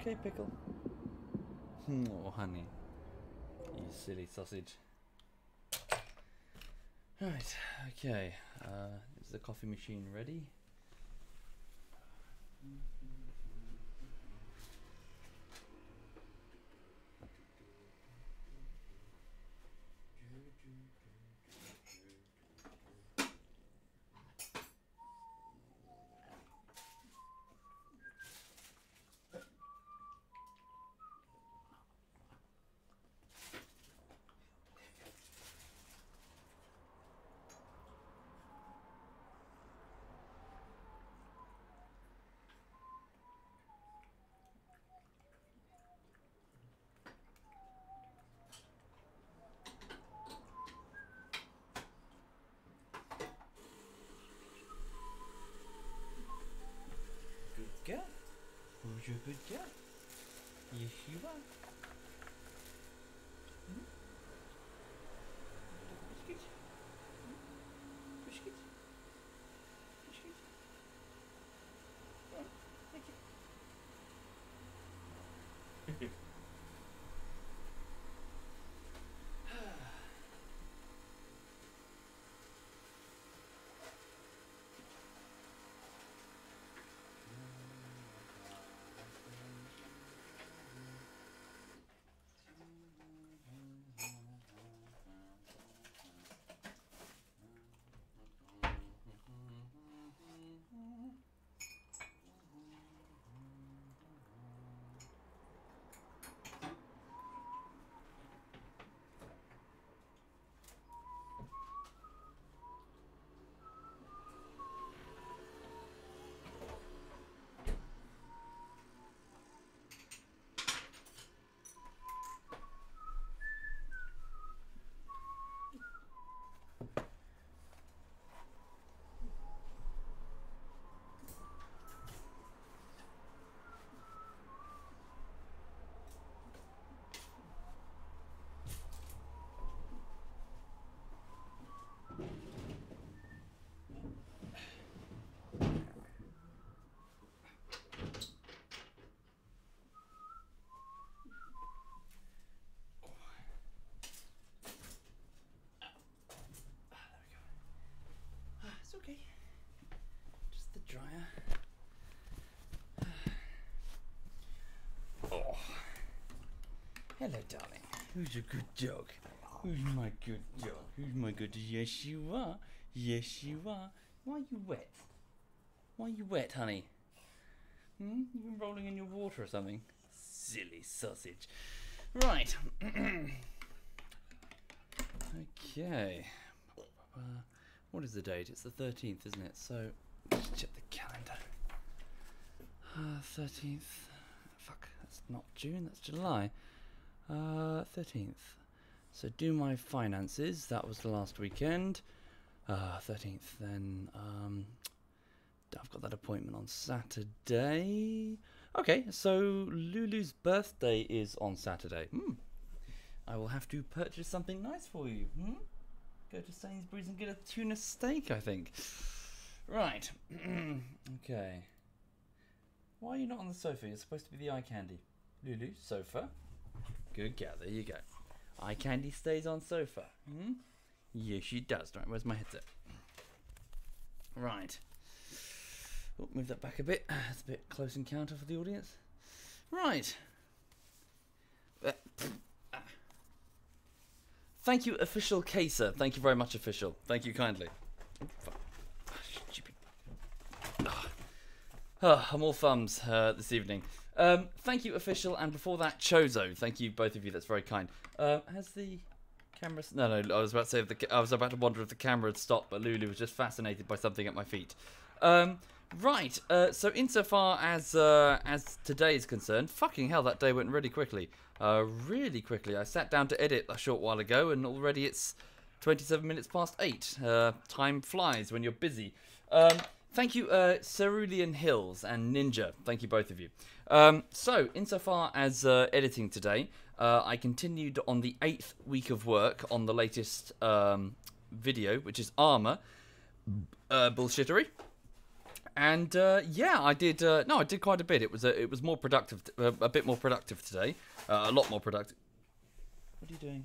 okay, Pickle? Oh, honey. You silly sausage. Right, okay. Is the coffee machine ready? Good girl. Who's your good girl? Yes, you are. Biscuit. Biscuit. Biscuit. Oh, thank you. Okay, just the dryer. Oh, hello, darling. Who's a good dog? Who's my good dog? Who's my good? Yes, you are. Yes, you are. Why are you wet? Why are you wet, honey? You've been rolling in your water or something? Silly sausage. Right. Okay. What is the date? It's the 13th, isn't it? So, let's check the calendar. 13th. Fuck, that's not June, that's July. 13th. So, do my finances. That was the last weekend. 13th, then. I've got that appointment on Saturday. Okay, so Lulu's birthday is on Saturday. I will have to purchase something nice for you. Go to Sainsbury's and get a tuna steak, I think. Right. Okay. Why are you not on the sofa? You're supposed to be the eye candy. Lulu, sofa. Good girl, there you go. Eye candy stays on sofa. Yes, she does. Right, where's my headset? Right. Oh, move that back a bit. It's a bit close encounter for the audience. Right. Thank you, Official Caser. Thank you very much, Official. Thank you kindly. Stupid. I'm all thumbs this evening. Thank you, Official, and before that, Chozo. Thank you, both of you. That's very kind. Has the camera... No, I was about to say... I was about to wonder if the camera had stopped, but Lulu was just fascinated by something at my feet. Right, so insofar as today is concerned, fucking hell, that day went really quickly. Really quickly. I sat down to edit a short while ago, and already it's 27 minutes past 8. Time flies when you're busy. Thank you, Cerulean Hills and Ninja. Thank you, both of you. So, insofar as editing today, I continued on the 8th week of work on the latest video, which is Armour. Bullshittery. And yeah, I did. No, I did quite a bit. It was more productive, a bit more productive today. A lot more productive. What are you doing?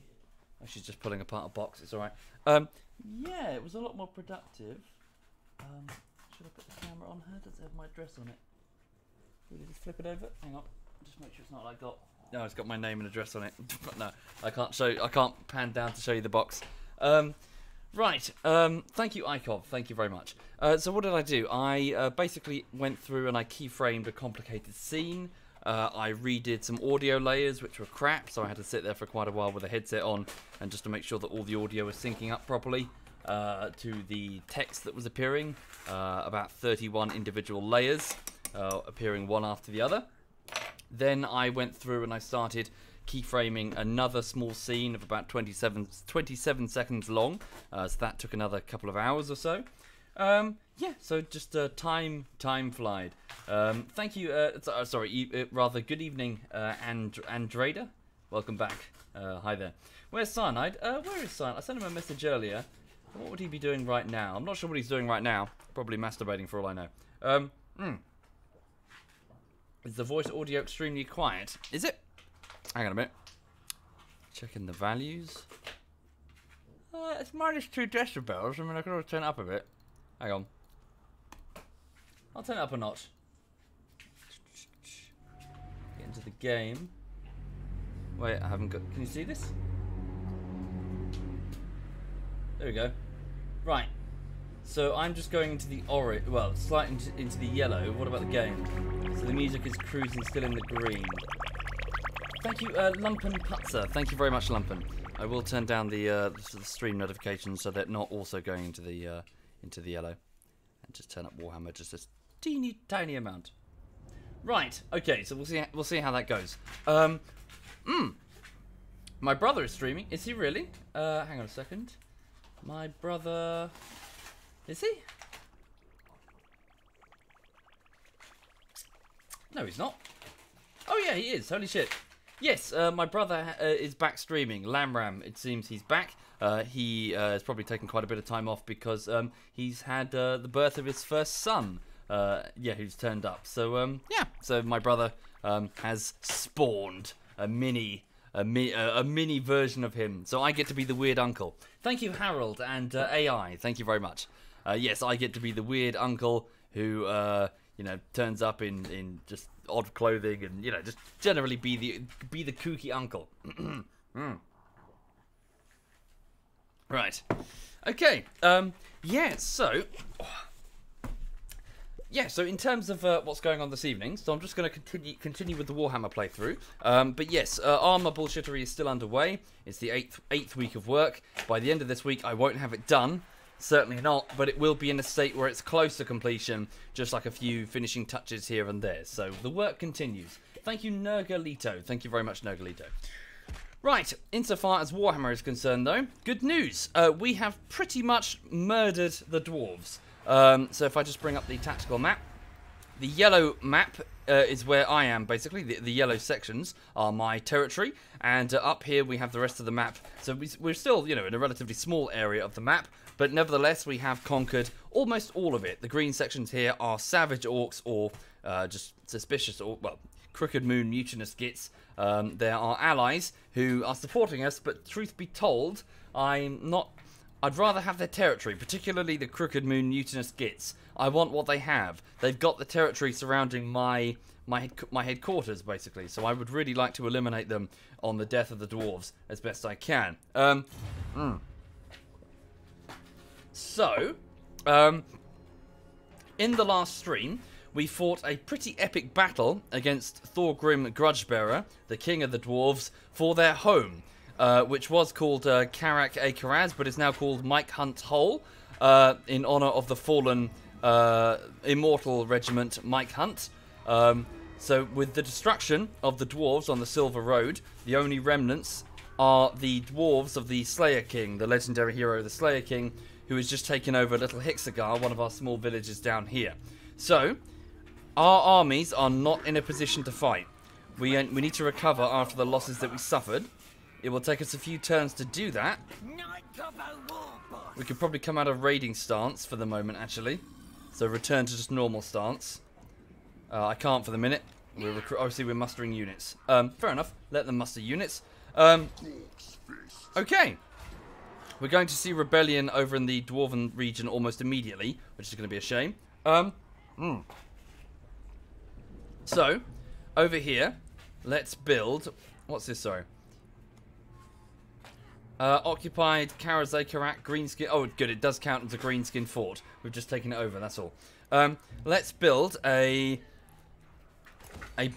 Oh, she's just pulling apart a box. It's all right. Yeah, it was a lot more productive. Should I put the camera on her? Does it have my address on it? Really, just flip it over. Hang on. Just make sure it's not like got. No, it's got my name and address on it. No, I can't show. I can't pan down to show you the box. Right. Thank you, Ikov. Thank you very much. So what did I do? I basically went through and I keyframed a complicated scene. I redid some audio layers, which were crap, so I had to sit there for quite a while with a headset on, and just to make sure that all the audio was syncing up properly to the text that was appearing. About 31 individual layers appearing one after the other. Then I went through and I started keyframing another small scene of about 27 seconds long. So that took another couple of hours or so. Yeah, so just time flied. Thank you. Sorry, rather good evening, Andrada. Welcome back. Hi there. Where's Cyanide? Where is Cyanide? I sent him a message earlier. What would he be doing right now? I'm not sure what he's doing right now. Probably masturbating for all I know. Is the voice audio extremely quiet? Is it? Hang on a minute. Checking the values. It's -2 decibels. I mean, I could always turn it up a bit. Hang on. I'll turn it up a notch. Get into the game. Wait, I haven't got... Can you see this? There we go. Right. So I'm just going into the orange... Well, slightly into the yellow. What about the game? So the music is cruising still in the green. Thank you, Lumpen Putzer. Thank you very much, Lumpen. I will turn down the stream notifications so they're not also going into the yellow, and just turn up Warhammer just a teeny tiny amount. Right. Okay. So we'll see how that goes. My brother is streaming. Is he really? Hang on a second. My brother. Is he? No, he's not. Oh yeah, he is. Holy shit. Yes, my brother is back streaming. Lamram, it seems he's back. He has probably taken quite a bit of time off because he's had the birth of his first son. Yeah, who's turned up. So yeah, so my brother has spawned a mini version of him. So I get to be the weird uncle. Thank you, Harold and AI. Thank you very much. Yes, I get to be the weird uncle who you know, turns up in just odd clothing and, you know, just generally be the kooky uncle. Right. Okay. Yeah. So in terms of what's going on this evening, so I'm just going to continue with the Warhammer playthrough. But yes, armor bullshittery is still underway. It's the eighth week of work. By the end of this week, I won't have it done. Certainly not, but it will be in a state where it's close to completion, just like a few finishing touches here and there. So the work continues. Thank you, Nergalito. Thank you very much, Nergalito. Right, insofar as Warhammer is concerned, though, good news. We have pretty much murdered the dwarves. So if I just bring up the tactical map, the yellow map is where I am, basically. The yellow sections are my territory, and up here we have the rest of the map. So we're still, you know, in a relatively small area of the map, but nevertheless we have conquered almost all of it. The green sections here are savage orcs or just suspicious, or well, Crooked Moon mutinous gits. There are allies who are supporting us, but truth be told, I'd rather have their territory, particularly the Crooked Moon mutinous gits. I want what they have. They've got the territory surrounding my headquarters, basically. So I would really like to eliminate them on the death of the dwarves as best I can. So, in the last stream, we fought a pretty epic battle against Thorgrim Grudgebearer, the king of the dwarves, for their home. Which was called Karak-e-Karaz, but is now called Mike Hunt Hole, in honor of the fallen immortal regiment Mike Hunt. So with the destruction of the dwarves on the Silver Road, the only remnants are the dwarves of the Slayer King, the legendary hero, the Slayer King, who has just taken over Little Hixagar, one of our small villages down here. So, our armies are not in a position to fight. We need to recover after the losses that we suffered. It will take us a few turns to do that. We could probably come out of raiding stance for the moment, actually. So return to just normal stance. I can't for the minute. Obviously, we're mustering units. Fair enough. Let them muster units. Okay. We're going to see rebellion over in the Dwarven region almost immediately, which is going to be a shame. So, over here, let's build... What's this, sorry? Occupied Karazai Karak Greenskin... Oh, good, it does count as a Greenskin fort. We've just taken it over, that's all. Let's build a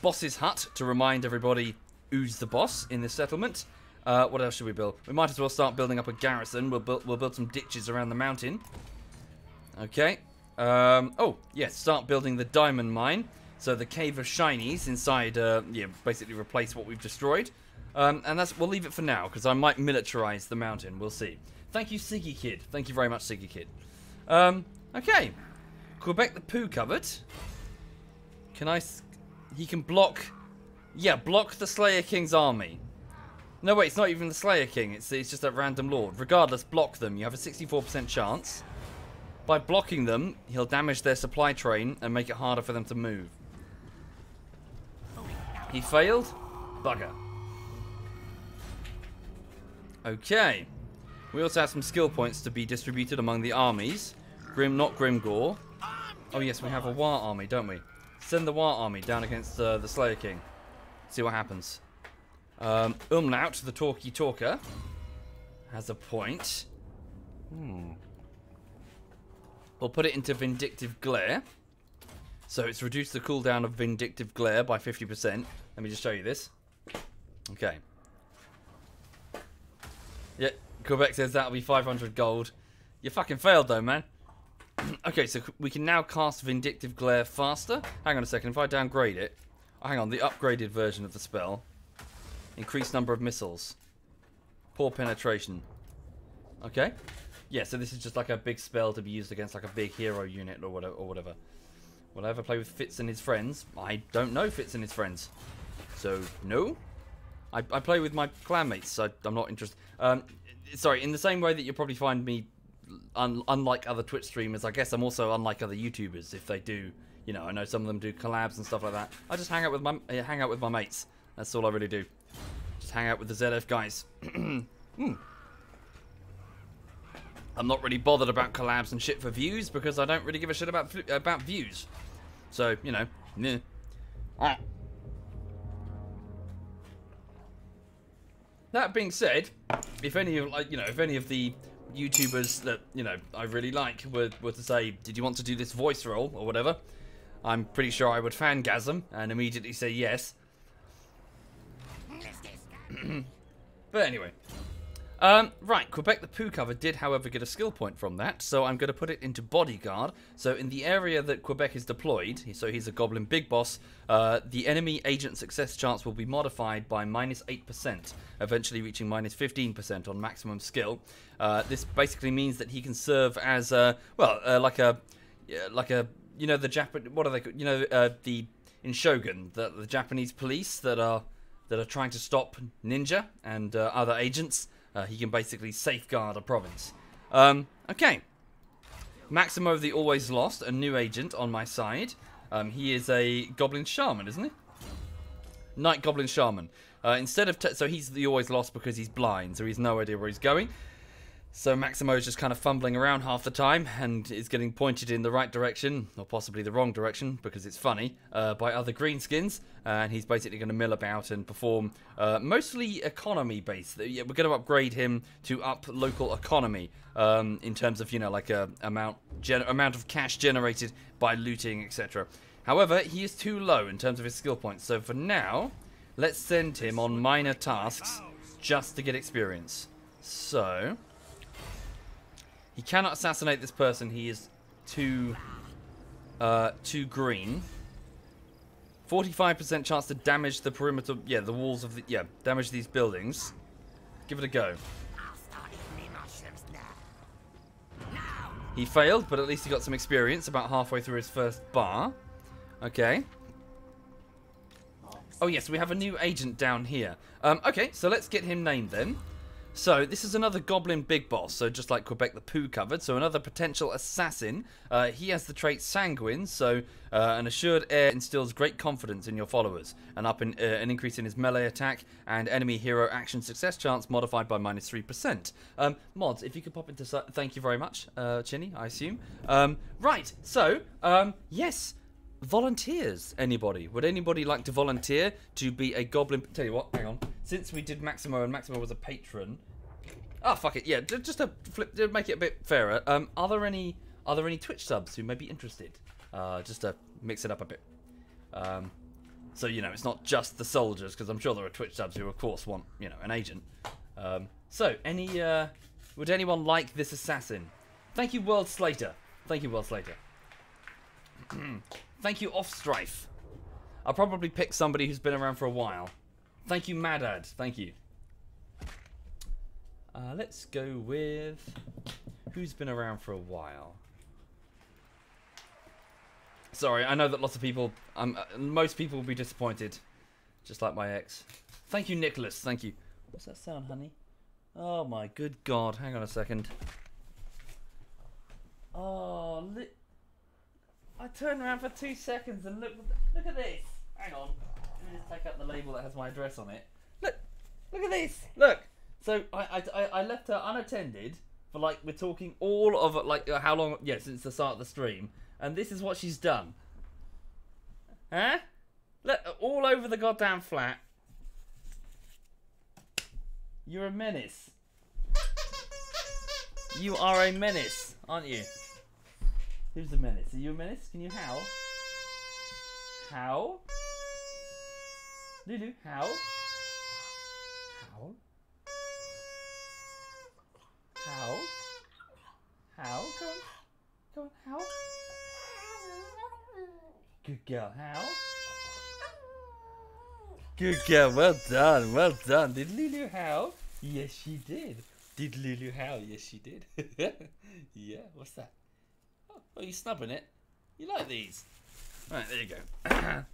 boss's hut to remind everybody who's the boss in this settlement. What else should we build? We might as well start building up a garrison. We'll build some ditches around the mountain. Okay. Oh, yes, start building the diamond mine. So the cave of shinies inside, yeah, basically replace what we've destroyed. And we'll leave it for now, because I might militarize the mountain. We'll see. Thank you, Siggy Kid. Thank you very much, Siggy Kid. Okay. Quebec the Poo covered. He can block... Yeah, block the Slayer King's army. No, wait, it's not even the Slayer King. It's just a random lord. Regardless, block them. You have a 64% chance. By blocking them, he'll damage their supply train and make it harder for them to move. He failed? Bugger. Okay. We also have some skill points to be distributed among the armies. Not Grimgore. Oh yes, we have a War army, don't we? Send the War army down against the Slayer King. See what happens. Umlaut, the talky talker, has a point. We'll put it into Vindictive Glare. So it's reduced the cooldown of Vindictive Glare by 50%. Let me just show you this. Okay. Yeah, Quebec says that'll be 500 gold. You fucking failed though, man. Okay, so we can now cast Vindictive Glare faster. Hang on a second, if I downgrade it. Oh, hang on, the upgraded version of the spell. Increased number of missiles. Poor penetration. Okay. Yeah, so this is just like a big spell to be used against like a big hero unit or whatever. Will I ever play with Fitz and his friends? I don't know Fitz and his friends. So, no. I play with my clanmates, so I'm not interested. Sorry, in the same way that you'll probably find me unlike other Twitch streamers, I guess I'm also unlike other YouTubers if they do, you know, I know some of them do collabs and stuff like that. I just hang out with my mates. That's all I really do. Just hang out with the ZF guys. I'm not really bothered about collabs and shit for views because I don't really give a shit about views. So, you know, meh. That being said, if any of the YouTubers that, you know, I really like were to say, did you want to do this voice role or whatever, I'm pretty sure I would fangasm and immediately say yes. But anyway. Right, Quebec the Poo cover did, however, get a skill point from that, so I'm going to put it into Bodyguard. So in the area that Quebec is deployed, so he's a Goblin Big Boss, the enemy agent success chance will be modified by -8%, eventually reaching -15% on maximum skill. This basically means that he can serve as, like a, you know, the Japan, what are they called? You know, in Shogun, the Japanese police that are trying to stop ninja and other agents. He can basically safeguard a province. Okay. Maximo of the Always Lost, a new agent on my side. He is a Goblin Shaman, isn't he? Knight Goblin Shaman. Instead of... so he's the Always Lost because he's blind, so he has no idea where he's going. So Maximo is just kind of fumbling around half the time and is getting pointed in the right direction, or possibly the wrong direction, because it's funny, by other greenskins. And he's basically going to mill about and perform mostly economy-based. Yeah, we're going to upgrade him to up local economy in terms of, you know, like amount of cash generated by looting, etc. However, he is too low in terms of his skill points. So for now, let's send him on minor tasks just to get experience. So... he cannot assassinate this person. He is too green. 45% chance to damage the perimeter. Yeah, the walls of the. Yeah, damage these buildings. Give it a go. He failed, but at least he got some experience about halfway through his first bar. Okay. Oh yes, we have a new agent down here. Okay, so let's get him named then. So, this is another Goblin Big Boss, so just like Quebec the Pooh covered, so another potential assassin. He has the trait Sanguine, so an assured heir instills great confidence in your followers, and an increase in his melee attack and enemy hero action success chance modified by -3%. Mods, if you could pop into... Thank you very much, Chinny, I assume. Right, so, yes, volunteers, anybody? Would anybody like to volunteer to be a Goblin... Tell you what, hang on. Since we did Maximo and Maximo was a patron... Oh, fuck it, yeah, just to make it a bit fairer. Are there any Twitch subs who may be interested? Just to mix it up a bit. So, you know, it's not just the soldiers, because I'm sure there are Twitch subs who, of course, want, you know, an agent. So, would anyone like this assassin? Thank you, World Slater. Thank you, World Slater. Thank you, Offstrife. I'll probably pick somebody who's been around for a while. Thank you, Madad. Thank you. Let's go with... Who's been around for a while? Sorry, I know that lots of people... most people will be disappointed. Just like my ex. Thank you, Nicholas. Thank you. What's that sound, honey? Oh, my good God. Hang on a second. Oh, I turned around for 2 seconds and look at this. Hang on. Let me just take out the label that has my address on it. Look at this. Look. So I left her unattended for, like, we're talking all of it, like, how long? Yeah, since the start of the stream, and this is what she's done. Huh? Look, all over the goddamn flat. You're a menace. You are a menace, aren't you? Who's a menace? Are you a menace? Can you howl? Howl? Lulu, howl? Howl? Howl? Howl? Go on, howl? Good girl, howl? Good girl, well done, well done. Did Lulu howl? Yes, she did. Did Lulu howl? Yes, she did. Yeah, what's that? Oh, you snubbing it? You like these? Right, there you go.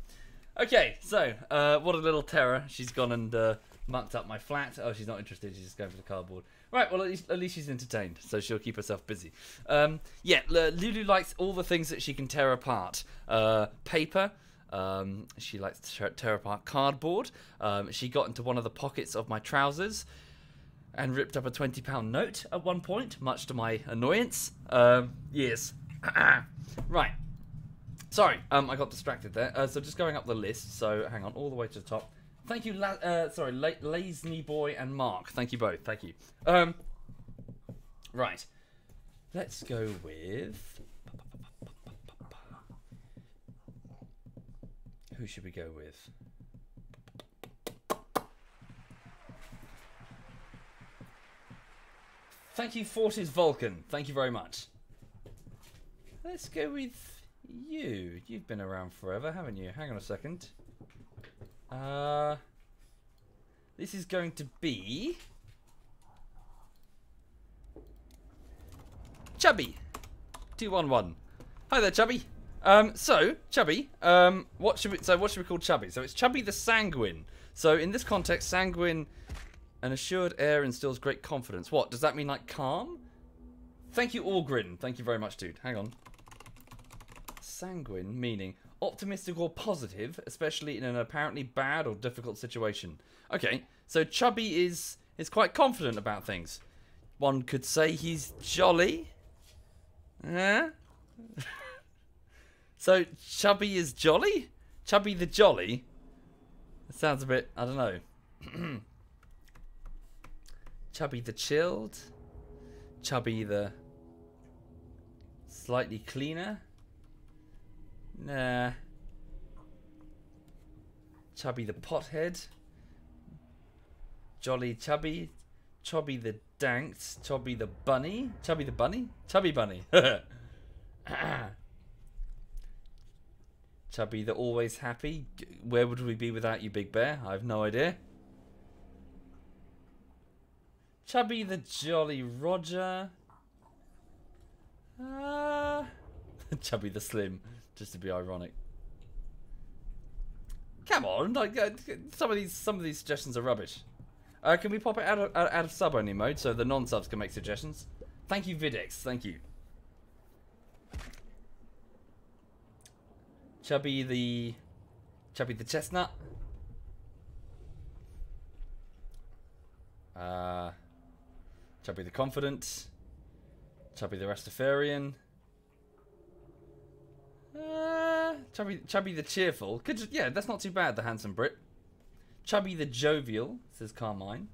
Okay, so, what a little terror. She's gone and mucked up my flat. Oh, she's not interested. She's just going for the cardboard. Right, well, at least she's entertained, so she'll keep herself busy. Yeah, Lulu likes all the things that she can tear apart. Paper. She likes to tear apart cardboard. She got into one of the pockets of my trousers and ripped up a £20 note at one point, much to my annoyance. Yes. Right. Sorry, I got distracted there. So just going up the list. So hang on, all the way to the top. Thank you, Lazy Boy and Mark. Thank you both. Thank you. Right. Let's go with... Who should we go with? Thank you, Fortis Vulcan. Thank you very much. Let's go with you. You've been around forever, haven't you? Hang on a second. This is going to be... Chubby 211. Hi there, Chubby. So Chubby, what should we call Chubby? So it's Chubby the Sanguine. So in this context, Sanguine, an assured heir instills great confidence. What does that mean? Like calm? Thank you, Orgrin. Thank you very much, dude. Hang on. Sanguine meaning optimistic or positive, especially in an apparently bad or difficult situation. Okay, so Chubby is quite confident about things. One could say he's jolly. Huh? So, Chubby is jolly? Chubby the Jolly? It sounds a bit, I don't know. Chubby the Chilled? Chubby the slightly cleaner? Nah. Chubby the Pothead? Jolly Chubby? Chubby the Danked? Chubby the Bunny? Chubby the Bunny? Chubby Bunny. Chubby the Always Happy? Where would we be without you, Big Bear? I have no idea. Chubby the Jolly Roger? Chubby the Slim, just to be ironic. Come on, like some of these suggestions are rubbish. Can we pop it out of sub-only mode so the non-subs can make suggestions? Thank you, Videx. Thank you. Chubby the chestnut. Chubby the confident. Chubby the Rastafarian. Chubby the cheerful. Yeah, that's not too bad, the handsome Brit. Chubby the jovial, says Carmine.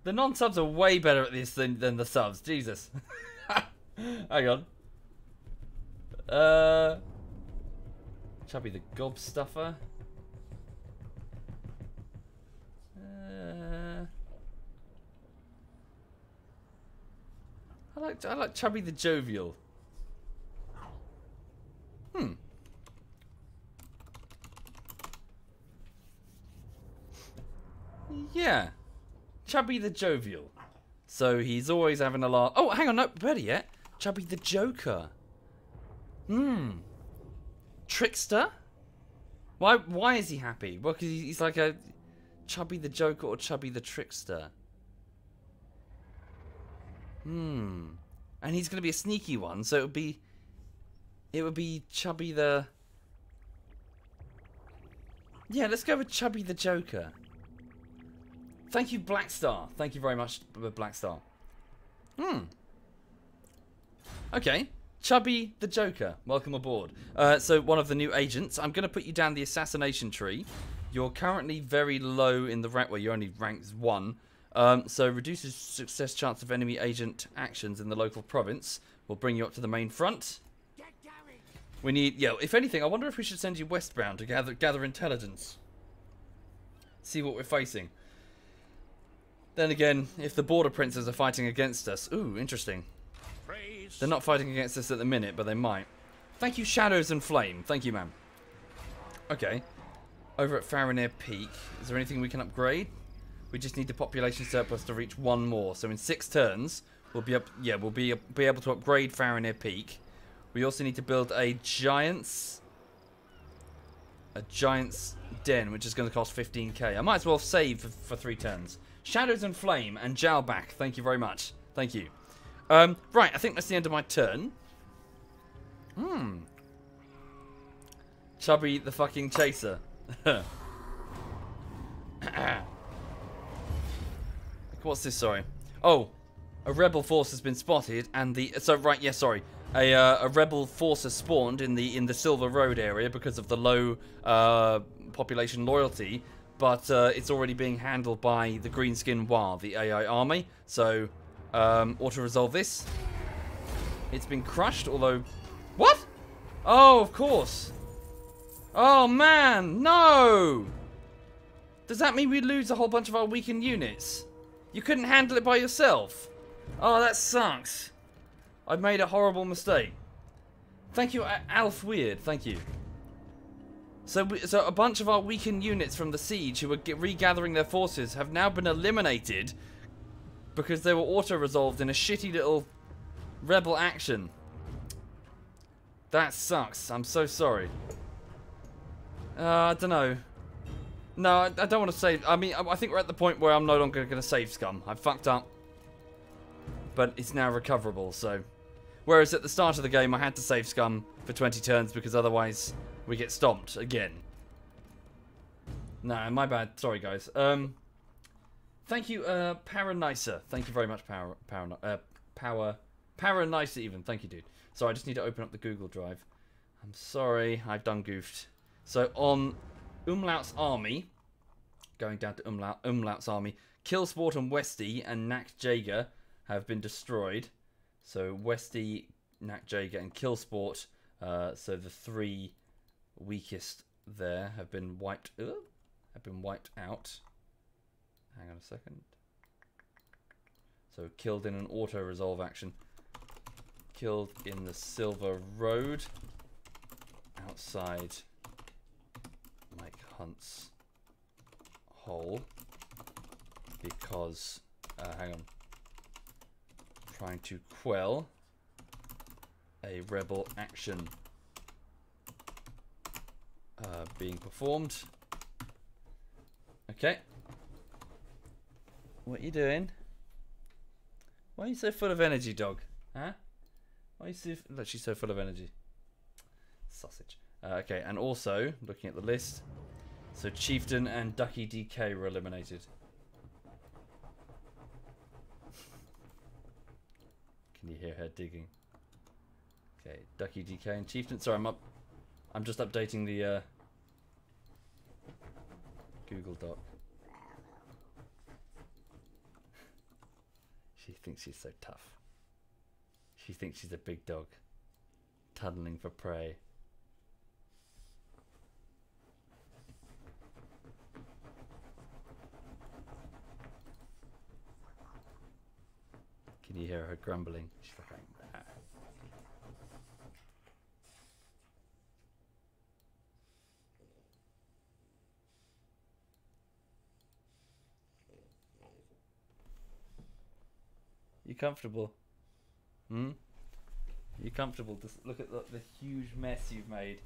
The non-subs are way better at this than the subs. Jesus. Hang on. Chubby the gobstuffer. I like Chubby the jovial. Yeah. Chubby the jovial. So he's always having a laugh. Oh, hang on, no, better yet. Chubby the joker. Trickster? Why is he happy? Well, because he's like a Chubby the joker or Chubby the trickster. And he's going to be a sneaky one, so it would be Chubby the... Yeah, let's go with Chubby the joker. Thank you, Black Star. Thank you very much, Black Star. Okay. Chubby the Joker. Welcome aboard. So, one of the new agents. I'm going to put you down the assassination tree. You're currently very low in the rank. Well, you're only ranked 1. So, reduces success chance of enemy agent actions in the local province. Will bring you up to the main front. We need... Yeah, if anything, I wonder if we should send you westbound to gather intelligence. See what we're facing. Then again, if the border princes are fighting against us... Ooh, interesting. They're not fighting against us at the minute, but they might. Thank you, Shadows and Flame. Thank you, man. Okay. Over at Farinir Peak, is there anything we can upgrade? We just need the population surplus to reach 1 more. So in 6 turns, we'll be able to upgrade Farinir Peak. We also need to build a Giant's Den, which is going to cost 15k. I might as well save for 3 turns. Shadows and Flame and Jalback. Thank you very much. Thank you. Right, I think that's the end of my turn. Chubby the fucking chaser. What's this? Sorry. Oh, a rebel force has been spotted, and a rebel force has spawned in the Silver Road area because of the low population loyalty. But it's already being handled by the Greenskins Hard, the AI army. So, auto-resolve this. It's been crushed, although... What? Oh, of course. Oh, man. No! Does that mean we lose a whole bunch of our weakened units? You couldn't handle it by yourself? Oh, that sucks. I made a horrible mistake. Thank you, Alf Weird. Thank you. So a bunch of our weakened units from the siege who were regathering their forces have now been eliminated because they were auto-resolved in a shitty little rebel action. That sucks. I'm so sorry. I don't know. No, I don't want to save. I mean, I think we're at the point where I'm no longer going to save scum. I fucked up. But it's now recoverable, so... Whereas at the start of the game, I had to save scum for 20 turns because otherwise... we get stomped again. Nah, my bad. Sorry, guys. Thank you, Paranicer. Thank you very much, Paranicer even. Thank you, dude. So I just need to open up the Google Drive. I'm sorry, I've done goofed. So on Umlaut's army, going down to Umlaut's army, Killsport and Westy and Nak Jaeger have been destroyed. So Westy, Nak Jaeger, and Killsport. So the 3 weakest there have been wiped out. Hang on a second. So killed in an auto resolve action. Killed in the Silver Road outside Mike Hunt's hole because hang on, trying to quell a rebel action being performed. Okay. What you doing? Why are you so full of energy, dog? Huh? Why are you so... Look, she's so full of energy. Sausage. Okay, and also, looking at the list, so Chieftain and Ducky DK were eliminated. Can you hear her digging? Okay, Ducky DK and Chieftain. Sorry, I'm just updating the Google Doc. She thinks she's so tough. She thinks she's a big dog, tunneling for prey. Can you hear her grumbling? She's like, ah. You comfortable? Hmm? You comfortable? Just look at the huge mess you've made.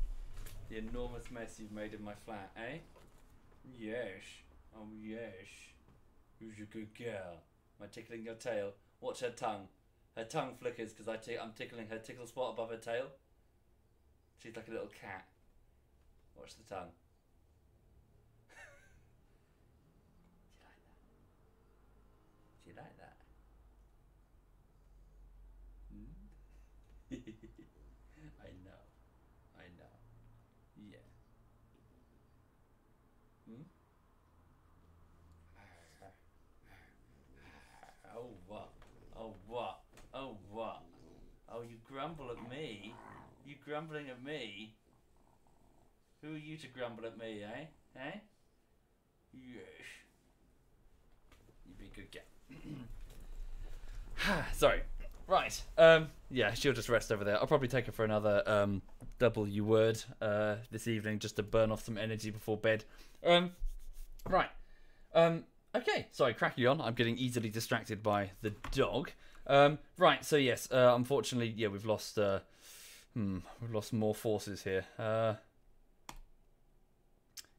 The enormous mess you've made in my flat, eh? Yes. Oh, yes. Who's a good girl? Am I tickling your tail? Watch her tongue. Her tongue flickers because I'm tickling her tickle spot above her tail. She's like a little cat. Watch the tongue. Do you like that? Do you like that? I know. I know. Yeah. Hmm? Oh, what? Oh, what? Oh, what? Oh, you grumble at me? You grumbling at me? Who are you to grumble at me, eh? Eh? Yes. You be a good girl. Sorry. Right. Yeah, she'll just rest over there. I'll probably take her for another W word this evening just to burn off some energy before bed. Right. Okay, sorry, cracking on. I'm getting easily distracted by the dog. Right, so yes, unfortunately, yeah, we've lost more forces here.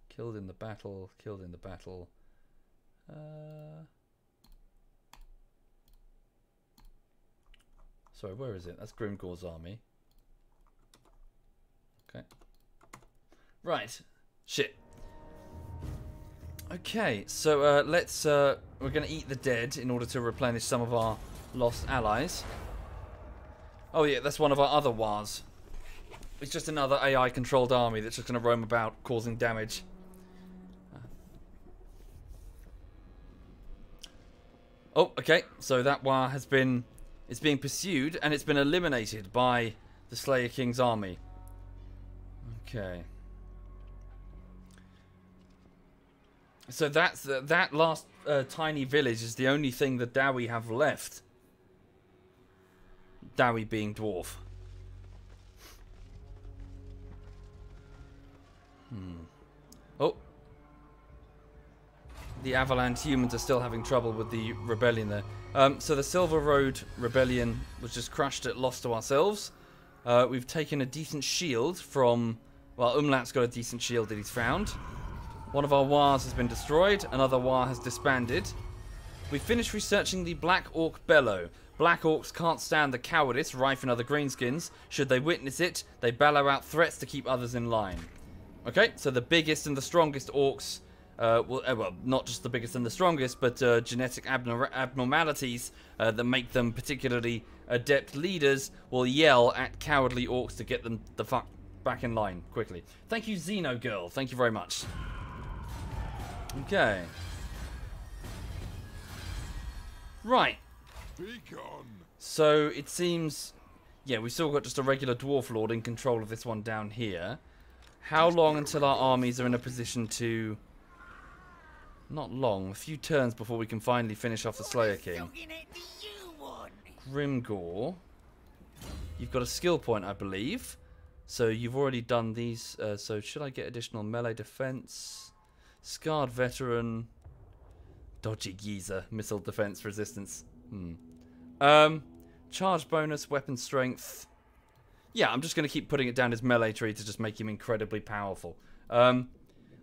Killed in the battle, killed in the battle. Sorry, where is it? That's Grimgor's army. Okay. Right. Shit. Okay, so let's we're gonna eat the dead in order to replenish some of our lost allies. Oh yeah, that's one of our other wars. It's just another AI controlled army that's just gonna roam about causing damage. Oh, okay, so that war has been being pursued and it's been eliminated by the Slayer King's army. Okay. So that's that last tiny village is the only thing the Dowie have left. Dowie being dwarf. Oh. The Avalanche humans are still having trouble with the rebellion there. So the Silver Road rebellion was just crushed at lost to ourselves. We've taken a decent shield from... Well, Umlaut's got a decent shield that he's found. One of our wars has been destroyed. Another war has disbanded. We finished researching the Black Orc Bellow. Black Orcs can't stand the cowardice rife in other greenskins. Should they witness it, they bellow out threats to keep others in line. Okay, so the biggest and the strongest orcs... well, not just the biggest and the strongest, but genetic abnormalities that make them particularly adept leaders will yell at cowardly orcs to get them the fuck back in line quickly. Thank you, Xeno Girl. Thank you very much. Okay. Right. So it seems, yeah, we've still got just a regular dwarf lord in control of this one down here. How long until our armies are in a position to... Not long, a few turns before we can finally finish off the Slayer King. Grimgor. You've got a skill point, I believe. So you've already done these. So should I get additional melee defense? Scarred Veteran. Dodgy Geezer. Missile defense resistance. Charge bonus, weapon strength. Yeah, I'm just going to keep putting it down his melee tree to just make him incredibly powerful.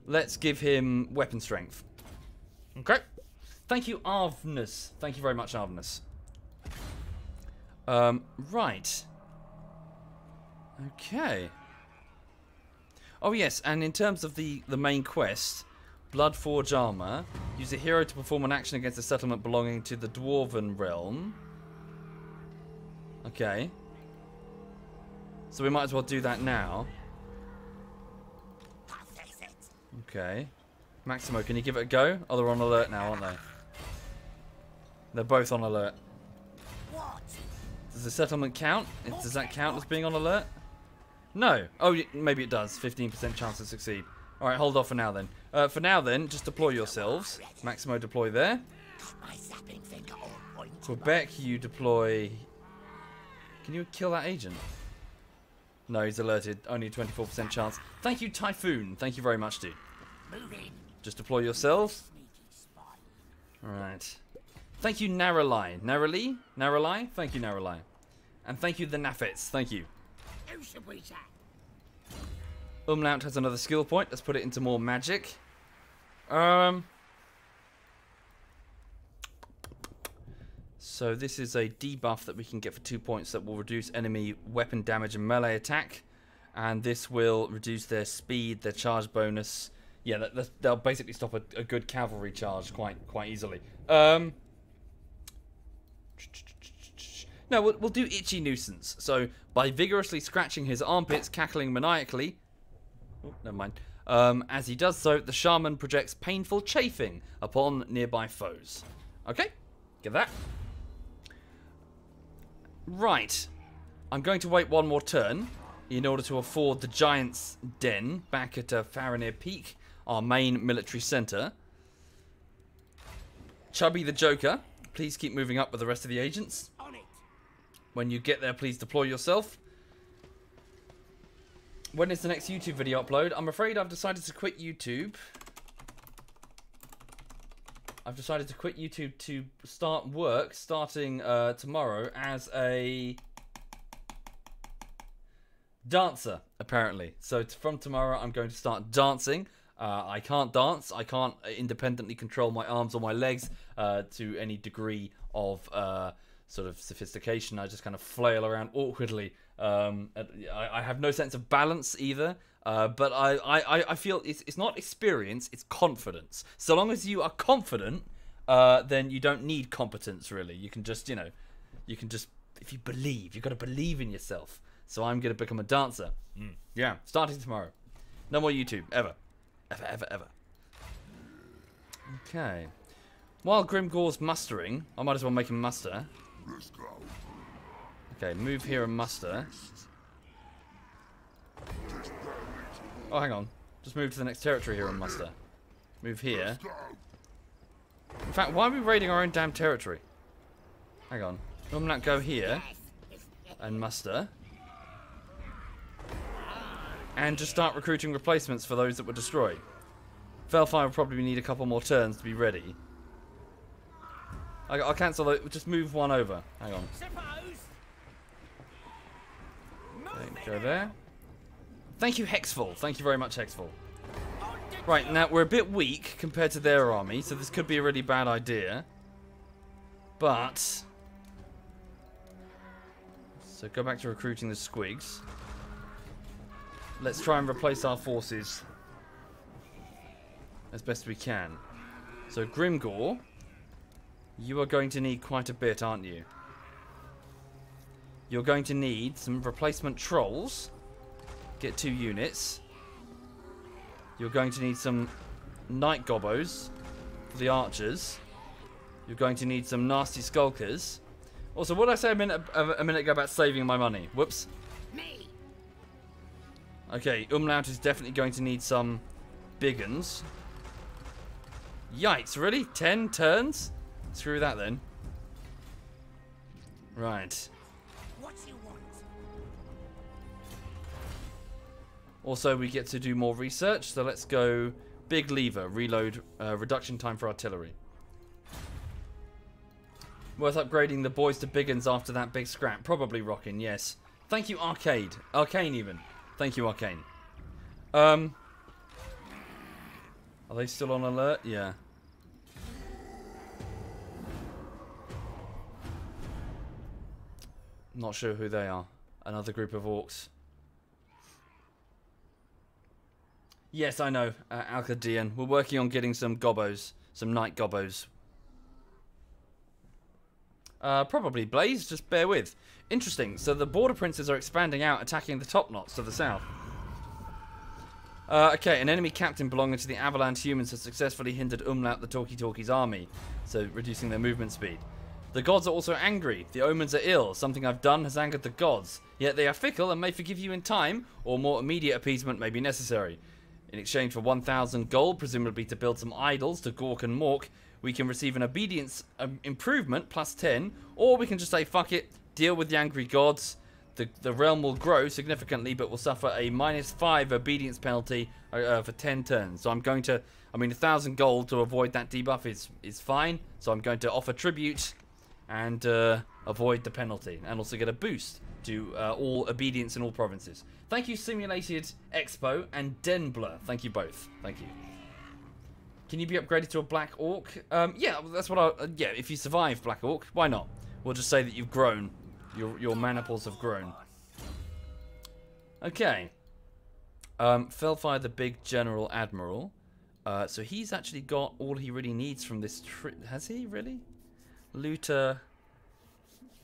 Let's give him weapon strength. Okay. Thank you, Arvnus. Thank you very much, Arvnus. Right. Okay. Oh yes, and in terms of the main quest, Bloodforge Armor. Use a hero to perform an action against a settlement belonging to the Dwarven realm. Okay. So we might as well do that now. Okay. Maximo, can you give it a go? Oh, they're on alert now, aren't they? They're both on alert. Does the settlement count? Does that count as being on alert? No. Oh, maybe it does. 15% chance to succeed. Alright, hold off for now then. For now then, just deploy yourselves. Maximo, deploy there. Quebec, you deploy... Can you kill that agent? No, he's alerted. Only 24% chance. Thank you, Typhoon. Thank you very much, dude. Just deploy yourselves. Alright. Thank you, Narrali. Narrali? Narrali? Thank you, Narrali. And thank you, the Naffets. Thank you. Umlaut has another skill point. Let's put it into more magic. So this is a debuff that we can get for 2 points that will reduce enemy weapon damage and melee attack. And this will reduce their speed, their charge bonus. Yeah, they'll basically stop a good cavalry charge quite easily. No, we'll do Itchy Nuisance. So, by vigorously scratching his armpits, cackling maniacally... Oh, never mind. As he does so, the shaman projects painful chafing upon nearby foes. Okay, get that. Right. I'm going to wait one more turn in order to afford the Giant's Den back at Farinir Peak, our main military centre. Chubby the Joker, please keep moving up with the rest of the agents. When you get there, please deploy yourself. When is the next YouTube video upload? I'm afraid I've decided to quit YouTube. I've decided to quit YouTube to start work starting tomorrow as a dancer, apparently. So from tomorrow, I'm going to start dancing. I can't dance. I can't independently control my arms or my legs to any degree of sort of sophistication. I just kind of flail around awkwardly. I have no sense of balance either. But I feel it's not experience, it's confidence. So long as you are confident, then you don't need competence, really. You can just, if you believe, you've got to believe in yourself. So I'm going to become a dancer. Yeah, starting tomorrow. No more YouTube, ever. Ever, ever, ever. Okay. While Grimgor's mustering, I might as well make him muster. Okay, move here and muster. Oh, hang on. Just move to the next territory here and muster. Move here. In fact, why are we raiding our own damn territory? Hang on. I'm not go here and muster. And just start recruiting replacements for those that were destroyed. Felfire will probably need a couple more turns to be ready. I'll cancel it. Just move one over. Hang on. Okay, go there. Thank you, Hexful. Thank you very much, Hexful. Right, now we're a bit weak compared to their army, so this could be a really bad idea. But... So go back to recruiting the squigs. Let's try and replace our forces as best we can. So Grimgor, you are going to need quite a bit, aren't you? You're going to need some replacement trolls. Get 2 units. You're going to need some night gobbos for the archers. You're going to need some nasty skulkers. Also, what did I say a minute ago about saving my money? Whoops. Me. Okay, Umlaut is definitely going to need some big uns. Yikes, really? 10 turns? Screw that then. Right. What you want? Also, we get to do more research, so let's go big lever, reload, reduction time for artillery. Worth upgrading the boys to big uns after that big scrap. Probably rocking, yes. Thank you, Arcade. Arcane even. Thank you, Arcane. Are they still on alert? Yeah. Not sure who they are. Another group of orcs. Yes, I know, Alcadian. We're working on getting some gobbos. Some night gobbos. Probably Blaze, just bear with. Interesting, so the border princes are expanding out, attacking the top knots to the south. Okay, an enemy captain belonging to the Avalanche humans has successfully hindered Umlaut the Talkie Talkie's army, so reducing their movement speed. The gods are also angry. The omens are ill. Something I've done has angered the gods. Yet they are fickle and may forgive you in time, or more immediate appeasement may be necessary. In exchange for 1,000 gold, presumably to build some idols to Gork and Mork, we can receive an obedience improvement, plus 10, or we can just say, fuck it, deal with the angry gods. The realm will grow significantly, but will suffer a -5 obedience penalty for 10 turns. So I'm going to, 1,000 gold to avoid that debuff is fine. So I'm going to offer tribute and avoid the penalty, and also get a boost to all obedience in all provinces. Thank you, Simulated Expo and Denbler. Thank you both. Thank you. Can you be upgraded to a Black Orc? Yeah, that's what yeah, if you survive Black Orc, why not? We'll just say that you've grown. Your maniples have grown. Okay. Felfire the Big General Admiral. So he's actually got all he really needs from this trip. Has he really? Looter.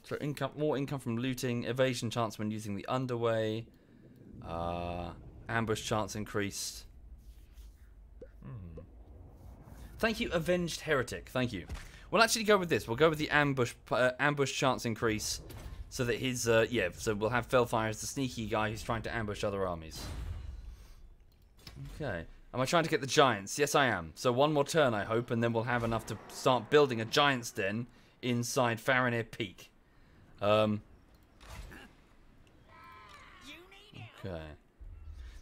So more income from looting. Evasion chance when using the underway. Ambush chance increased. Thank you, Avenged Heretic. Thank you. We'll actually go with this. We'll go with the ambush chance increase, so that his yeah. So we'll have Felfire as the sneaky guy who's trying to ambush other armies. Okay. Am I trying to get the giants? Yes, I am. So one more turn, I hope, and then we'll have enough to start building a giant's den inside Farinir Peak. Okay.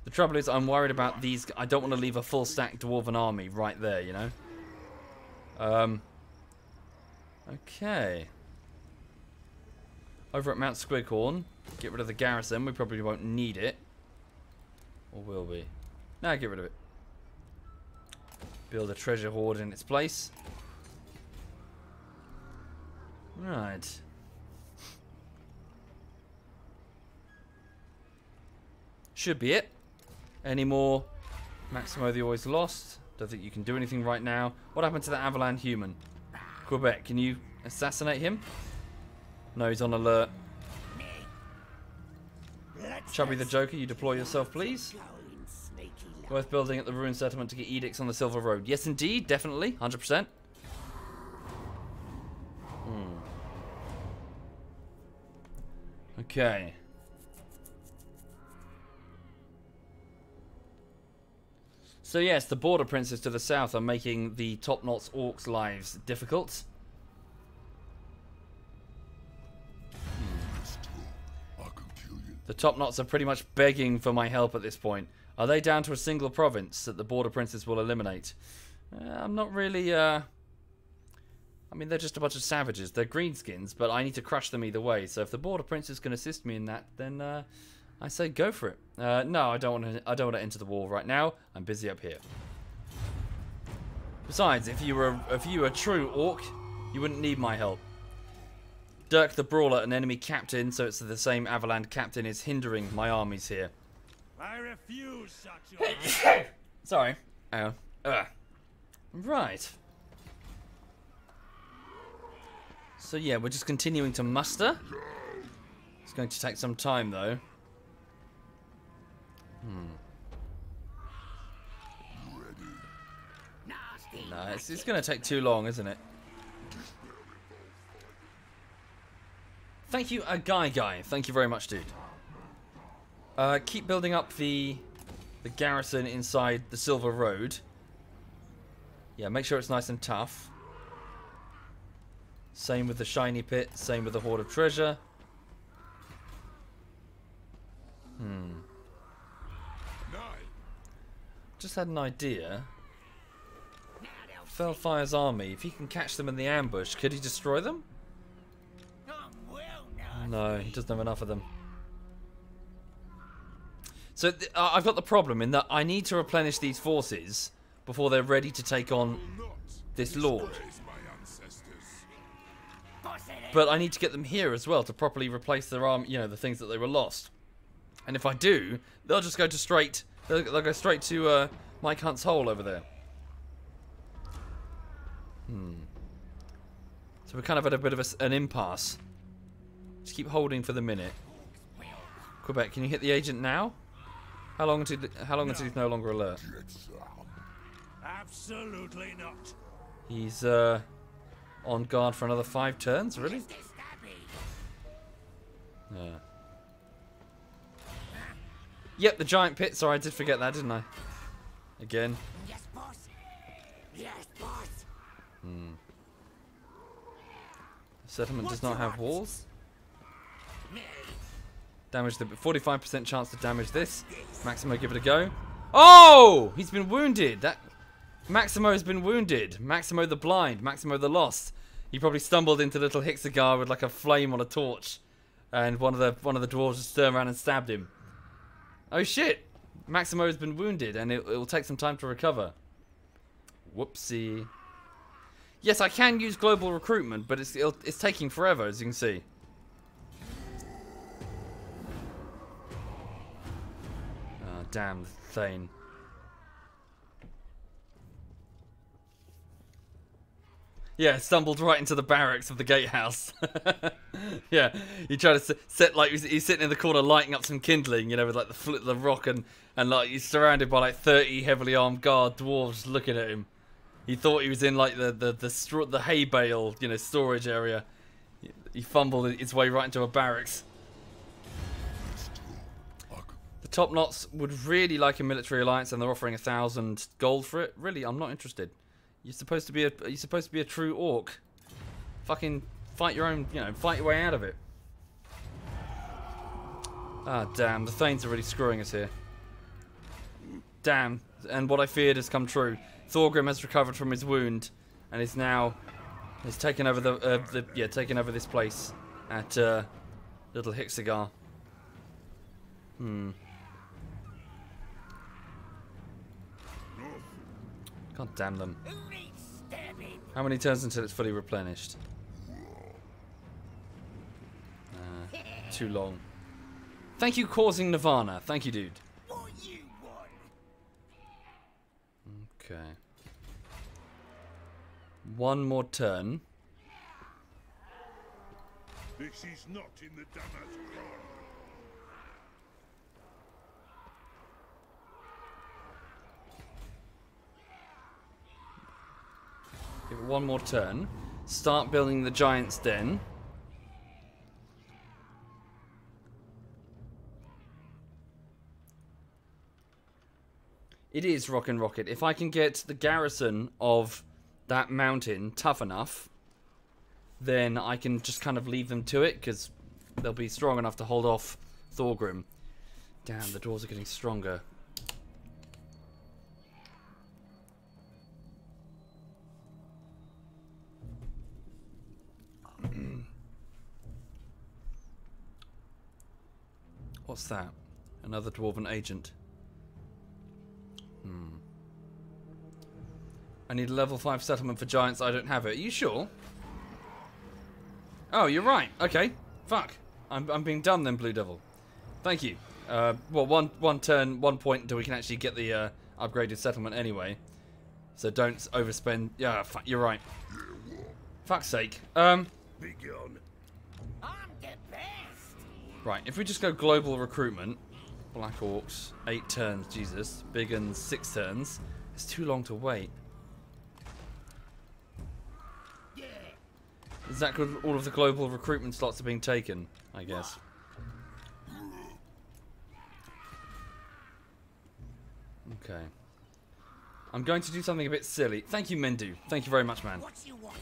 The trouble is, I'm worried about these. I don't want to leave a full stack dwarven army right there, you know. Okay. Over at Mount Squighorn, get rid of the garrison. We probably won't need it. Or will we? No, get rid of it. Build a treasure hoard in its place. Right. Should be it. Any more? Maximo the Always Lost. Don't think you can do anything right now. What happened to the Avalan human? Quebec, can you assassinate him? No, he's on alert. Chubby the Joker, you deploy yourself, please. Worth building at the ruined settlement to get edicts on the Silver Road. Yes, indeed, definitely, 100%. Okay. So yes, the border princes to the south are making the top knots orcs' lives difficult. The top knots are pretty much begging for my help at this point. Are they down to a single province that the border princes will eliminate? I'm not really, I mean, they're just a bunch of savages. They're greenskins, but I need to crush them either way. So if the border princes can assist me in that, then I say go for it. No, I don't want to enter the war right now. I'm busy up here. Besides, if you were a true orc, you wouldn't need my help. Dirk the Brawler, an enemy captain, so it's the same Avaland captain, is hindering my armies here. I refuse such. Sorry. Right. So yeah, we're just continuing to muster. It's going to take some time though. No, it's going to take too long, isn't it? Thank you, Guy. Thank you very much, dude. Keep building up the garrison inside the Silver Road. Yeah, make sure it's nice and tough. Same with the Shiny Pit. Same with the Hoard of Treasure. Just had an idea. Felfire's army, if he can catch them in the ambush, could he destroy them? No, he doesn't have enough of them. So I've got the problem in that I need to replenish these forces before they're ready to take on this lord. but I need to get them here as well to properly replace their arm, you know, the things that they were lost. And if I do, they'll just go to straight. They'll go straight to Mike Hunt's hole over there. So we're kind of at a bit of an impasse. Just keep holding for the minute. Quebec, can you hit the agent now? How long until he's no longer alert? Absolutely not. He's on guard for another 5 turns, really? Yeah. Yep, the giant pit. Sorry, I did forget that, didn't I? Again. Yes, boss. Yes, boss. The settlement does not have walls. Damage the 45% chance to damage this. Maximo, give it a go. Oh! He's been wounded. That Maximo's been wounded. Maximo the blind. Maximo the lost. He probably stumbled into little Hixagar with like a flame on a torch, and one of the dwarves just turned around and stabbed him. Oh shit! Maximo's been wounded, and it will take some time to recover. Whoopsie. Yes, I can use global recruitment, but it's taking forever, as you can see. Oh, damn the Thane. Yeah, stumbled right into the barracks of the gatehouse. Yeah, he tried to set like he's sitting in the corner lighting up some kindling, you know, with like the rock and like he's surrounded by like 30 heavily armed guard dwarves looking at him. He thought he was in like the hay bale, you know, storage area. He fumbled his way right into a barracks. The Top Knots would really like a military alliance, and they're offering 1,000 gold for it. Really, I'm not interested. You're supposed to be a true orc. Fucking fight your own, you know, fight your way out of it. Ah, damn, the Thanes are really screwing us here. Damn, and what I feared has come true. Thorgrim has recovered from his wound, and is now taken over taken over this place at Little Hixagar. God damn them. How many turns until it's fully replenished? Too long. Thank you, Causing Nirvana. Thank you, dude. Okay. One more turn. This is not in the Damask. Give it one more turn. Start building the Giant's Den. It is Rockin' Rocket. If I can get the garrison of that mountain tough enough, then I can just kind of leave them to it, because they'll be strong enough to hold off Thorgrim. Damn, the dwarves are getting stronger. What's that? Another dwarven agent. I need a level 5 settlement for giants. I don't have it. Are you sure? Oh, you're right. Okay. Fuck. I'm being dumb then, Blue Devil. Thank you. Well, one turn, 1 point until we can actually get the upgraded settlement anyway. So don't overspend. Yeah, fuck, you're right. Fuck's sake. Be gone. I'm the best. Right, if we just go global recruitment, Black Orcs, 8 turns, Jesus. Big Uns, 6 turns. It's too long to wait. Is that good? All of the global recruitment slots are being taken, I guess. Okay. I'm going to do something a bit silly. Thank you, Mendu. Thank you very much, man. What you want?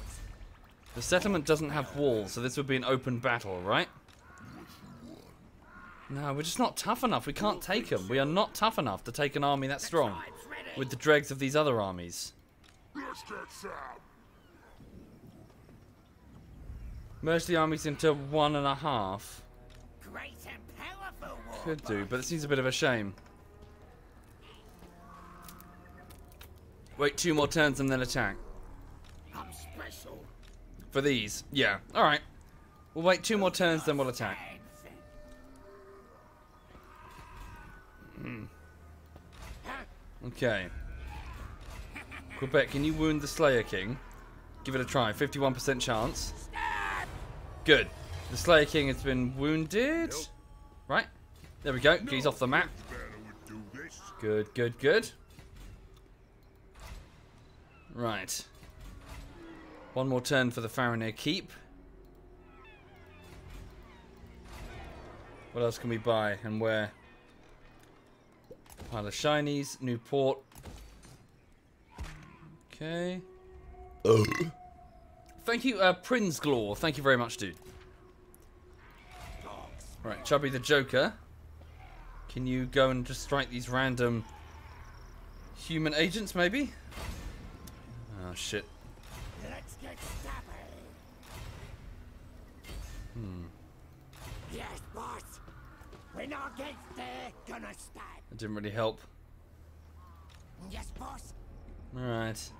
The settlement doesn't have walls, so this would be an open battle, right? No, we're just not tough enough. We can't take them. We are not tough enough to take an army that strong with the dregs of these other armies. Let's get some. Merge the armies into 1.5. Great and powerful war. Could do, but it seems a bit of a shame. Wait 2 more turns and then attack. I'm special. For these. Yeah. Alright. We'll wait 2 more turns, then we'll attack. Okay. Quebec, can you wound the Slayer King? Give it a try. 51% chance. Good. The Slayer King has been wounded. Right. There we go. He's off the map. Good, good, good. Right. 1 more turn for the Farinir Keep. What else can we buy and where? Pile of shinies, new port. Okay. Thank you, Prinsglaw. Thank you very much, dude. Right, Chubby the Joker. Can you go and just strike these random human agents, maybe? Oh, shit. Let's get started. Yes, boss. When I get there, gonna start. That didn't really help. Yes, boss. Alright.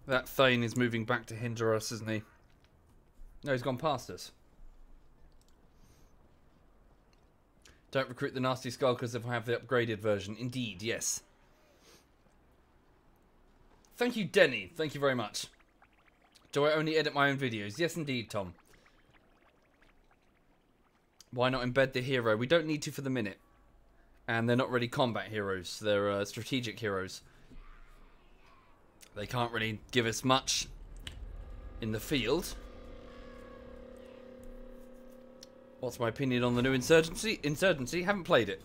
That Thane is moving back to hinder us, isn't he? No, he's gone past us. Don't recruit the nasty skulkers if I have the upgraded version. Indeed, yes. Thank you, Denny. Thank you very much. Do I only edit my own videos? Yes, indeed, Tom. Why not embed the hero? We don't need to for the minute. And they're not really combat heroes. They're strategic heroes. They can't really give us much in the field. What's my opinion on the new Insurgency? Insurgency? Haven't played it.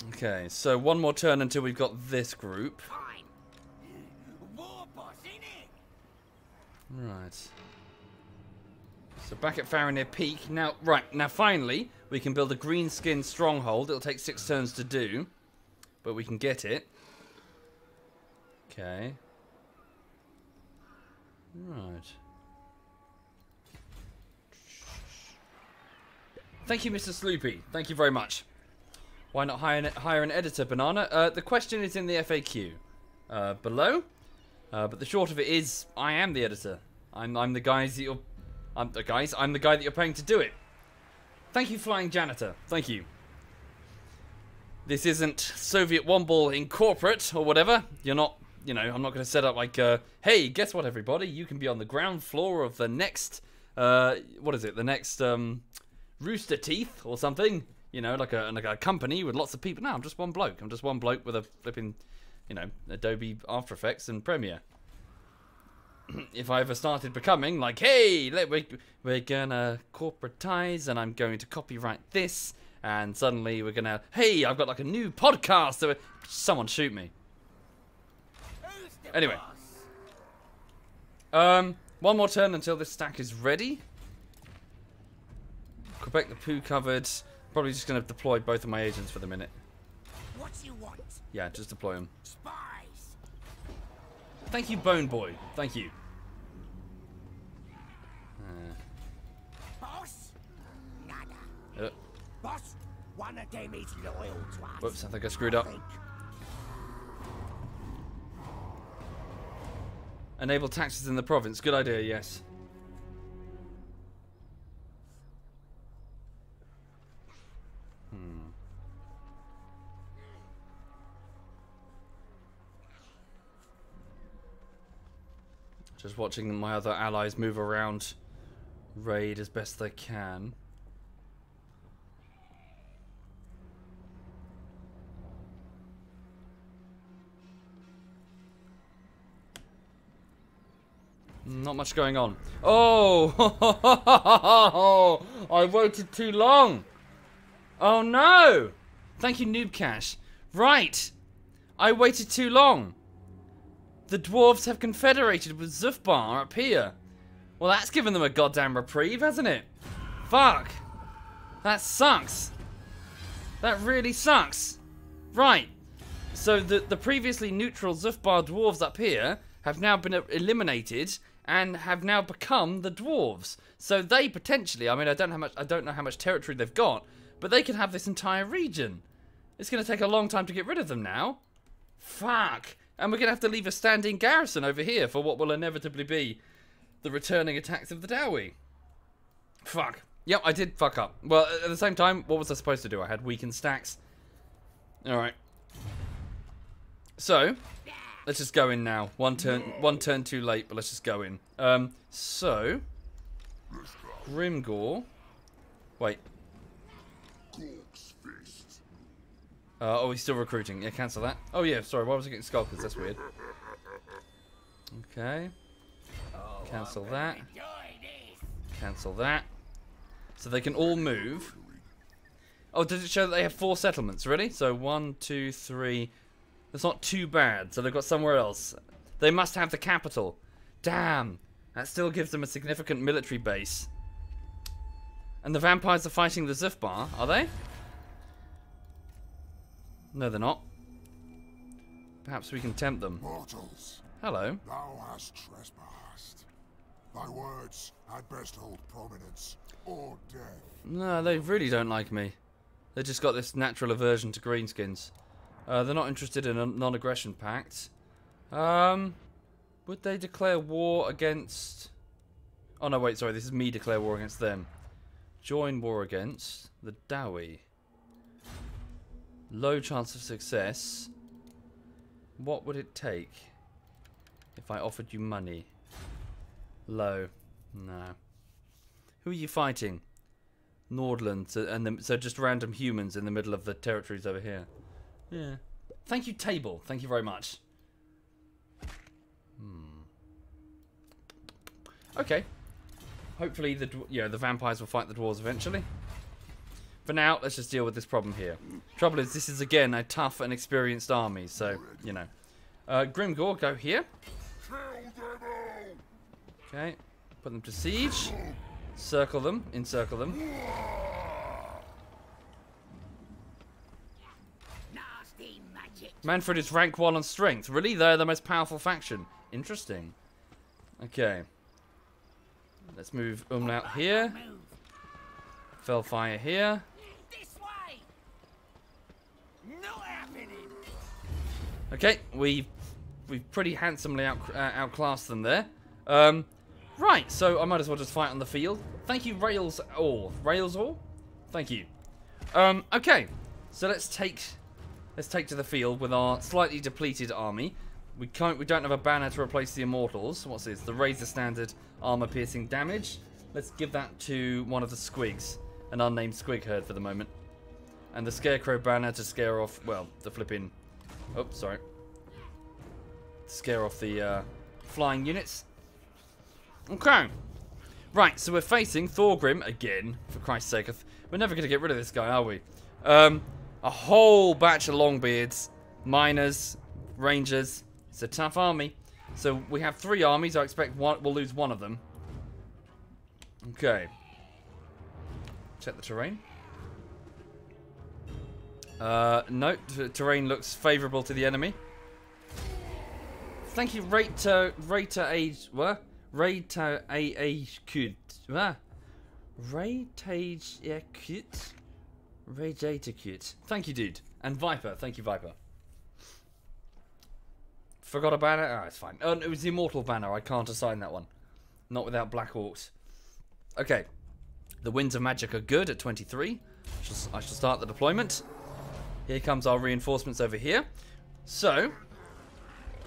Okay, so 1 more turn until we've got this group. Fine. War boss, innit? Right. So back at Farinir Peak. Now, right, now finally, we can build a Greenskin stronghold. It'll take 6 turns to do, but we can get it. Okay. Right. Thank you, Mr. Sloopy. Thank you very much. Why not hire an editor, Banana? The question is in the FAQ below. But the short of it is, I am the editor. I'm the guys that you're. I'm the guy that you're paying to do it. Thank you, Flying Janitor. Thank you. This isn't SovietWomble in corporate or whatever. You're not. You know, I'm not going to set up like, hey, guess what, everybody? You can be on the ground floor of the next. What is it? The next Rooster Teeth or something. You know, like a company with lots of people. No, I'm just one bloke. I'm just one bloke with a flipping, you know, Adobe After Effects and Premiere. If I ever started becoming like, hey, we're gonna corporatize and I'm going to copyright this, and suddenly we're gonna, hey, I've got like a new podcast. So someone shoot me. Anyway. 1 more turn until this stack is ready. Quebec the poo covered. Probably just going to deploy both of my agents for the minute. What you want? Yeah, just deploy them. Spies. Thank you, Bone Boy. Thank you. Boss? Nada. Boss, one of them is loyal to us. Whoops, I think I screwed up. Enable taxes in the province. Good idea, yes. Just watching my other allies move around, raid as best they can. Not much going on. Oh! I waited too long. Oh no! Thank you, Noob Cash. Right! I waited too long. The dwarves have confederated with Zufbar up here. Well, that's given them a goddamn reprieve, hasn't it? Fuck. That sucks. That really sucks. Right. So the previously neutral Zufbar dwarves up here have now been eliminated and have now become the dwarves. So they potentially, I mean, I don't know how much territory they've got, but they can have this entire region. It's going to take a long time to get rid of them now. Fuck! And we're going to have to leave a standing garrison over here for what will inevitably be the returning attacks of the Dowie. Fuck. Yep, I did fuck up. Well, at the same time, what was I supposed to do? I had weakened stacks. Alright. So, let's just go in now. One turn too late, but let's just go in. So, Grimgore. Wait. Oh, he's still recruiting. Yeah, cancel that. Oh yeah, sorry, why was I getting skulkers? That's weird. Okay. Cancel that. Cancel that. So they can all move. Oh, does it show that they have 4 settlements? Really? So 1, 2, 3. That's not too bad. So they've got somewhere else. They must have the capital. Damn. That still gives them a significant military base. And the vampires are fighting the Zufbar, are they? No, they're not. Perhaps we can tempt them. Mortals, Hello. thou hast trespassed. Thy words had best hold prominence or death. No, they really don't like me. They just got this natural aversion to greenskins. They're not interested in a non-aggression pact. Would they declare war against... Oh no, wait, sorry, this is me declare war against them. Join war against the Dowie. Low chance of success. What would it take if I offered you money? Low. No. Who are you fighting? Nordland, so just random humans in the middle of the territories over here. Yeah. Thank you, table. Thank you very much. Okay. Hopefully the vampires will fight the dwarves eventually. For now, let's just deal with this problem here. Trouble is, this is again a tough and experienced army, so you know. Grimgore, go here. Okay. Put them to siege. Circle them. Encircle them. Manfred is rank 1 on strength. Really? They're the most powerful faction. Interesting. Okay. Let's move out here. Fellfire here. Okay, we've pretty handsomely outclassed them there. Right, so I might as well just fight on the field. Thank you, Rails All. Rails All? Thank you. Okay, so let's take to the field with our slightly depleted army. We don't have a banner to replace the Immortals. What's this? The Razor Standard armor-piercing damage. Let's give that to one of the Squigs, an unnamed Squig herd for the moment, and the Scarecrow banner to scare off. Well, the flipping. Oh, sorry. Scare off the flying units. Okay. Right, so we're facing Thorgrim again, for Christ's sake. We're never going to get rid of this guy, are we? A whole batch of Longbeards, miners, rangers. It's a tough army. So we have 3 armies. I expect we'll lose one of them. Okay. Check the terrain. No, terrain looks favourable to the enemy. Thank you, Rata Age. What? Rata Age Cute. What? Rage Cute. Thank you, dude. And Viper. Thank you, Viper. Forgot a banner? Ah, it's fine. Oh, it was the Immortal banner. I can't assign that one. Not without Black Orcs. Okay. The Winds of Magic are good at 23. I shall start the deployment. Here comes our reinforcements over here. So,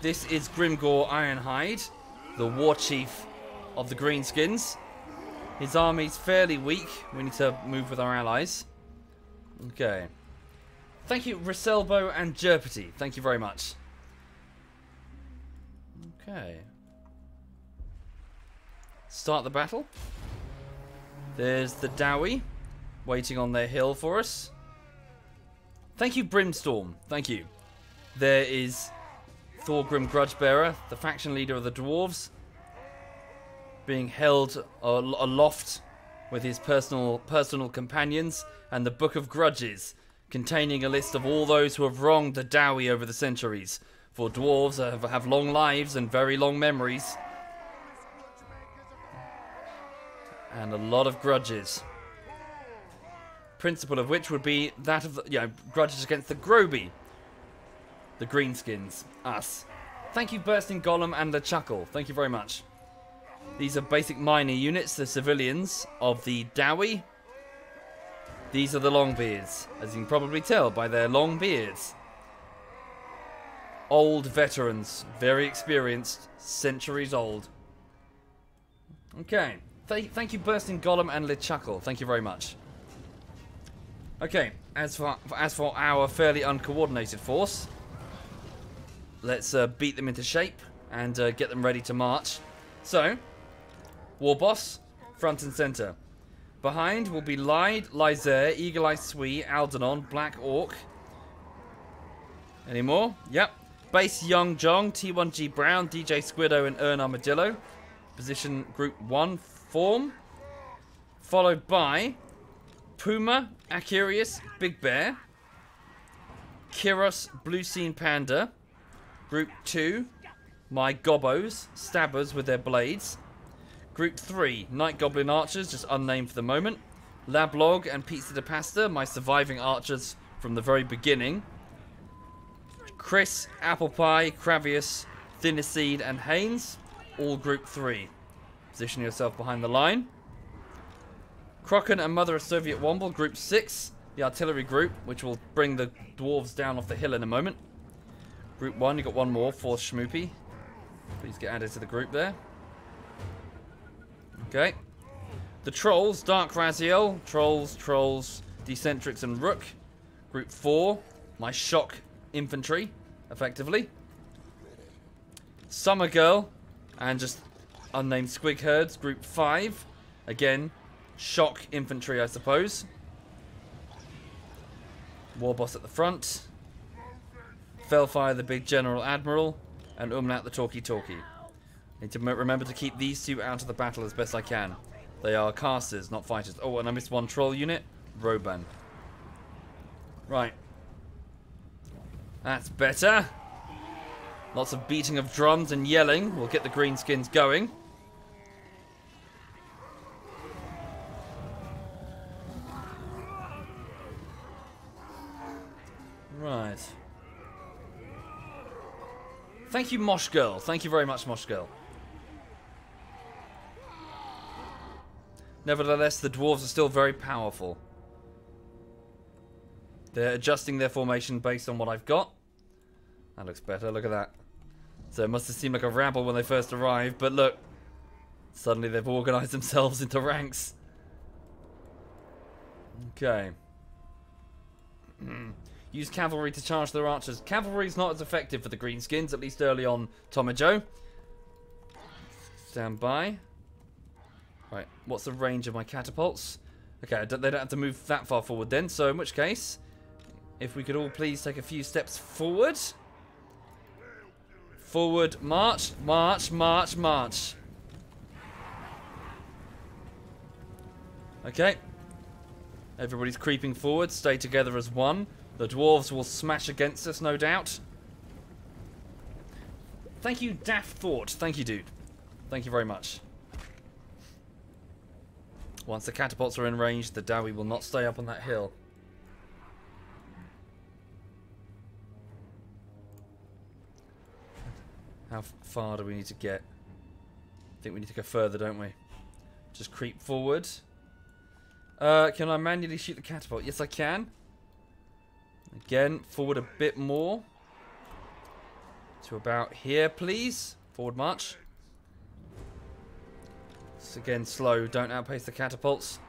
this is Grimgore Ironhide, the war chief of the Greenskins. His army's fairly weak. We need to move with our allies. Okay. Thank you, Risselbo and Jerpety. Thank you very much. Okay. Start the battle. There's the Dowie waiting on their hill for us. Thank you, Brimstorm. Thank you. There is Thorgrim Grudgebearer, the faction leader of the dwarves, being held aloft with his personal companions, and the Book of Grudges, containing a list of all those who have wronged the Dowie over the centuries. For dwarves have long lives and very long memories, and a lot of grudges. Principle of which would be that of grudges against the Groby. The Greenskins. Us. Thank you, Bursting Golem and the Chuckle. Thank you very much. These are basic minor units, the civilians of the Dowie. These are the Longbeards, as you can probably tell by their long beards. Old veterans, very experienced, centuries old. Okay, thank you, Bursting Golem and LeChuckle. Thank you very much. Okay, as for our fairly uncoordinated force, let's beat them into shape and get them ready to march. So, War Boss, front and center. Behind will be Lyde, Lyzair, Eagle Eye Swee, Aldenon, Black Orc. Any more? Yep. Base Young Jong, T1G Brown, DJ Squiddo, and Ern Armadillo. Position Group 1 form. Followed by Puma, Acurius, Big Bear. Kiros, Blue Scene Panda. Group 2, my Gobbos, Stabbers with their blades. Group 3, Night Goblin Archers, just unnamed for the moment. Lablog and Pizza de Pasta, my surviving archers from the very beginning. Chris, Apple Pie, Cravius, Thinnerseed, and Haynes, all Group 3. Position yourself behind the line. Krocken and Mother of SovietWomble, Group 6, the artillery group, which will bring the dwarves down off the hill in a moment. Group 1, you got one more, Force Schmoopy. Please get added to the group there. Okay. The Trolls, Dark Raziel, Trolls, Decentrix, and Rook. Group 4, my Shock Infantry, effectively. Summer Girl, and just unnamed Squig Herds, Group 5. Again, Shock Infantry, I suppose. War Boss at the front. Felfire, the Big General Admiral, and Umlaut, the Talkie. Need to remember to keep these two out of the battle as best I can. They are casters, not fighters. Oh, and I missed one troll unit. Roban. Right. That's better. Lots of beating of drums and yelling will get the Greenskins going. Right. Thank you, Mosh Girl. Thank you very much, Mosh Girl. Nevertheless, the dwarves are still very powerful. They're adjusting their formation based on what I've got. That looks better. Look at that. So it must have seemed like a rabble when they first arrived, but look. Suddenly they've organised themselves into ranks. Okay. Use cavalry to charge their archers. Cavalry is not as effective for the Greenskins, at least early on, Tom and Joe. Stand by. Right, what's the range of my catapults? Okay, they don't have to move that far forward then, so in which case, if we could all please take a few steps forward. Forward, march, march, march, march. Okay. Everybody's creeping forward, stay together as one. The dwarves will smash against us, no doubt. Thank you, Daft Thought. Thank you, dude. Thank you very much. Once the catapults are in range, the Dowie will not stay up on that hill. How far do we need to get? I think we need to go further, don't we? Just creep forward. Can I manually shoot the catapult? Yes, I can. Again, forward a bit more. To about here, please. Forward march. It's again slow. Don't outpace the catapults.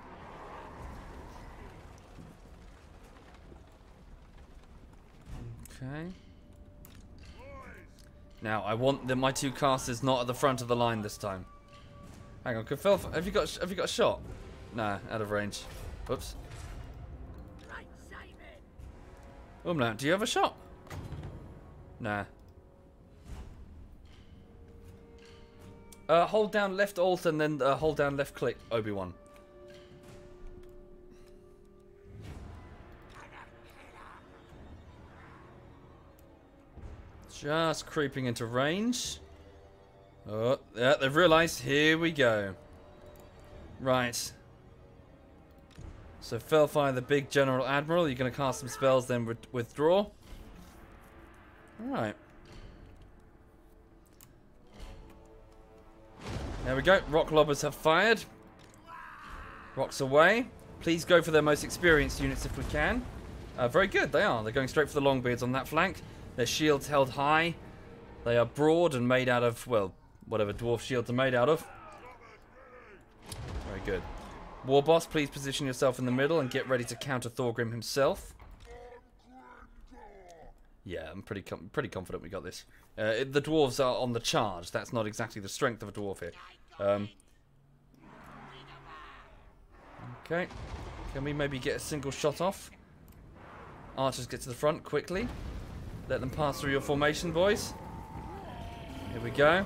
Okay. Now, I want my two casters not at the front of the line this time. Hang on, have you got a shot? Nah, out of range. Whoops. Umlaut, do you have a shot? Nah. Hold down left alt and then hold down left click, Obi-Wan. Just creeping into range. Oh, yeah, they've realised. Here we go. Right. So Felfire, the Big General Admiral. You're going to cast some spells, then withdraw. Alright. There we go. Rock lobbers have fired. Rocks away. Please go for their most experienced units if we can. Very good, they are. They're going straight for the Longbeards on that flank. Their shields held high. They are broad and made out of, well, whatever dwarf shields are made out of. Very good. War Boss, please position yourself in the middle and get ready to counter Thorgrim himself. Yeah, I'm pretty confident we got this. The dwarves are on the charge. That's not exactly the strength of a dwarf here. Okay. Can we maybe get a single shot off? Archers get to the front quickly. Let them pass through your formation, boys. Here we go.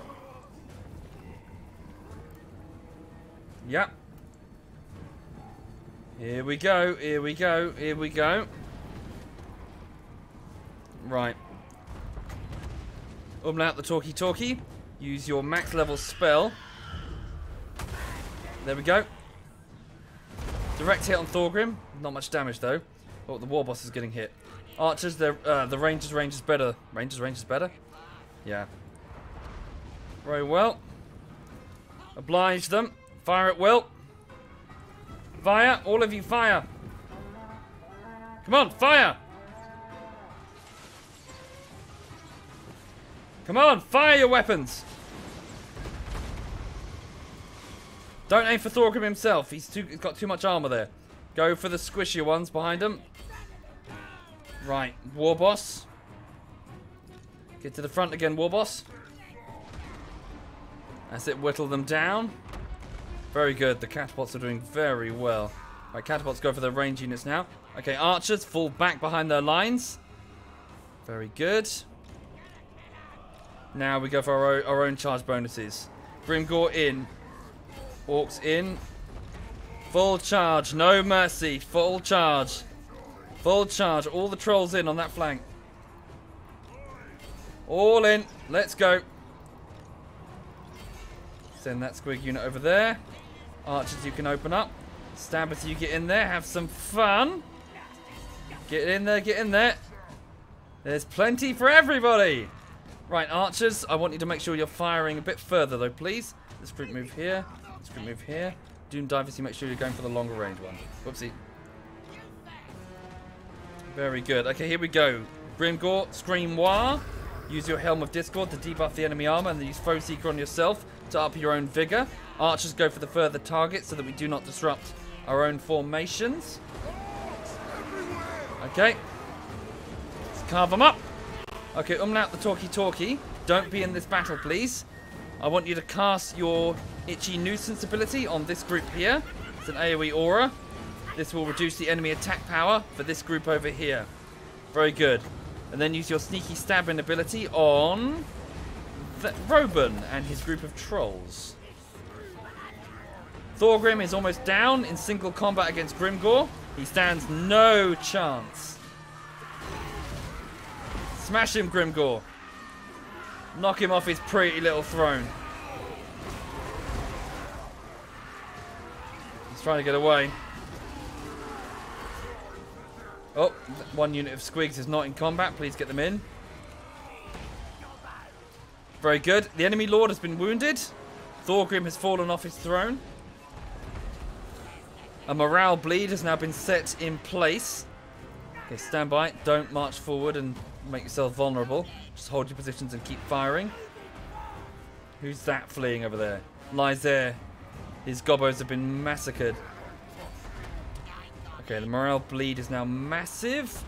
Yep. Here we go, here we go, here we go. Right. Umlaut the talkie-talkie. Use your max level spell. There we go. Direct hit on Thorgrim. Not much damage though. Oh, the War Boss is getting hit. Archers, the Rangers range is better. Rangers range is better? Yeah. Very well. Oblige them. Fire at will. Fire. All of you fire. Come on, fire. Come on, fire your weapons. Don't aim for Thorgrim himself. He's got too much armor there. Go for the squishier ones behind him. Right, War Boss. Get to the front again, War Boss. That's it, whittle them down. Very good, the catapults are doing very well. Right, catapults go for their range units now. Okay, archers fall back behind their lines. Very good. Now we go for our own charge bonuses. Grimgor in. Orcs in. Full charge, no mercy. Full charge. Full charge. All the trolls in on that flank. All in. Let's go. Send that squig unit over there. Archers, you can open up. Stabbers, you get in there. Have some fun. Get in there. Get in there. There's plenty for everybody. Right, archers, I want you to make sure you're firing a bit further, though, please. This group move here. This group move here. Doom divers, you make sure you're going for the longer range one. Whoopsie. Very good. Okay, here we go. Grimgor, Scream War. Use your Helm of Discord to debuff the enemy armor and then use Foe Seeker on yourself to up your own vigor. Archers go for the further target so that we do not disrupt our own formations. Okay. Let's carve them up. Okay, Umlaut the talkie-talkie. Don't be in this battle, please. I want you to cast your Itchy Nuisance ability on this group here. It's an AoE aura. This will reduce the enemy attack power for this group over here. Very good. And then use your Sneaky Stabbing ability on Roban and his group of trolls. Thorgrim is almost down in single combat against Grimgor. He stands no chance. Smash him, Grimgor. Knock him off his pretty little throne. He's trying to get away. Oh, one unit of squigs is not in combat. Please get them in. Very good. The enemy lord has been wounded. Thorgrim has fallen off his throne. A morale bleed has now been set in place. Okay, stand by. Don't march forward and make yourself vulnerable. Just hold your positions and keep firing. Who's that fleeing over there? Lies there. His gobos have been massacred. Okay, the morale bleed is now massive.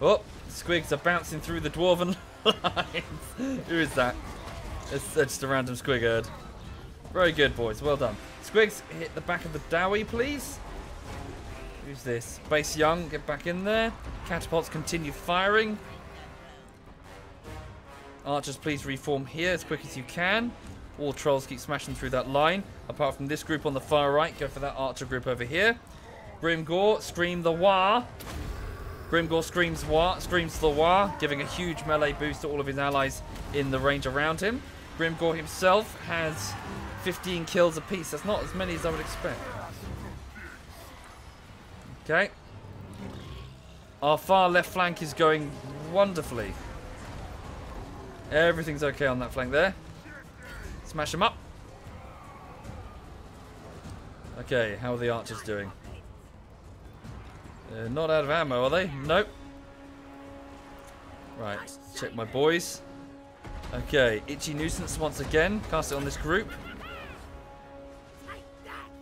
Oh, squigs are bouncing through the dwarven lines. Who is that? It's just a random squig herd. Very good, boys. Well done. Squigs, hit the back of the dowie, please. Who's this? Base Young, get back in there. Catapults continue firing. Archers, please reform here as quick as you can. All trolls keep smashing through that line. Apart from this group on the far right, go for that archer group over here. Grimgor, scream the War. Grimgor screams the War, giving a huge melee boost to all of his allies in the range around him. Grimgor himself has 15 kills apiece. That's not as many as I would expect. Okay. Our far left flank is going wonderfully. Everything's okay on that flank there. Smash them up. Okay, how are the archers doing? Not out of ammo, are they? Nope. Right, check my boys. Okay, Itchy Nuisance once again. Cast it on this group.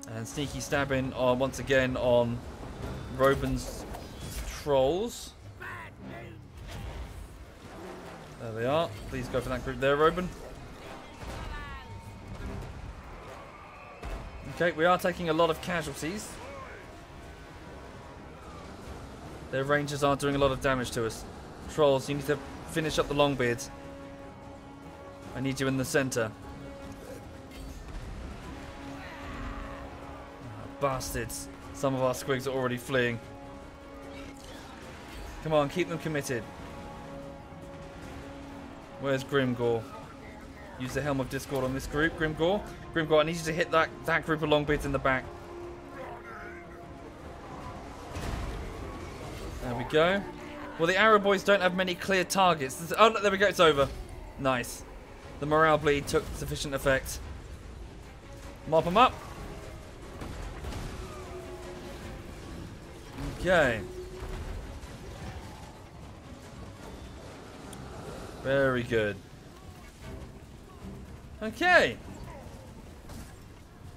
And Sneaky Stabbing on, once again on Robin's trolls. There they are. Please go for that group there, Robin. Okay, we are taking a lot of casualties. Their rangers are doing a lot of damage to us. Trolls, you need to finish up the Longbeards. I need you in the centre. Oh, bastards. Some of our squigs are already fleeing. Come on, keep them committed. Where's Grimgore? Use the Helm of Discord on this group. Grimgore, I need you to hit that group of Longbeards in the back. There we go. Well, the Arrow Boys don't have many clear targets. Oh, no, there we go. It's over. Nice. The morale bleed took sufficient effect. Mop them up. Okay. Very good. Okay.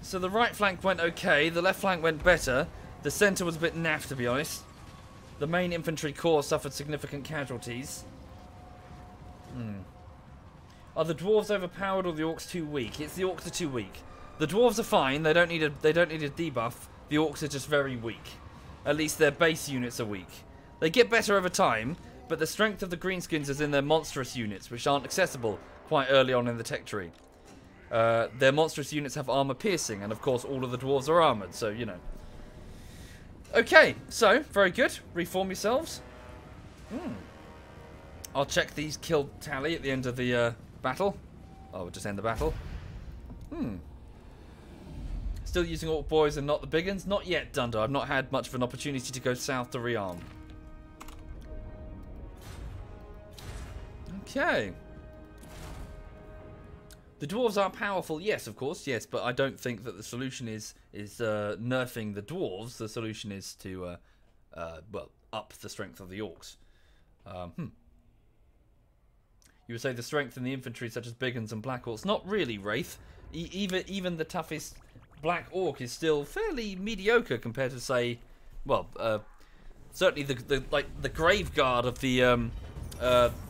So the right flank went okay. The left flank went better. The centre was a bit naff, to be honest. The main infantry corps suffered significant casualties. Are the dwarves overpowered or the orcs too weak? It's the orcs are too weak. The dwarves are fine. They don't need a debuff. The orcs are just very weak. At least their base units are weak. They get better over time, but the strength of the Greenskins is in their monstrous units, which aren't accessible quite early on in the tech tree. Their monstrous units have armor piercing, and of course all of the dwarves are armored, so you know. Okay, so very good. Reform yourselves. I'll check these kill tally at the end of the battle. Oh, we'll just end the battle. Still using Orc Boys and not the big uns? Not yet, Dunder. I've not had much of an opportunity to go south to rearm. Okay. The dwarves are powerful, yes, of course, yes, but I don't think that the solution is nerfing the dwarves. The solution is to, well, up the strength of the orcs. You would say the strength in the infantry, such as big uns and black orcs. Not really, Wraith. Even the toughest black orc is still fairly mediocre compared to, say, well, certainly the grave guard of the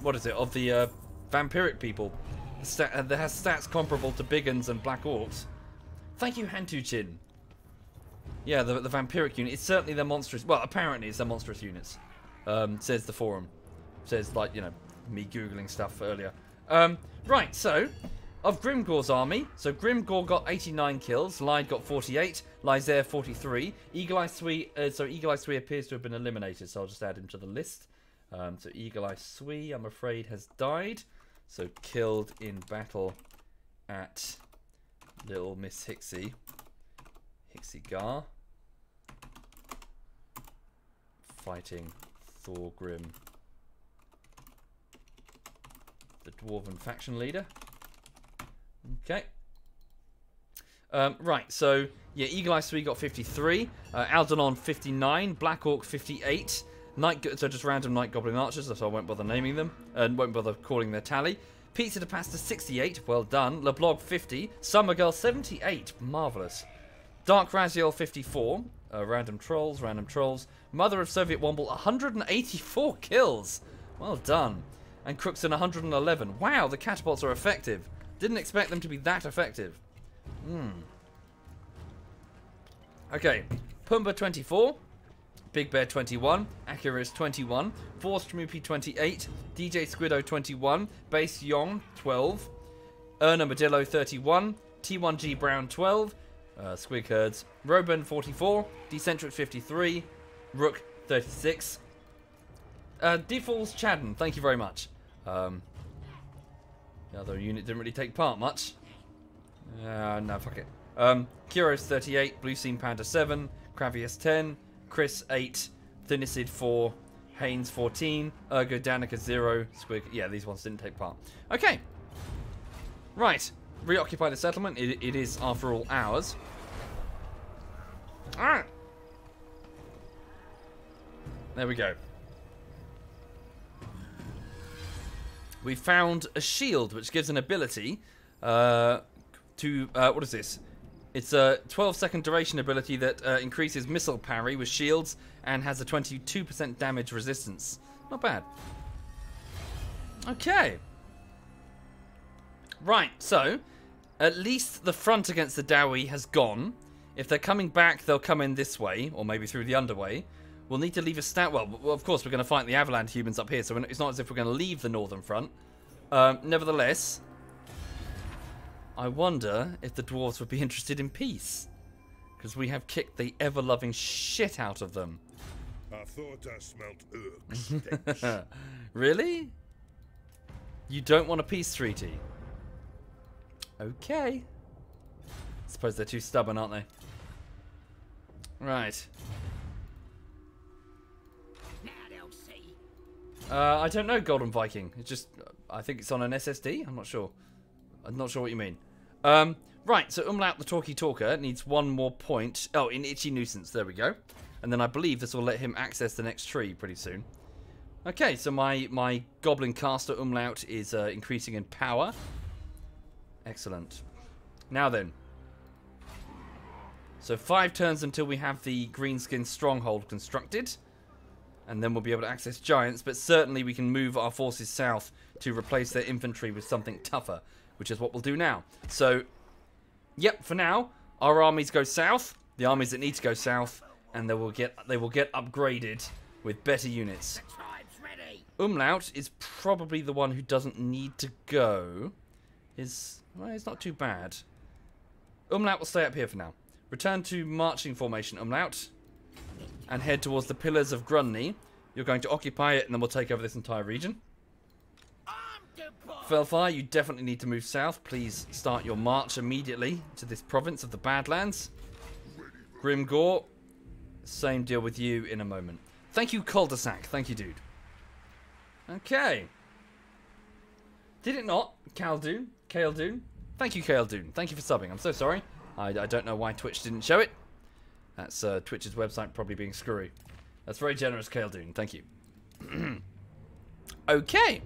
what is it, of the vampiric people. That has stats comparable to big uns and black orcs. Thank you, Hantuchin. Yeah, the vampiric unit. It's certainly their monstrous. Well, apparently it's their monstrous units. Says the forum. Says, like, you know, me googling stuff earlier. Right, so of Grimgore's army. So Grimgore got 89 kills. Lyde got 48. Lysair 43. Eagle Eye Swee. So Eagle Eye Swee appears to have been eliminated. So I'll just add him to the list. So Eagle Eye Swee, I'm afraid, has died. So killed in battle at Little Miss Hixie. Hixie Gar. Fighting Thorgrim, the Dwarven faction leader. Okay. Right, so, yeah, Eagle Eye Swee got 53. Aldanon 59. Black Orc 58. So just random Night Goblin Archers, so I won't bother naming them, and won't bother calling their tally. Pizza de Pasta 68, well done. LeBlog 50. Summer Girl 78, marvellous. Dark Raziel 54. Random Trolls. Mother of SovietWomble 184 kills. Well done. And Crookson 111. Wow, the catapults are effective. Didn't expect them to be that effective. Okay, Pumba 24. Big Bear 21, Acuris 21, Forced Moopy 28, DJ Squiddo 21, Base Yong 12, Erna Modillo 31, T1G Brown 12, Squig Herds, Roban 44, Decentrix 53, Rook 36, Defalls Chadden, thank you very much. The other unit didn't really take part much. No, fuck it. Kuros 38, Blue Seam Panda 7, Cravius 10, Chris 8, Thinicid 4, Haynes 14, Ergo Danica 0, Squig. Yeah, these ones didn't take part. Okay. Right. Reoccupy the settlement. It is, after all, ours. Ah! There we go. We found a shield which gives an ability to what is this? It's a 12-second duration ability that increases missile parry with shields and has a 22% damage resistance. Not bad. Okay. Right, so at least the front against the Dowie has gone. If they're coming back, they'll come in this way, or maybe through the underway. We'll need to leave a stat. Well, of course, we're going to fight the Avalanche humans up here, so it's not as if we're going to leave the northern front. Nevertheless, I wonder if the dwarves would be interested in peace, because we have kicked the ever-loving shit out of them. I thought I smelt urks. Really? You don't want a peace treaty? Okay. Suppose they're too stubborn, aren't they? Right. I don't know, Golden Viking. It's just, I think it's on an SSD. I'm not sure. I'm not sure what you mean. Right, so Umlaut the Talkie Talker needs one more point. Oh, in Itchy Nuisance. There we go. And then I believe this will let him access the next tree pretty soon. Okay, so my Goblin Caster Umlaut is increasing in power. Excellent. Now then. So 5 turns until we have the Greenskin Stronghold constructed. And then we'll be able to access giants, but certainly we can move our forces south to replace their infantry with something tougher, which is what we'll do now. So, yep, for now, our armies go south, the armies that need to go south, and they will get upgraded with better units. Umlaut is probably the one who doesn't need to go. Well, he's not too bad. Umlaut will stay up here for now. Return to marching formation, Umlaut. And head towards the Pillars of Grunny. You're going to occupy it, and then we'll take over this entire region. Felfire, you definitely need to move south. Please start your march immediately to this province of the Badlands. Grimgore, same deal with you in a moment. Thank you, Cul-de-sac. Thank you, dude. Okay. Did it not? Kale Dune? Thank you, Kale Dune. Thank you for subbing. I'm so sorry. I don't know why Twitch didn't show it. That's Twitch's website probably being screwy. That's very generous, Kale Dune. Thank you. Okay.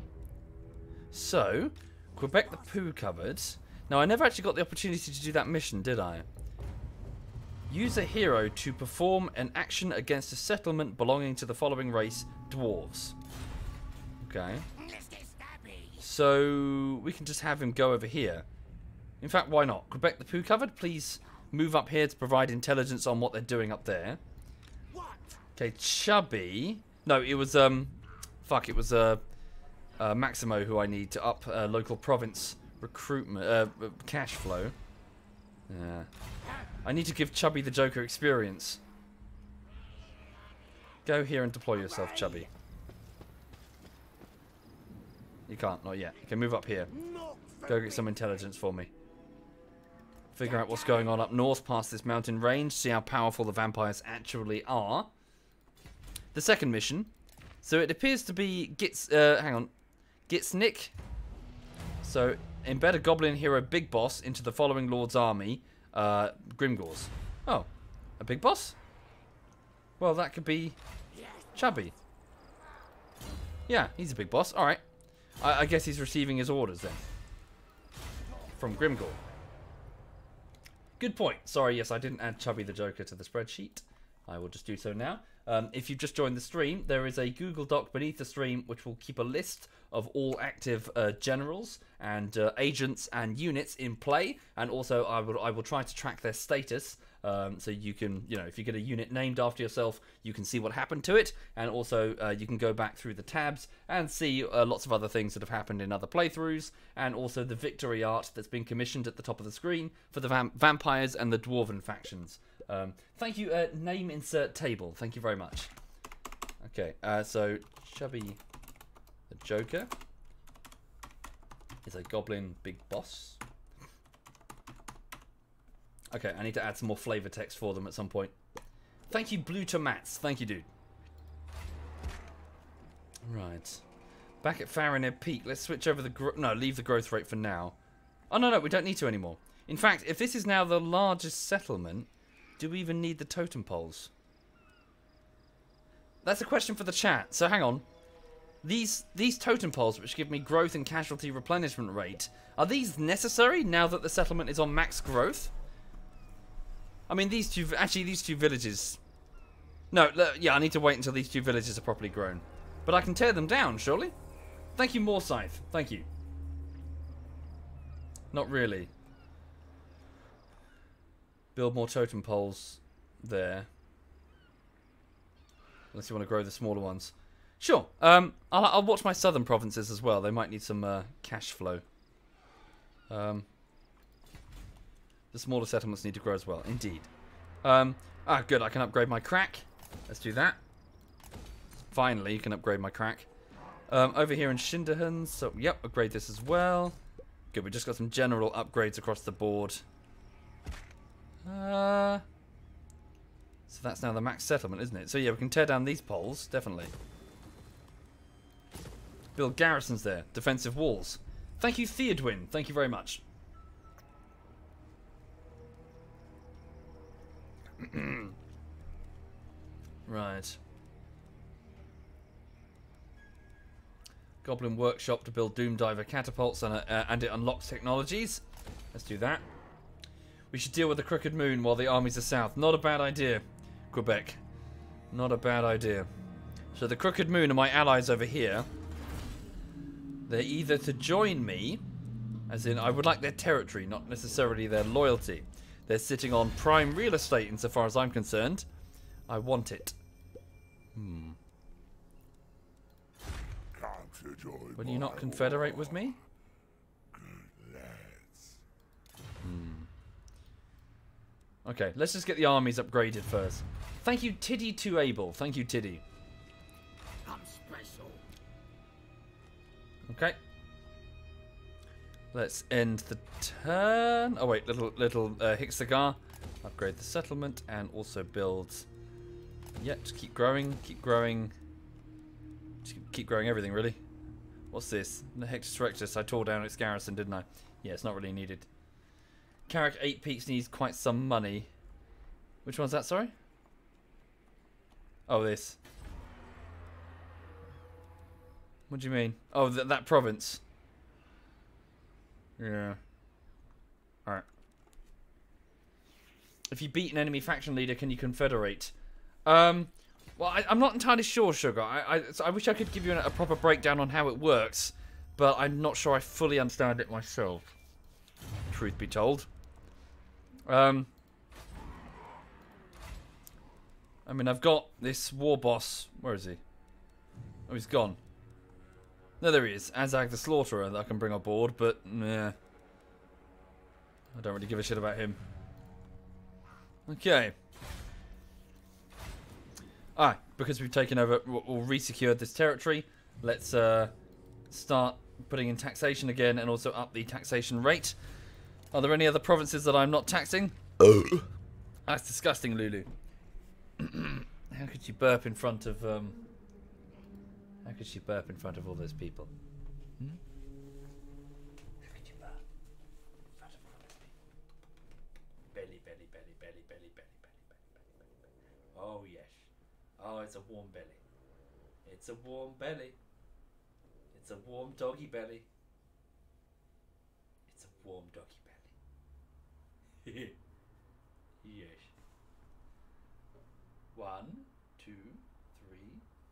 So, Quebec the Poo covered. Now, I never actually got the opportunity to do that mission, did I? Use a hero to perform an action against a settlement belonging to the following race, dwarves. Okay. So, we can just have him go over here. In fact, why not? Quebec the Poo covered, please move up here to provide intelligence on what they're doing up there. Okay, Chubby. No, it was, fuck, it was, Maximo who I need to up local province recruitment, cash flow. Yeah. I need to give Chubby the Joker experience. Go here and deploy yourself, Chubby. You can't, not yet. Okay, move up here. Go get some intelligence for me. Figure out what's going on up north past this mountain range. See how powerful the vampires actually are. The second mission. So it appears to be Gitsnick. So embed a goblin hero big boss into the following lord's army. Grimgores. Oh, a big boss? Well, that could be Chubby. Yeah, he's a big boss. Alright. I guess he's receiving his orders then. From Grimgore. Good point. Sorry, yes, I didn't add Chubby the Joker to the spreadsheet. I will just do so now. If you've just joined the stream, there is a Google Doc beneath the stream which will keep a list of all active generals and agents and units in play, and also I will try to track their status, so you can, you know, if you get a unit named after yourself, you can see what happened to it, and also you can go back through the tabs and see lots of other things that have happened in other playthroughs, and also the victory art that's been commissioned at the top of the screen for the vampires and the dwarven factions. Thank you, name insert table. Thank you very much. Okay, so Chubby the Joker is a goblin big boss. Okay, I need to add some more flavor text for them at some point. Thank you, Blue Tomats. Thank you, dude. Right. Back at Farinir Peak. Let's switch over the... No, leave the growth rate for now. Oh, no, we don't need to anymore. In fact, if this is now the largest settlement, do we even need the totem poles? That's a question for the chat. So hang on. These totem poles, which give me growth and casualty replenishment rate, are these necessary now that the settlement is on max growth? I mean, these two villages... No, yeah, I need to wait until these two villages are properly grown. But I can tear them down, surely? Thank you, Morscythe. Thank you. Not really. Build more totem poles there. Unless you want to grow the smaller ones. Sure. I'll watch my southern provinces as well. They might need some cash flow. The smaller settlements need to grow as well. Indeed. Good. I can upgrade my crack. Let's do that. Finally, you can upgrade my crack. Over here in Shinderhan. So, yep, upgrade this as well. Good. We just got some general upgrades across the board. So that's now the max settlement, isn't it? So yeah, we can tear down these poles, definitely. Build garrisons there. Defensive walls. Thank you, Theodwin. Thank you very much. Right. Goblin Workshop to build Doomdiver catapults and it unlocks technologies. Let's do that. We should deal with the Crooked Moon while the armies are south. Not a bad idea, Quebec. Not a bad idea. So the Crooked Moon are my allies over here. They're either to join me, as in I would like their territory, not necessarily their loyalty. They're sitting on prime real estate insofar as I'm concerned. I want it. Will you not confederate with me? Okay, let's just get the armies upgraded first. Thank you, Tiddy to Able. Thank you, Tiddy. I'm special. Okay. Let's end the turn. Oh wait, little Hixagar. Upgrade the settlement and also build. Yeah, just keep growing, keep growing. Just keep growing everything, really. What's this? The Hectus Rectus. I tore down its garrison, didn't I? Yeah, it's not really needed. Carrick 8 Peaks needs quite some money. Which one's that, sorry? Oh, this. What do you mean? Oh, that province. Yeah. Alright. If you beat an enemy faction leader, can you confederate? Well, I'm not entirely sure, Sugar. I wish I could give you a proper breakdown on how it works, but I'm not sure I fully understand it myself. Truth be told. I mean, I've got this war boss. Where is he? Oh, he's gone. No, there he is. Azag the Slaughterer that I can bring on board, but yeah. I don't really give a shit about him. Okay. Alright, because we've taken over or re-secured this territory, let's start putting in taxation again and also up the taxation rate. Are there any other provinces that I'm not taxing? Oh. That's disgusting, Lulu. How could you burp in front of all those people? Hmm? How could you burp in front of all those people? Belly, belly, belly, belly, belly, belly, belly, belly, belly, belly. Oh yes. Oh, it's a warm belly. It's a warm belly. It's a warm doggy belly. It's a warm doggy belly. Yes. 1, 2, 3,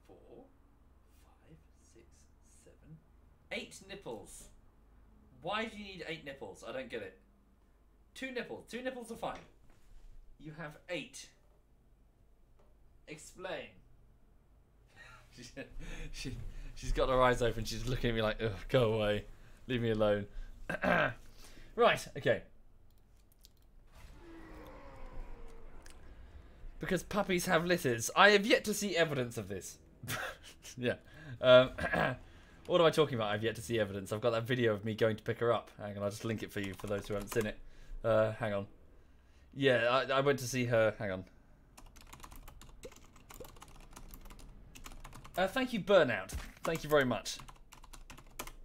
4, 5, 6, 7, 8 nipples. Why do you need 8 nipples? I don't get it. 2 nipples. 2 nipples are fine. You have 8. Explain. She's got her eyes open. She's looking at me like, ugh, go away. Leave me alone. Right, okay. Because puppies have litters. I have yet to see evidence of this. Yeah. What am I talking about? I've yet to see evidence. I've got that video of me going to pick her up. Hang on, I'll just link it for you for those who haven't seen it. Hang on. Yeah, I went to see her. Hang on. Thank you, Burnout. Thank you very much.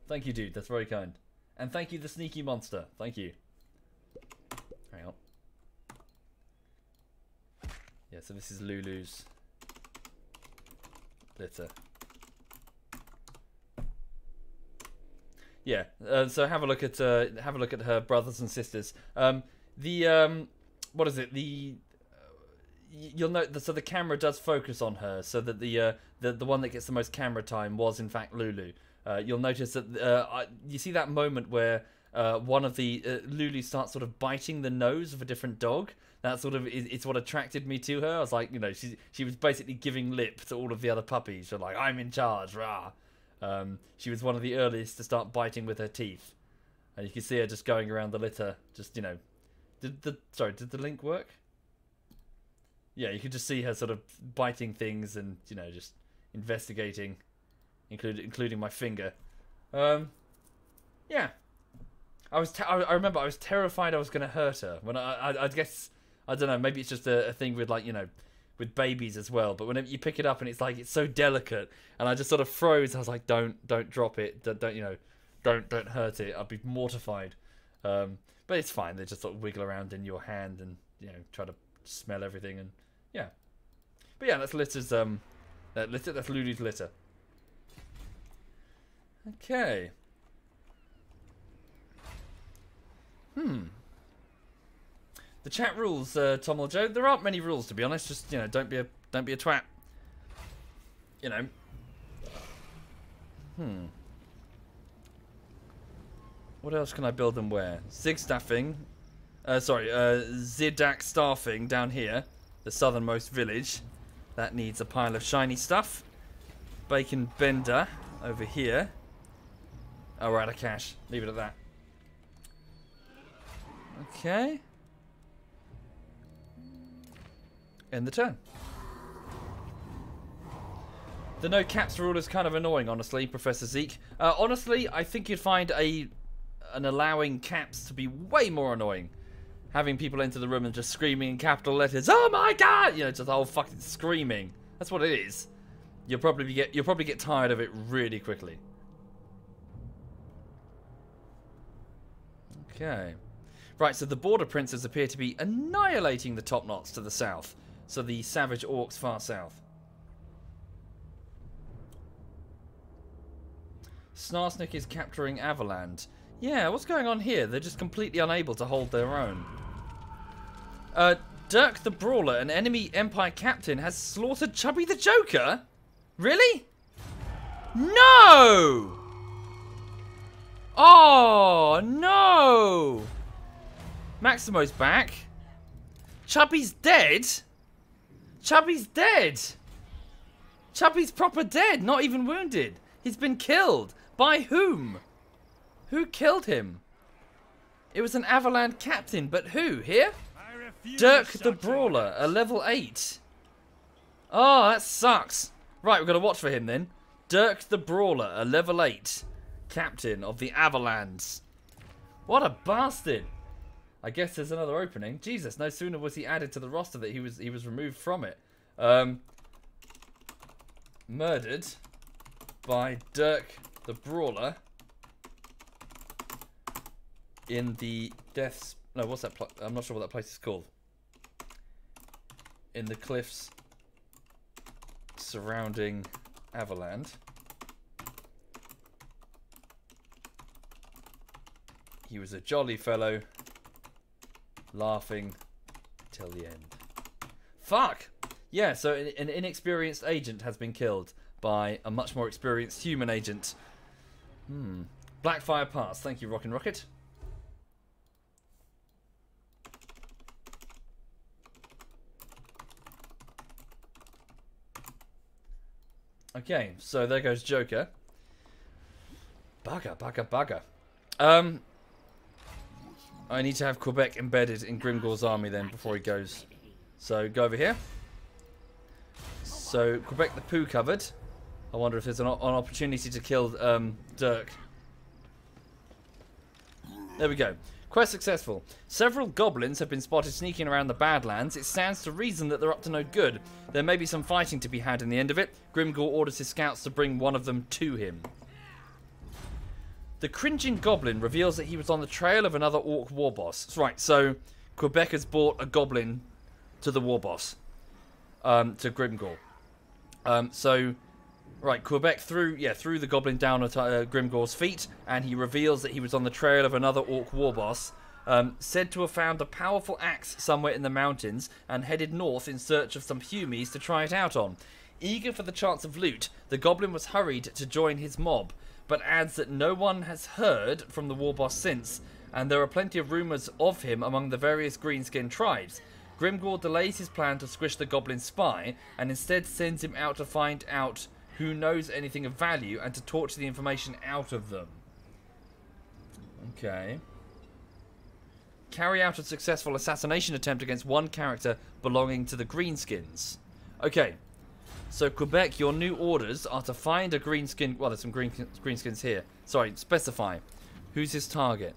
Thank you, dude. That's very kind. And thank you, the sneaky monster. Thank you. Hang on. Yeah, so this is Lulu's litter. Yeah. So have a look at her brothers and sisters. What is it? You'll note that so the camera does focus on her, so that the one that gets the most camera time was in fact Lulu. You'll notice that you see that moment where one of the Lulu starts sort of biting the nose of a different dog. That sort of it's what attracted me to her. I was like, you know, she was basically giving lip to all of the other puppies. She's like, I'm in charge, rah. She was one of the earliest to start biting with her teeth, and you can see her just going around the litter. Just, you know, did the link work? Yeah, you could just see her sort of biting things and, you know, just investigating, including my finger. Yeah, I remember I was terrified I was going to hurt her. When I guess, I don't know, maybe it's just a thing with, like, you know, with babies as well. But whenever you pick it up and it's like, it's so delicate, and I just sort of froze. I was like, don't drop it. Don't you know, don't hurt it. I'd be mortified. But it's fine. They just sort of wiggle around in your hand and, you know, try to smell everything, and yeah. But yeah, that's Litter's that's Lulu's litter. Okay. The chat rules, Tom or Joe. There aren't many rules, to be honest. Just, you know, don't be a twat. You know. What else can I build and where? Zidak staffing down here, the southernmost village. That needs a pile of shiny stuff. Bacon bender over here. Oh, we're out of cash. Leave it at that. Okay. End the turn. The no caps rule is kind of annoying, honestly, Professor Zeke. Honestly, I think you'd find an allowing caps to be way more annoying. Having people enter the room and just screaming in capital letters, "Oh my god!" You know, just the whole fucking screaming. That's what it is. You'll probably get tired of it really quickly. Okay. Right, so the border princes appear to be annihilating the top knots to the south. So the savage orcs far south. Snarsnick is capturing Avaland. Yeah, what's going on here? They're just completely unable to hold their own. Dirk the Brawler, an enemy Empire captain, has slaughtered Chubby the Joker? Really? No! Oh, no! Maximo's back. Chubby's dead? Chubby's dead. Chubby's proper dead, not even wounded. He's been killed. By whom? Who killed him? It was an Avaland captain, but who? Here? Dirk the Brawler, a level 8. Oh, that sucks. Right, we've got to watch for him then. Dirk the Brawler, a level 8 captain of the Avalands. What a bastard. I guess there's another opening. Jesus, no sooner was he added to the roster that he was removed from it. Murdered by Dirk the Brawler in the deaths. No, what's that? I'm not sure what that place is called. In the cliffs surrounding Avaland. He was a jolly fellow, laughing till the end. Fuck! Yeah, so an inexperienced agent has been killed by a much more experienced human agent. Blackfire Pass. Thank you, Rockin' Rocket. Okay, so there goes Joker. Bugger, bugger, bugger. I need to have Quebec embedded in Grimgor's army then before he goes. So go over here. So Quebec the poo covered. I wonder if there's an opportunity to kill Dirk. There we go. Quest successful. Several goblins have been spotted sneaking around the Badlands. It stands to reason that they're up to no good. There may be some fighting to be had in the end of it. Grimgor orders his scouts to bring one of them to him. The cringing goblin reveals that he was on the trail of another orc war boss. Right, so Quebec has brought a goblin to the war boss. To Grimgor. Right, Quebec threw the goblin down at Grimgor's feet, and he reveals that he was on the trail of another orc war boss, said to have found a powerful axe somewhere in the mountains, and headed north in search of some humies to try it out on. Eager for the chance of loot, the goblin was hurried to join his mob, but adds that no one has heard from the war boss since, and there are plenty of rumours of him among the various greenskin tribes. Grimgor delays his plan to squish the goblin spy, and instead sends him out to find out who knows anything of value and to torture the information out of them. Okay. Carry out a successful assassination attempt against one character belonging to the Greenskins. Okay. So, Quebec, your new orders are to find a greenskin... Well, there's some greenskins here. Sorry, specify. Who's his target?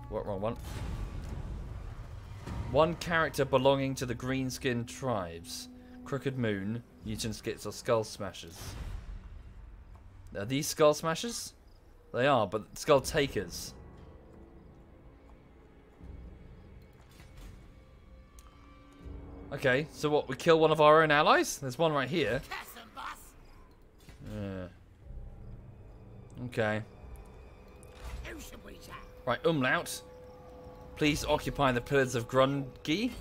What, wrong one? One character belonging to the Greenskin tribes. Crooked Moon, Mutant Skits, or Skull Smashers. Are these Skull Smashers? They are, but Skull Takers. Okay, so what? We kill one of our own allies? There's one right here. Yeah. Okay. Right, Umlaut. Please occupy the pillars of Grungi.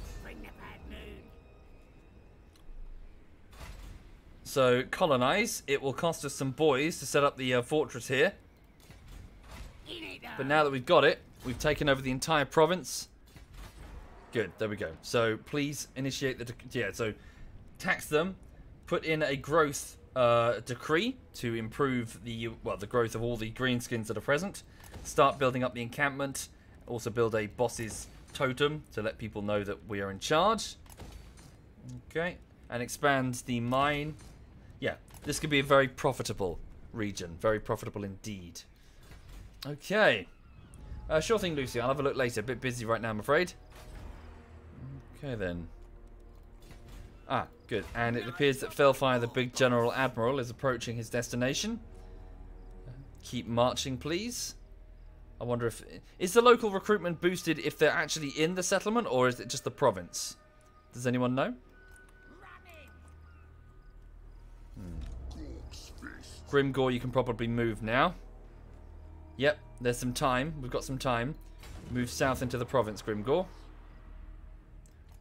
So, colonize. It will cost us some boys to set up the fortress here. But now that we've got it, we've taken over the entire province. Good, there we go. So, please initiate the... so tax them. Put in a growth decree to improve the growth of all the greenskins that are present. Start building up the encampment. Also build a boss's totem to let people know that we are in charge. Okay. And expand the mine. Yeah, this could be a very profitable region. Very profitable indeed. Okay. Sure thing, Lucy. I'll have a look later. A bit busy right now, I'm afraid. Okay, then. Ah, good. And it appears that Felfire, the big General Admiral, is approaching his destination. Keep marching, please. I wonder if... Is the local recruitment boosted if they're actually in the settlement, or is it just the province? Does anyone know? Grimgor, you can probably move now. Yep, there's some time. We've got some time. Move south into the province, Grimgor.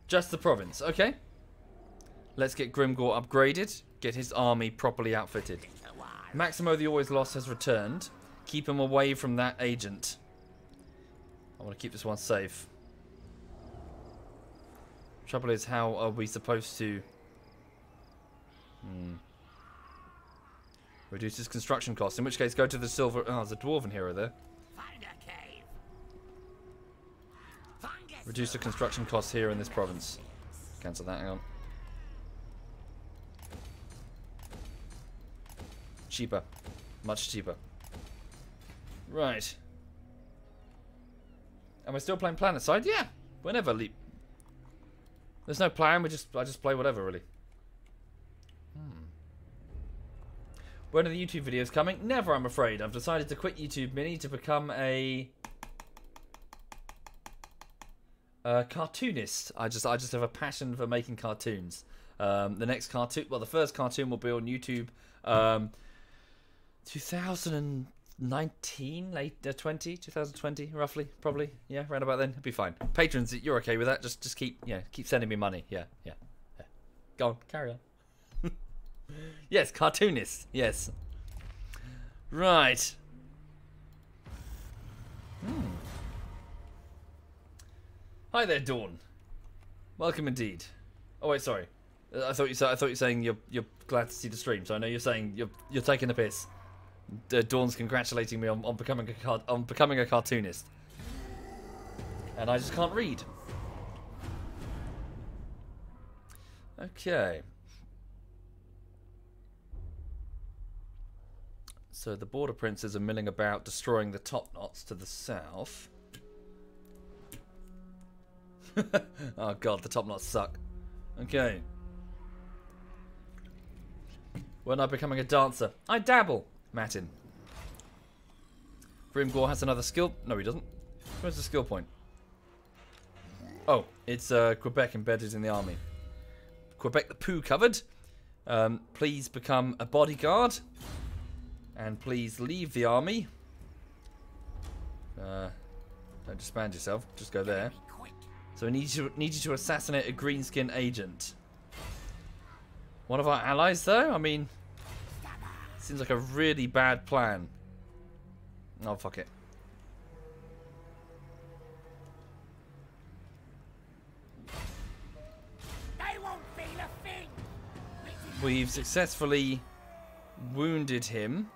Just the province. Okay. Let's get Grimgor upgraded. Get his army properly outfitted. Maximo the Always Lost has returned. Keep him away from that agent. I want to keep this one safe. Trouble is, how are we supposed to... Reduce his construction costs. In which case, go to the silver... Oh, there's a dwarven hero there. Reduce the construction costs here in this province. Cancel that, hang on. Cheaper. Much cheaper. Right. Am I still playing Planetside? Yeah. Whenever. There's no plan. I just play whatever, really. When are the YouTube videos coming? Never, I'm afraid. I've decided to quit YouTube Mini to become a cartoonist. I just have a passion for making cartoons. The next cartoon, well, the first cartoon will be on YouTube 2019, late 2020 roughly, probably. Yeah, around about then. It'll be fine. Patrons, you're okay with that? Just keep sending me money. Yeah. Go on, carry on. Yes, cartoonist. Yes. Right. Hi there, Dawn. Welcome indeed. Oh wait, sorry. I thought you were saying you're glad to see the stream. So I know you're saying you're taking the piss. Dawn's congratulating me on becoming a cartoonist, and I just can't read. Okay. So the border princes are milling about, destroying the top knots to the south. Oh god, the top knots suck. Okay. When I'm becoming a dancer, I dabble. Matin. Grimgor has another skill. No, he doesn't. Where's the skill point? Oh, it's Quebec embedded in the army. Quebec the poo covered. Please become a bodyguard. And please leave the army. Don't disband yourself. Just go there. So we need you to assassinate a greenskin agent. One of our allies, though? I mean, seems like a really bad plan. Oh, fuck it. They won't feel a thing. We've successfully wounded him.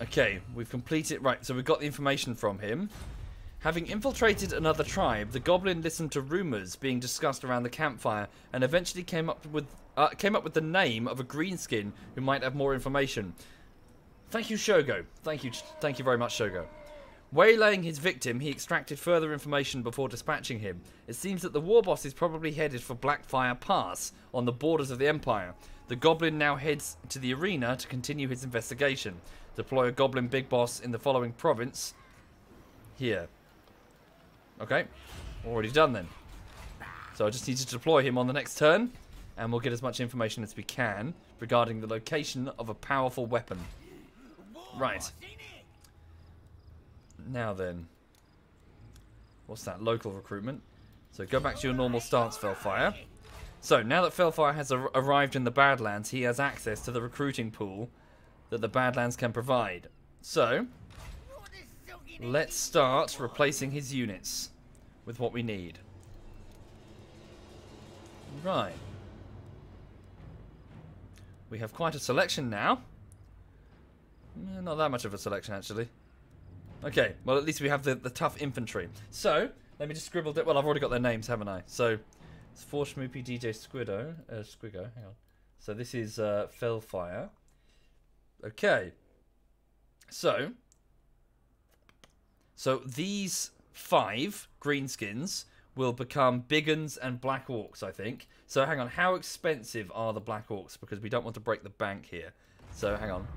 Okay, we've completed... Right, so we've got the information from him. Having infiltrated another tribe, the goblin listened to rumours being discussed around the campfire and eventually came up with the name of a greenskin who might have more information. Thank you, Shogo. Thank you very much, Shogo. Waylaying his victim, he extracted further information before dispatching him. It seems that the war boss is probably headed for Blackfire Pass on the borders of the Empire. The goblin now heads to the arena to continue his investigation. Deploy a goblin big boss in the following province. Here. Okay. Already done then. So I just need to deploy him on the next turn. And we'll get as much information as we can regarding the location of a powerful weapon. Right. Now then. What's that? Local recruitment. So go back to your normal stance, Felfire. So now that Felfire has arrived in the Badlands, he has access to the recruiting pool that the Badlands can provide. So, let's start replacing his units with what we need. Right. We have quite a selection now. Not that much of a selection, actually. Okay, well, at least we have the tough infantry. So, let me just scribble it. Well, I've already got their names, haven't I? So, it's Schmoopy, DJ Squiggo, hang on. So, this is Felfire. Okay. So these 5 greenskins will become big uns and black orcs, I think. So hang on, how expensive are the black orcs? Because we don't want to break the bank here. So hang on.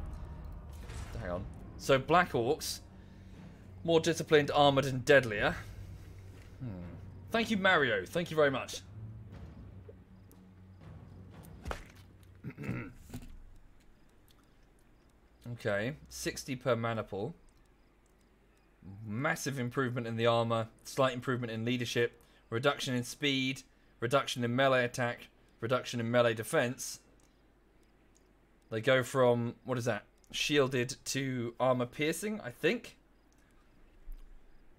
So black orcs, more disciplined, armored, and deadlier. Thank you, Mario. Thank you very much. Okay, 60 per maniple. Massive improvement in the armor, slight improvement in leadership, reduction in speed, reduction in melee attack, reduction in melee defense. They go from, what is that? Shielded to armor piercing, I think.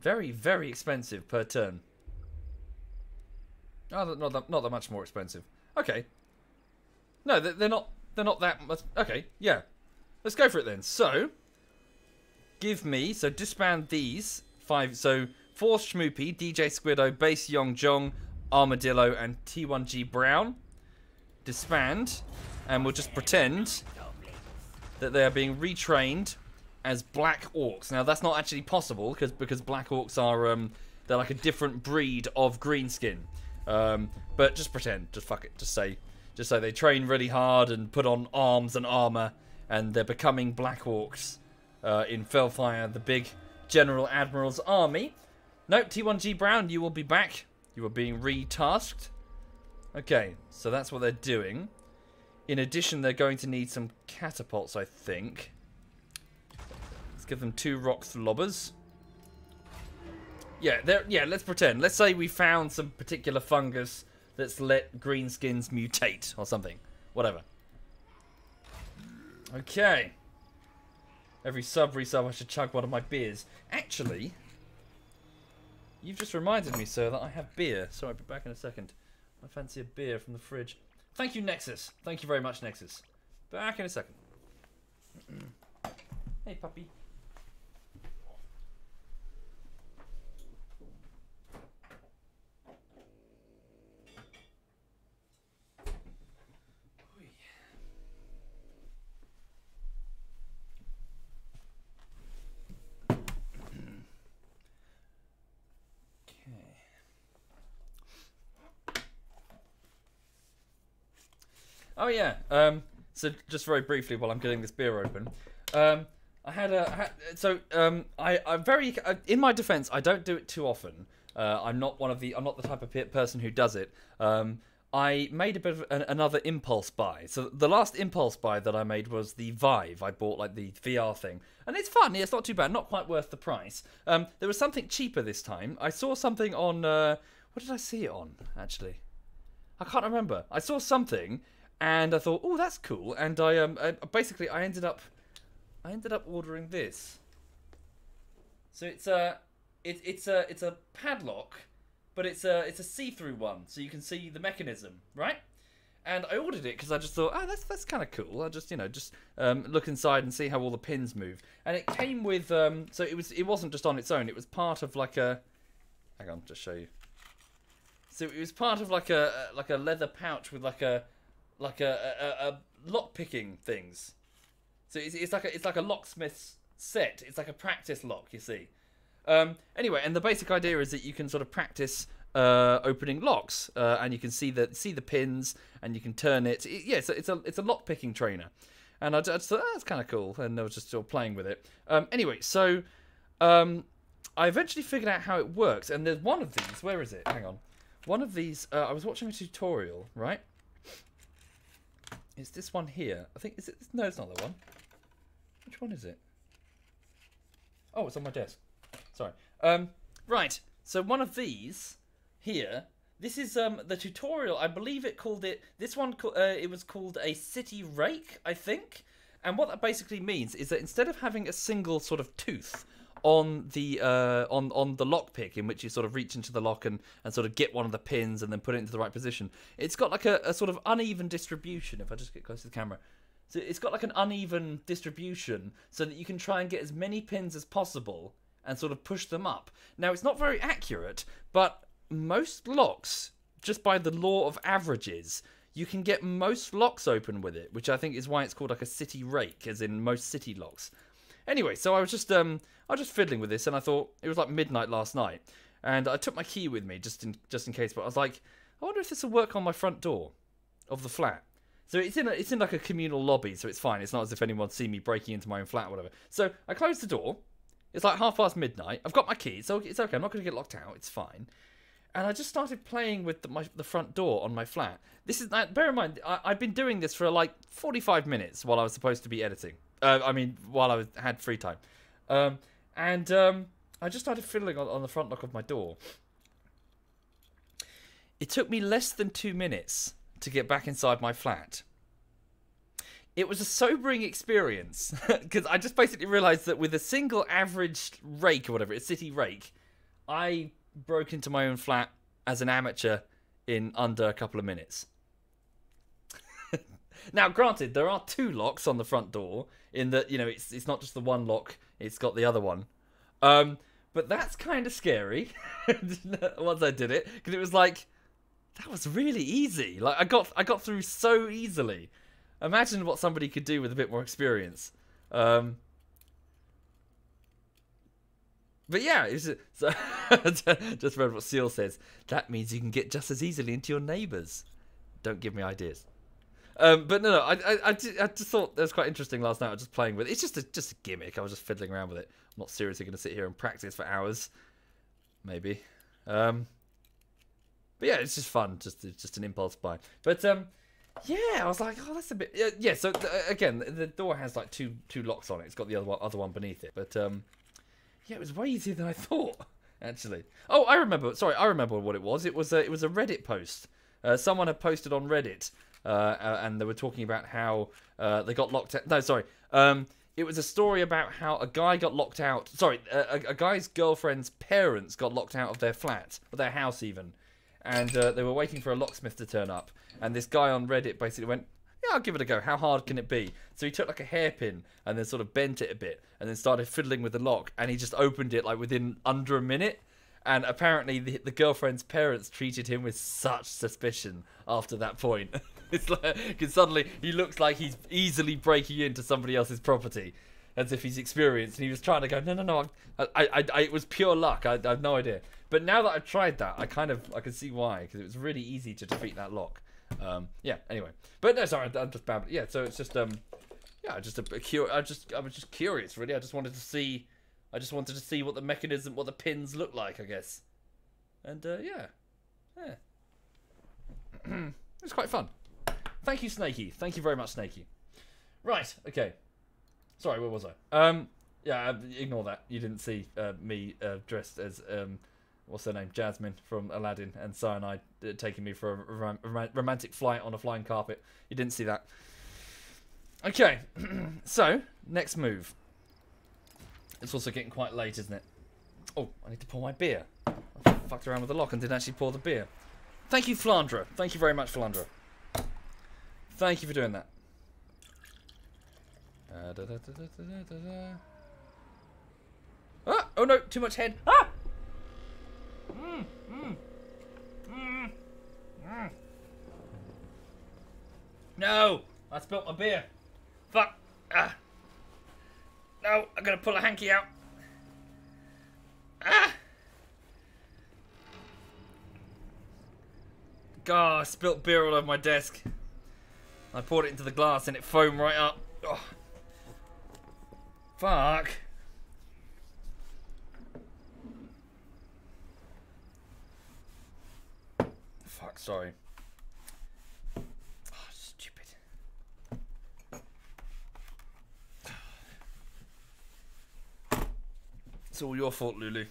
Very, very expensive per turn. Oh, not that much more expensive. Okay. No, they're not that much. Okay, yeah. Let's go for it then. So, give me, so disband these 5. So, Force Schmoopy, DJ Squiddo, Base Yong Jong, Armadillo, and T1G Brown. Disband. And we'll just pretend that they are being retrained as Black Orcs. Now, that's not actually possible because Black Orcs are, they're like a different breed of greenskin. But just pretend. Just fuck it. Just say they train really hard and put on arms and armor. And they're becoming Black Orcs in Felfire, the big General Admiral's army. Nope, T1G Brown, you will be back. You are being re-tasked. Okay, so that's what they're doing. In addition, they're going to need some catapults, I think. Let's give them 2 rock lobbers. Yeah, let's pretend. Let's say we found some particular fungus that's let greenskins mutate or something. Whatever. Okay. Every resub, I should chug one of my beers. Actually, you've just reminded me, sir, that I have beer. So I'll be back in a second. I fancy a beer from the fridge. Thank you, Nexus. Thank you very much, Nexus. Back in a second. Hey, puppy. Oh yeah. So just very briefly while I'm getting this beer open, I'm very in my defense. I don't do it too often. I'm not the type of person who does it. I made a bit of another impulse buy. So the last impulse buy that I made was the Vive. I bought like the VR thing, and it's fun. Yeah, it's not too bad. Not quite worth the price. There was something cheaper this time. I saw something on. What did I see it on? Actually, I can't remember. I saw something, and I thought, oh, that's cool. And I ended up ordering this. So it's a padlock. But it's a see-through one, so you can see the mechanism, right? And I ordered it because I just thought, oh, that's kind of cool. I'll just look inside and see how all the pins move. And it came with so it wasn't just on its own. It was part of like a, hang on, just show you. So it was part of like a leather pouch with like a lock picking things. So it's like a locksmith's set. It's like a practice lock, you see. Anyway, and the basic idea is that you can sort of practice opening locks, and you can see the pins, and you can turn it. It's a lock picking trainer, and I just thought, oh, that's kind of cool, and I was just still playing with it. Anyway, so I eventually figured out how it works, and there's one of these. Where is it? Hang on. One of these. I was watching a tutorial, right? It's this one here. I think is it? No, it's not that one. Which one is it? Oh, it's on my desk. Sorry. Right. So one of these here. This is the tutorial. I believe it called it. This one. It was called a city rake, I think. And what that basically means is that instead of having a single sort of tooth on the on the lockpick in which you sort of reach into the lock and sort of get one of the pins and then put it into the right position, it's got like a sort of uneven distribution. If I just get close to the camera. So it's got like an uneven distribution so that you can try and get as many pins as possible and sort of push them up. Now, it's not very accurate, but most locks, just by the law of averages, you can get most locks open with it, which I think is why it's called like a city rake, as in most city locks. Anyway, so I was just fiddling with this, and I thought it was like midnight last night, and I took my key with me just in case. But I was like, I wonder if this will work on my front door of the flat. So it's in like a communal lobby, so it's fine. It's not as if anyone's seen me breaking into my own flat or whatever. So I closed the door. It's like midnight. I've got my key, so it's okay. I'm not going to get locked out. It's fine. And I just started playing with the front door on my flat. Bear in mind, I've been doing this for like 45 minutes while I was supposed to be editing. While I had free time. I just started fiddling on the front lock of my door. It took me less than 2 minutes to get back inside my flat. It was a sobering experience because I just basically realised that with a single average rake or whatever, a city rake, I broke into my own flat as an amateur in under a couple of minutes. Now, granted, there are 2 locks on the front door in that, it's not just the one lock, it's got the other one. But that's kind of scary once I did it, because it was like, that was really easy. Like, I got through so easily. Imagine what somebody could do with a bit more experience. But yeah, so just read what Seal says. That means you can get just as easily into your neighbours. Don't give me ideas. But no, I just thought that was quite interesting last night. I was just playing with it. It's just a gimmick. I was just fiddling around with it. I'm not seriously going to sit here and practice for hours. Maybe. But yeah, it's just fun. Just an impulse buy. But yeah, I was like, oh, that's a bit. Yeah. So again, the door has like two locks on it. It's got the other one beneath it. But yeah, it was way easier than I thought. Actually. Oh, I remember. Sorry, I remember what it was. It was a Reddit post. Someone had posted on Reddit. And they were talking about how they got locked out. No, sorry. It was a story about how a guy got locked out. Sorry, a guy's girlfriend's parents got locked out of their flat, or their house even. And they were waiting for a locksmith to turn up. And this guy on Reddit basically went, yeah, I'll give it a go. How hard can it be? So he took like a hairpin and then sort of bent it a bit and then started fiddling with the lock. And he just opened it like within under a minute. And apparently the girlfriend's parents treated him with such suspicion after that point. It's like, because suddenly he looks like he's easily breaking into somebody else's property, as if he's experienced. And he was trying to go, no, it was pure luck. I have no idea. But now that I've tried that, I can see why, because it was really easy to defeat that lock. Yeah. Anyway, but no, sorry, I'm just babbling. Yeah. So it's just yeah, I was just curious, really. I just wanted to see what the mechanism, what the pins look like, I guess. And yeah. It was quite fun. Thank you, Snakey. Thank you very much, Snakey. Right. Okay. Sorry, where was I? Yeah, ignore that. You didn't see me dressed as what's her name, Jasmine from Aladdin, and Cyanide taking me for a romantic flight on a flying carpet. You didn't see that. Okay, so next move. It's also getting quite late, isn't it? Oh, I need to pour my beer. I fucked around with the lock and didn't actually pour the beer. Thank you, Flandra. Thank you very much, Flandra. Thank you for doing that. Ah! Oh no, too much head. Ah! No! I spilt my beer. Fuck. Ah. No, I'm gonna pull a hanky out. Ah! God, I spilt beer all over my desk. I poured it into the glass and it foamed right up. Oh. Fuck. Fuck, sorry. Oh, stupid. It's all your fault, Lulu.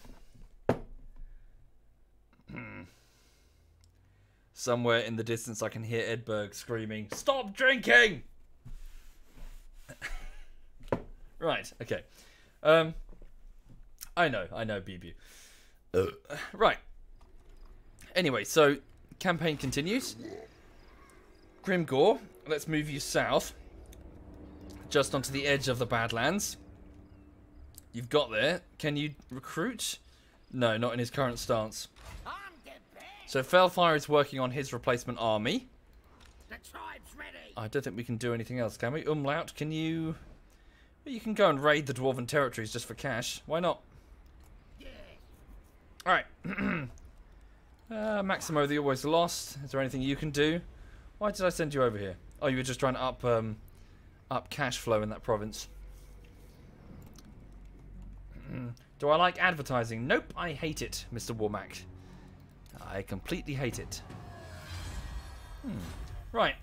Somewhere in the distance I can hear Edberg screaming, "Stop drinking!" Right, okay. I know, BB. Right. Anyway, so campaign continues. Grimgore, let's move you south. Just onto the edge of the Badlands. You've got there. Can you recruit? No, not in his current stance. So Felfire is working on his replacement army. The tribe's ready. I don't think we can do anything else, can we? Umlaut, can you... Well, you can go and raid the Dwarven territories just for cash. Why not? Yeah. Alright. Maximo, the Always Lost. Is there anything you can do? Why did I send you over here? Oh, you were just trying to up cash flow in that province. Do I like advertising? Nope, I hate it, Mr. Warmack. I completely hate it. Right.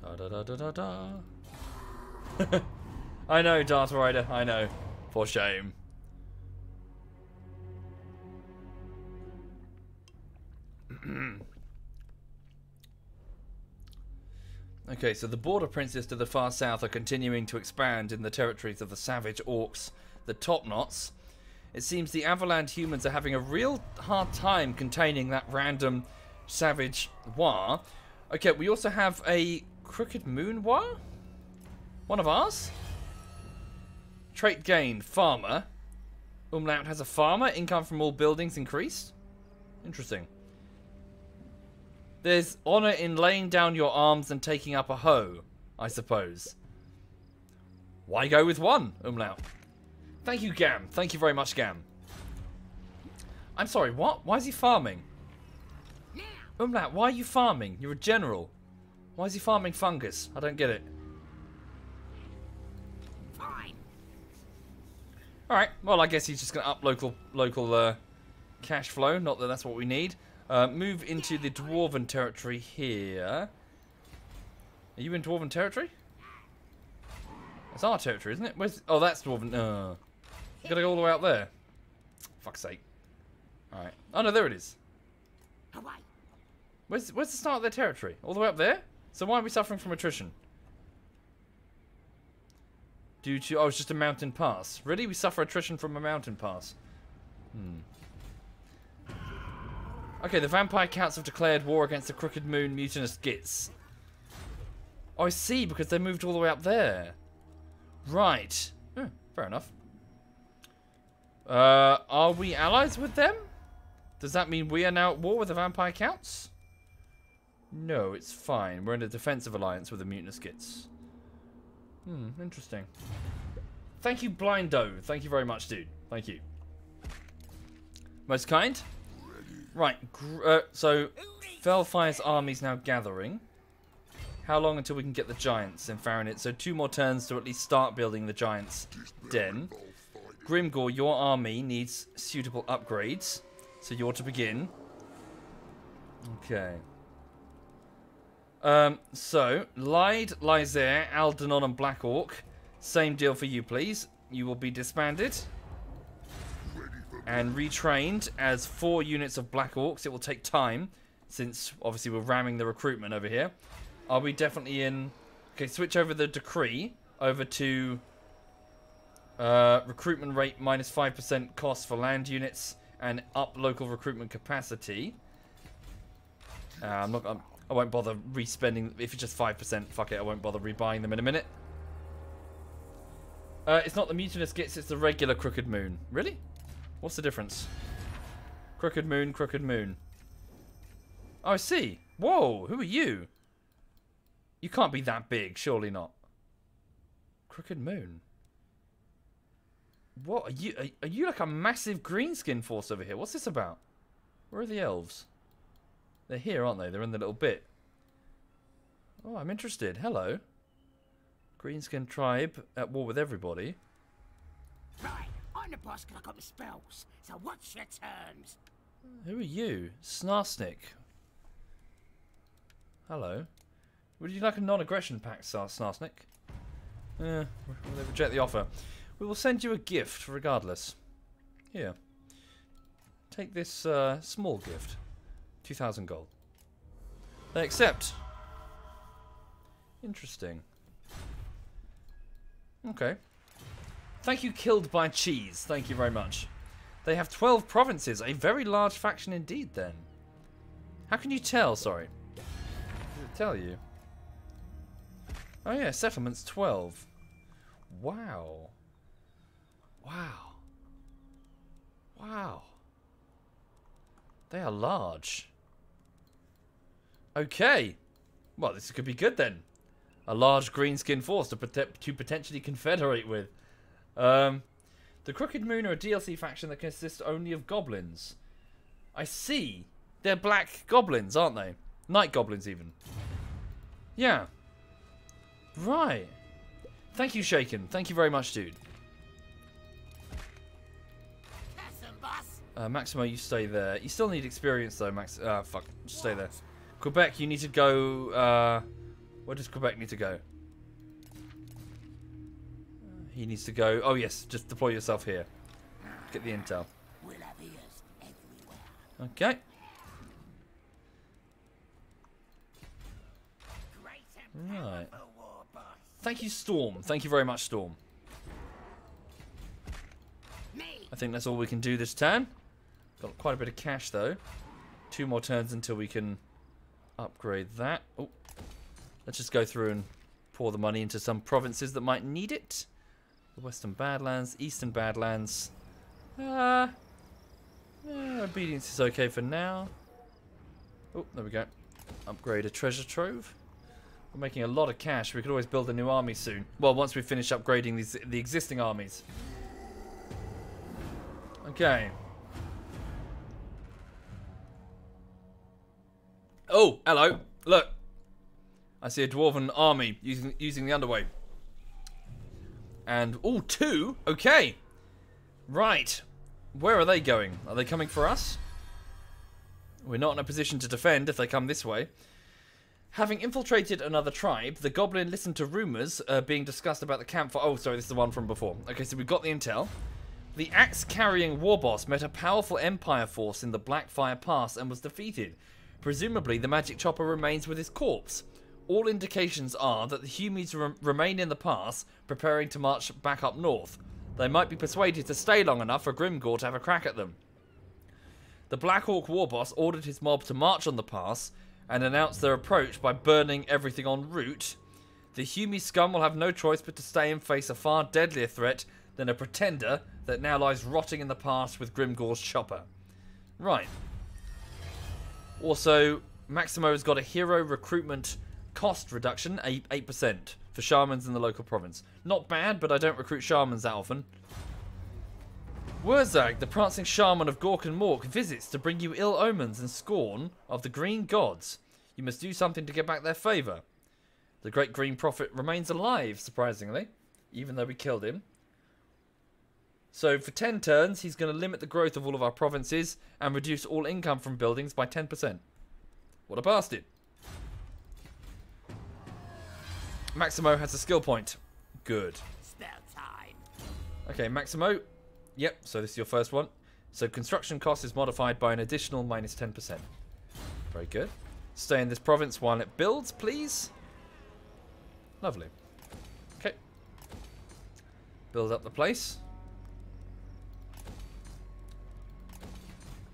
Da da da da da da. I know, Darth Rider. I know. For shame. Okay, so the border princes to the far south are continuing to expand in the territories of the savage orcs, the Topknots. It seems the Avaland humans are having a real hard time containing that random savage Wa. Okay, we also have a Crooked Moon Wa? One of ours? Trait gained, farmer. Umlaut has a farmer, income from all buildings increased. Interesting. There's honor in laying down your arms and taking up a hoe, I suppose. Why go with one, Umlaut? Thank you, Gam. Thank you very much, Gam. I'm sorry, what? Why is he farming? Umlaut, why are you farming? You're a general. Why is he farming fungus? I don't get it. Fine. Alright, well, I guess he's just going to up local cash flow. Not that that's what we need. Move into the Dwarven territory here. Are you in Dwarven territory? It's our territory, isn't it? Where's... Oh, that's Dwarven. Gotta go all the way out there. Fuck's sake. Alright. Oh, no, there it is. Away. Where's the start of their territory? All the way up there? So why are we suffering from attrition? Due to... Oh, it's just a mountain pass. Really? We suffer attrition from a mountain pass. Okay, the vampire counts have declared war against the Crooked Moon mutinous Gits. Oh, I see, because they moved all the way up there. Right. Fair enough. Are we allies with them? Does that mean we are now at war with the vampire counts? No, it's fine. We're in a defensive alliance with the mutinous Gits. Interesting. Thank you, Blindo. Thank you very much, dude. Thank you. Most kind. Right, so Felfire's army's now gathering. How long until we can get the giants in Farinit? So 2 more turns to at least start building the giants' den. Grimgore, your army needs suitable upgrades. So you're to begin. Okay. So, Lyde, Lysair, Aldenon and Black Orc. Same deal for you, please. You will be disbanded. And retrained as 4 units of Black Orcs. It will take time, since obviously we're ramming the recruitment over here. Are we definitely in... Okay, switch over the decree over to recruitment rate minus 5% cost for land units and up local recruitment capacity. I won't bother respending. If it's just 5%, fuck it, I won't bother rebuying them in a minute. It's not the mutinous gits, it's the regular Crooked Moon. Really? What's the difference? Crooked Moon, Crooked Moon. Oh, I see. Whoa, who are you? You can't be that big, surely not. Crooked Moon. What are you? Are you like a massive greenskin force over here? What's this about? Where are the elves? They're here, aren't they? They're in the little bit. Oh, I'm interested. Hello. Greenskin tribe at war with everybody. Right, I'm the boss because I got my spells. So what's your terms? Who are you? Snarsnick. Hello. Would you like a non-aggression pact, Snarsnick? They reject the offer. We will send you a gift regardless. Here. Take this small gift. 2,000 gold. They accept. Interesting. Okay. Thank you, Killed by Cheese. Thank you very much. They have 12 provinces. A very large faction indeed, then. How can you tell? Sorry. Does it tell you? Oh, yeah. Settlements 12. Wow. Wow. Wow. They are large. Okay. Well, this could be good then. A large greenskin force to potentially confederate with. The Crooked Moon are a DLC faction that consists only of goblins. I see. They're black goblins, aren't they? Night goblins, even. Yeah. Right. Thank you, Shaken. Thank you very much, dude. Maximo, you stay there. You still need experience, though, Max. Fuck. Just stay there. Quebec, you need to go... where does Quebec need to go? He needs to go... Oh, yes. Just deploy yourself here. Get the intel. Okay. Right. Thank you, Storm. Thank you very much, Storm. I think that's all we can do this turn. Got quite a bit of cash, though. 2 more turns until we can upgrade that. Oh, let's just go through and pour the money into some provinces that might need it. The Western Badlands, Eastern Badlands. Obedience is okay for now. Oh, there we go. Upgrade a treasure trove. We're making a lot of cash. We could always build a new army soon. Well, once we finish upgrading the existing armies. Okay. Oh, hello. Look. I see a dwarven army using the underway. And, oh, 2? Okay. Right. Where are they going? Are they coming for us? We're not in a position to defend if they come this way. Having infiltrated another tribe, the goblin listened to rumours being discussed about the campfire. Oh, sorry, this is the one from before. Okay, so we've got the intel. The axe-carrying war boss met a powerful Empire force in the Blackfire Pass and was defeated. Presumably, the magic chopper remains with his corpse. All indications are that the Humies remain in the pass, preparing to march back up north. They might be persuaded to stay long enough for Grimgore to have a crack at them. The Black Hawk war boss ordered his mob to march on the pass and announced their approach by burning everything en route. The Humie scum will have no choice but to stay and face a far deadlier threat than a pretender that now lies rotting in the past with Grimgore's chopper. Right. Also, Maximo has got a hero recruitment cost reduction, 8% for shamans in the local province. Not bad, but I don't recruit shamans that often. Wurzag, the prancing shaman of Gork and Mork, visits to bring you ill omens and scorn of the green gods. You must do something to get back their favour. The great green prophet remains alive, surprisingly, even though we killed him. So for 10 turns, he's going to limit the growth of all of our provinces and reduce all income from buildings by 10%. What a bastard. Maximo has a skill point. Good. Spell time. Okay, Maximo. Yep, so this is your first one. So construction cost is modified by an additional minus 10%. Very good. Stay in this province while it builds, please. Lovely. Okay. Build up the place.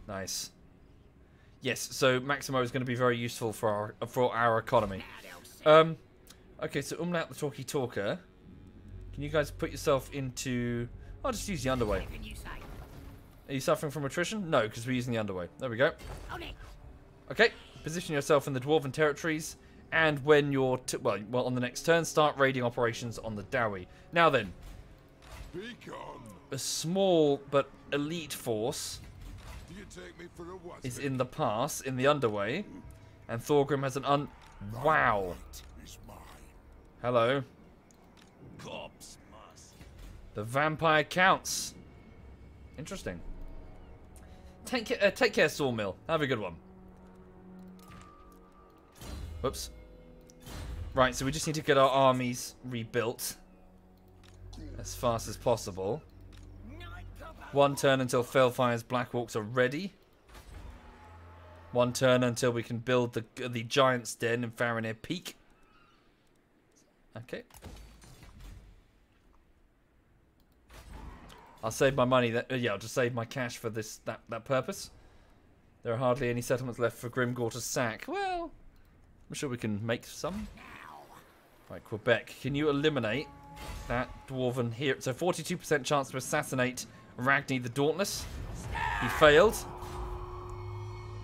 Nice. Yes, so Maximo is going to be very useful for our economy. Okay, so Umlaut the Talkie Talker. Can you guys put yourself into... I'll just use the underway. Are you suffering from attrition? No, because we're using the underway. There we go. Okay, position yourself in the Dwarven territories, and when you're... well, on the next turn, start raiding operations on the Dowie. Now then, a small but elite force is in the pass, in the underway, and Thorgrim has an wow. Hello. The vampire counts. Interesting. Take care, Sawmill. Have a good one. Whoops. Right, so we just need to get our armies rebuilt as fast as possible. 1 turn until Fellfire's Blackhawks are ready. 1 turn until we can build the Giant's Den in Farinir Peak. Okay. I'll save my money. Yeah, I'll just save my cash for that purpose. There are hardly any settlements left for Grimgor to sack. Well, I'm sure we can make some. Right, Quebec. Can you eliminate that dwarven hero? So 42% chance to assassinate Ragni the Dauntless. He failed.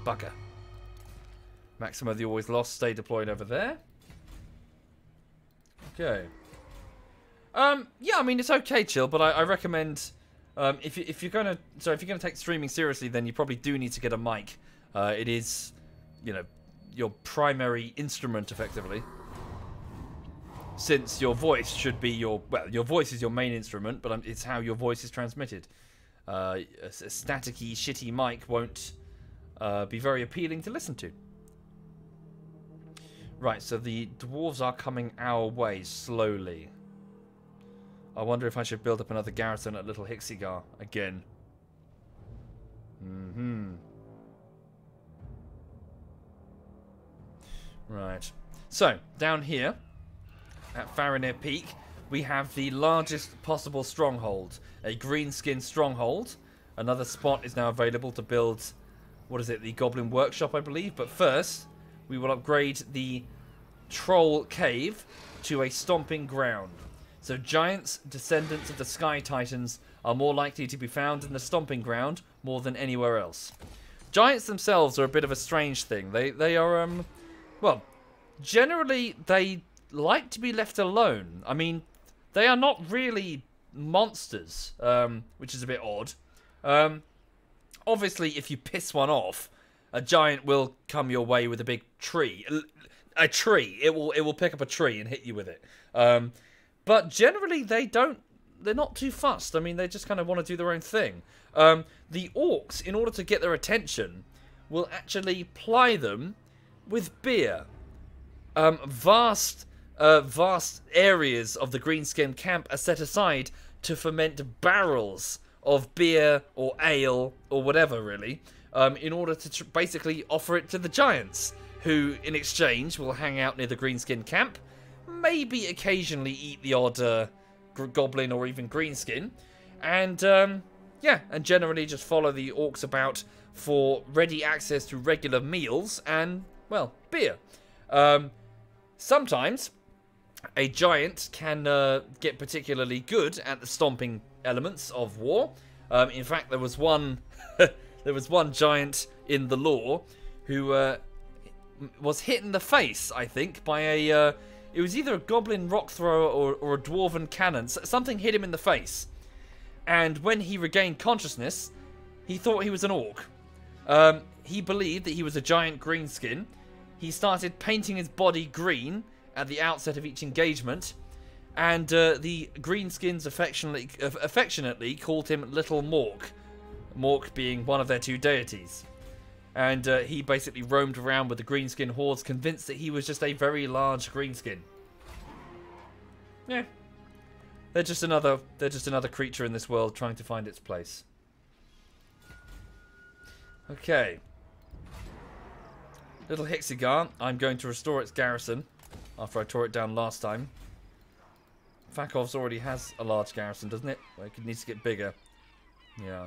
Bugger. Maximo the Always Lost. Stay deployed over there. Okay. Yeah, I mean it's okay, chill, but I recommend if you're gonna take streaming seriously, then you probably do need to get a mic. It is, you know, your primary instrument effectively. Since your voice should be your voice is your main instrument, but it's how your voice is transmitted. A staticky, shitty mic won't be very appealing to listen to. Right, so the dwarves are coming our way slowly. I wonder if I should build up another garrison at Little Hixigar again. Right. So, down here at Farinir Peak, we have the largest possible stronghold. A Greenskin stronghold. Another spot is now available to build, what is it, the Goblin Workshop, I believe. But first, we will upgrade the Troll Cave to a stomping ground. So giants, descendants of the Sky Titans, are more likely to be found in the stomping ground more than anywhere else. Giants themselves are a bit of a strange thing. They are, well, generally they like to be left alone. I mean, they are not really monsters, which is a bit odd. Obviously, if you piss one off, a giant will come your way with a big tree. A tree. It will pick up a tree and hit you with it. But generally, they're not too fussed. I mean, they just kind of want to do their own thing. The orcs, in order to get their attention, will actually ply them with beer. Vast areas of the Greenskin camp are set aside to ferment barrels of beer or ale or whatever, really, in order to basically offer it to the giants, who, in exchange, will hang out near the Greenskin camp, maybe occasionally eat the odd goblin or even greenskin, and yeah, and generally just follow the orcs about for ready access to regular meals and, well, beer. Sometimes a giant can get particularly good at the stomping elements of war. In fact, there was one giant in the lore who was hit in the face, I think, by a it was either a goblin rock thrower or a dwarven cannon. Something hit him in the face, And when he regained consciousness, he thought he was an orc. He believed that he was a giant greenskin. He started painting his body green at the outset of each engagement. And the greenskins affectionately called him Little Mork. Mork being one of their 2 deities. And he basically roamed around with the greenskin hordes, convinced that he was just a very large greenskin. Yeah. They're just another creature in this world trying to find its place. Okay. Little Hixigar, I'm going to restore its garrison after I tore it down last time. Fakov's already has a large garrison, doesn't it? Well, it needs to get bigger. Yeah.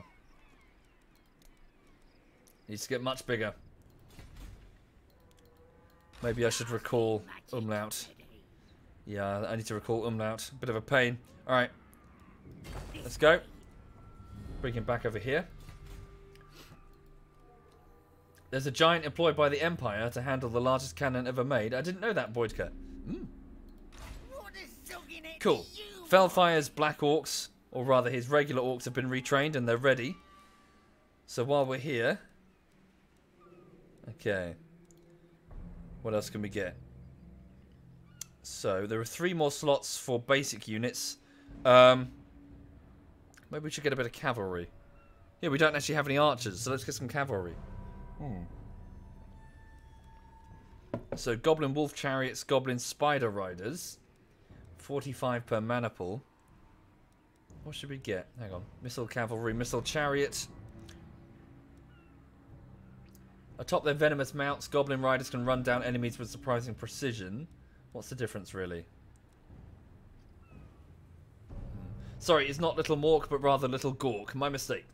Needs to get much bigger. Maybe I should recall Umlaut. Yeah, I need to recall Umlaut. Bit of a pain. Alright. Let's go. Bring him back over here. There's a giant employed by the Empire to handle the largest cannon ever made. I didn't know that, Boydka. Cool. Felfire's Black Orcs, or rather his regular orcs, have been retrained and they're ready. So while we're here... Okay. What else can we get? So, there are 3 more slots for basic units. Maybe we should get a bit of cavalry. Yeah, we don't actually have any archers, so let's get some cavalry. So, Goblin Wolf Chariots, Goblin Spider Riders. 45 per maniple. What should we get? Hang on. Missile Cavalry, Missile Chariot. Atop their venomous mounts, Goblin Riders can run down enemies with surprising precision. What's the difference, really? Sorry, it's not Little Mork, but rather Little Gork. My mistake.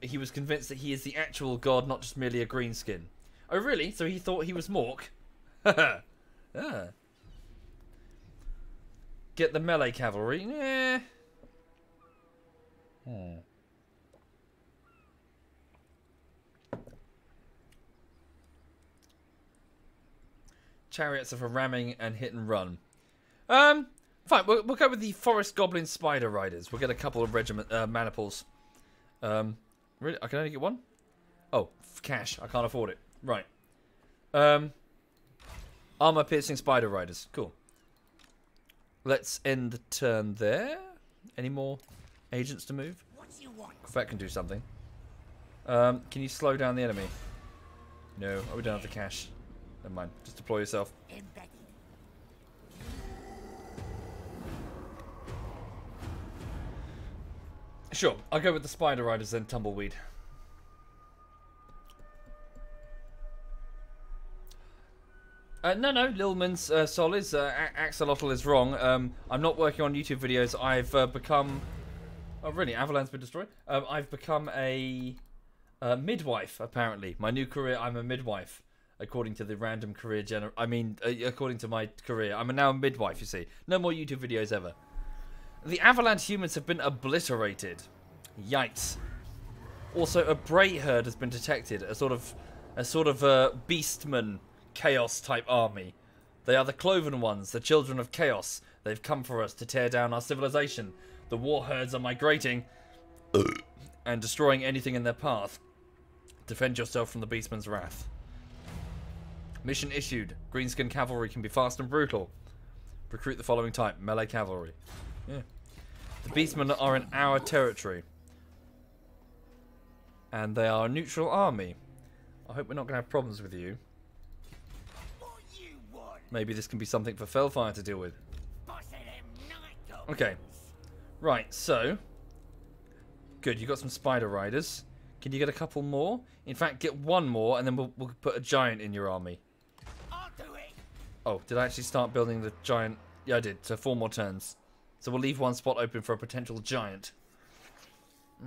He was convinced that he is the actual god, not just merely a greenskin. Oh, really? So he thought he was Mork? Haha. Ah. Get the melee cavalry. Eh. Chariots are for ramming and hit and run. Fine, we'll go with the Forest Goblin Spider Riders. We'll get a couple of maniples. Really? I can only get one? Oh, cash. I can't afford it. Right. Armor-piercing Spider Riders. Cool. Let's end the turn there. Any more agents to move? Quebec can do something. Can you slow down the enemy? No. Oh, we don't have the cash. Never mind. Just deploy yourself. Sure. I'll go with the Spider Riders then, Tumbleweed. No, Lilman's Solis. Axolotl is wrong. I'm not working on YouTube videos. I've become... Oh, really? Avalanche's been destroyed? I've become a midwife, apparently. My new career, I'm a midwife. According to the random career according to my career. I'm now a midwife, you see. No more YouTube videos ever. The Avalanche humans have been obliterated. Yikes. Also, a Bray herd has been detected. A sort of beastman chaos type army. They are the Cloven Ones, the children of chaos. They've come for us to tear down our civilization. The war herds are migrating and destroying anything in their path. Defend yourself from the beastman's wrath. Mission issued. Greenskin cavalry can be fast and brutal. Recruit the following type. Melee cavalry. Yeah. The beastmen are in our territory. And they are a neutral army. I hope we're not going to have problems with you. Maybe this can be something for Felfire to deal with. Okay. Right, so. Good, you got some Spider Riders. Can you get a couple more? In fact, get one more and then we'll put a giant in your army. Oh, did I actually start building the giant? Yeah, I did. So 4 more turns. So we'll leave one spot open for a potential giant.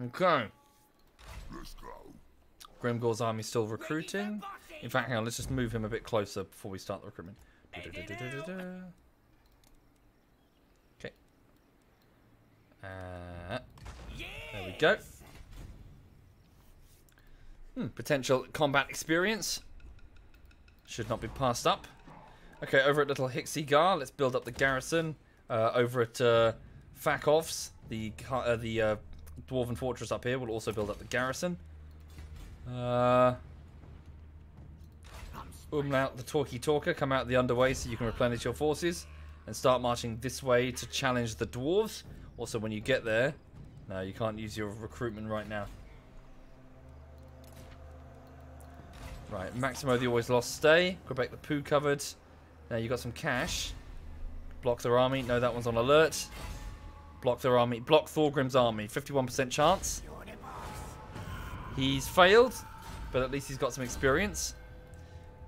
Okay. Let's go. Grimgor's army's still recruiting. In fact, hang on, let's just move him a bit closer before we start the recruitment. Okay. There we go. Potential combat experience. Should not be passed up. Okay, over at Little Hixigar, let's build up the garrison. Over at Fakovs, the dwarven fortress up here, will also build up the garrison. Umlaut, the talkie talker, come out the underway so you can replenish your forces and start marching this way to challenge the dwarves. Also, when you get there, no, you can't use your recruitment right now. Right, Maximo the always lost stay. Quebec the poo covered. Now you got some cash. Block their army. No, that one's on alert. Block their army. Block Thorgrim's army. 51% chance. He's failed, but at least he's got some experience.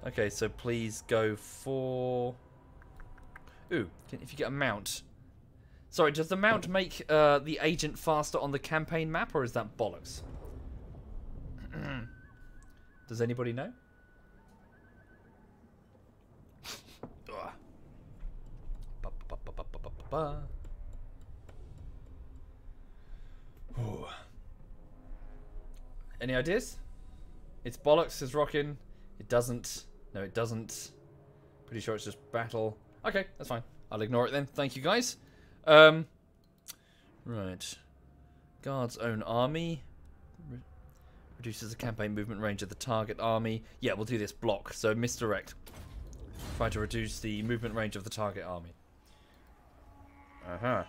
Okay, so please go for... Ooh, if you get a mount. Sorry, does the mount make the agent faster on the campaign map, or is that bollocks? Does anybody know? Any ideas? It's bollocks, says Rockin. It doesn't. No, it doesn't. Pretty sure it's just battle. Okay, that's fine. I'll ignore it then. Thank you, guys. Right. Guard's own army. Reduces the campaign movement range of the target army. Yeah, we'll do this block. So misdirect. Try to reduce the movement range of the target army. I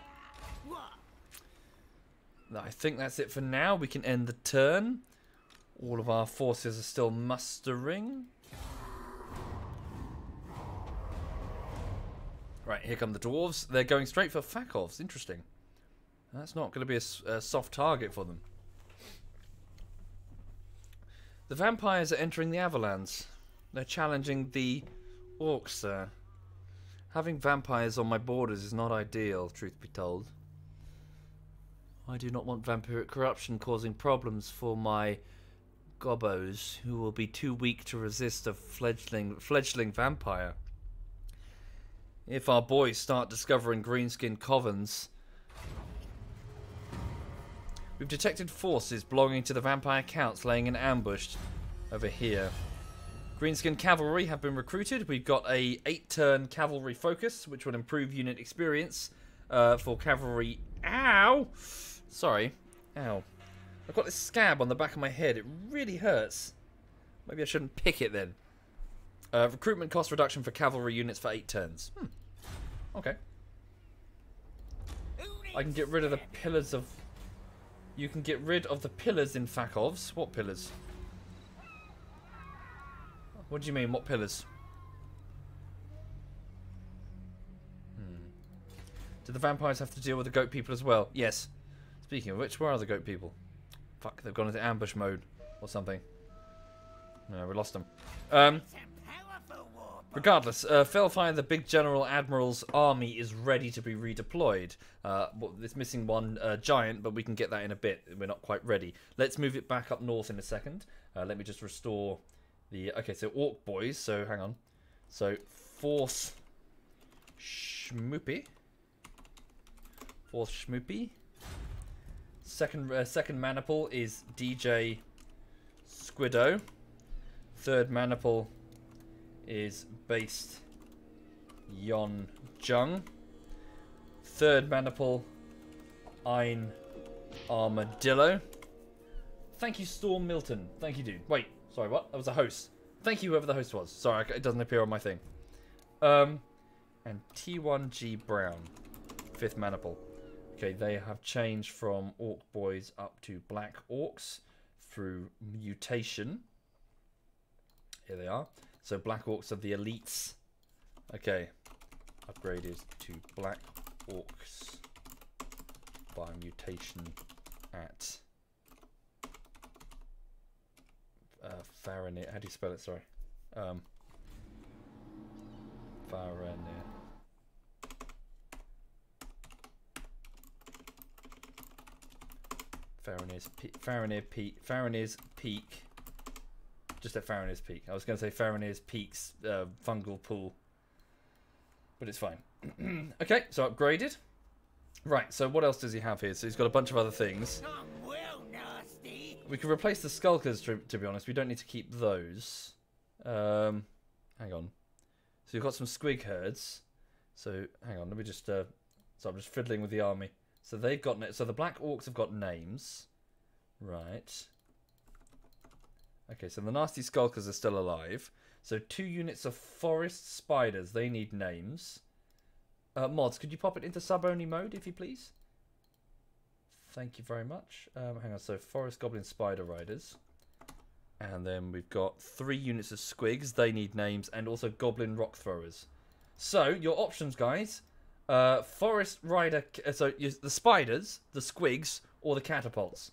think that's it for now. We can end the turn. All of our forces are still mustering. Right, here come the dwarves. They're going straight for Fakovs. Interesting. That's not going to be a soft target for them. The vampires are entering the Avalanche. They're challenging the orcs there. Having vampires on my borders is not ideal, truth be told. I do not want vampiric corruption causing problems for my gobbos, who will be too weak to resist a fledgling vampire. If our boys start discovering greenskin covens... We've detected forces belonging to the vampire counts laying in ambush over here. Greenskin cavalry have been recruited. We've got a 8-turn cavalry focus, which will improve unit experience for cavalry. Ow! Sorry. Ow. I've got this scab on the back of my head. It really hurts. Maybe I shouldn't pick it then. Recruitment cost reduction for cavalry units for 8 turns. Okay. I can get rid of the pillars of... You can get rid of the pillars in Fakovs. What pillars? What do you mean, what pillars? Do the vampires have to deal with the goat people as well? Yes. Speaking of which, where are the goat people? Fuck, they've gone into ambush mode or something. No, we lost them. Regardless, Felfire, the big General Admiral's army is ready to be redeployed. Well, it's missing one giant, but we can get that in a bit. We're not quite ready. Let's move it back up north in a second. Let me just restore the... Okay, so Orc boys. So, hang on. So, 4th Schmoopy. 4th Schmoopy. Second Maniple is DJ Squiddo. 3rd Maniple is based Yon Jung. 3rd Maniple, Ein Armadillo. Thank you, Storm Milton. Thank you, dude. Wait, sorry, what? That was a host. Thank you, whoever the host was. Sorry, it doesn't appear on my thing. And T1G Brown, 5th Maniple. Okay, they have changed from Orc Boys up to Black Orcs through mutation. Here they are. So Black Orcs are the elites. Okay. Upgraded to Black Orcs by mutation at Faranir. How do you spell it? Sorry. Faranir. Faranir's Peak. Just at Faranir's Peak. I was going to say Faranir's Peak's fungal pool. But it's fine. Okay, so upgraded. Right, so what else does he have here? So he's got a bunch of other things. We can replace the Skulkers, to be honest. We don't need to keep those. Hang on. So you've got some Squig herds. So, hang on, let me just... so I'm just fiddling with the army. So they've got... So the black orcs have got names. Right. Okay, so the nasty skulkers are still alive. So 2 units of forest spiders. They need names. Mods, could you pop it into sub-only mode, if you please? Thank you very much. Hang on, so forest goblin spider riders. And then we've got 3 units of squigs. They need names. And also goblin rock throwers. So, your options, guys. Forest rider... the spiders, the squigs, or the catapults.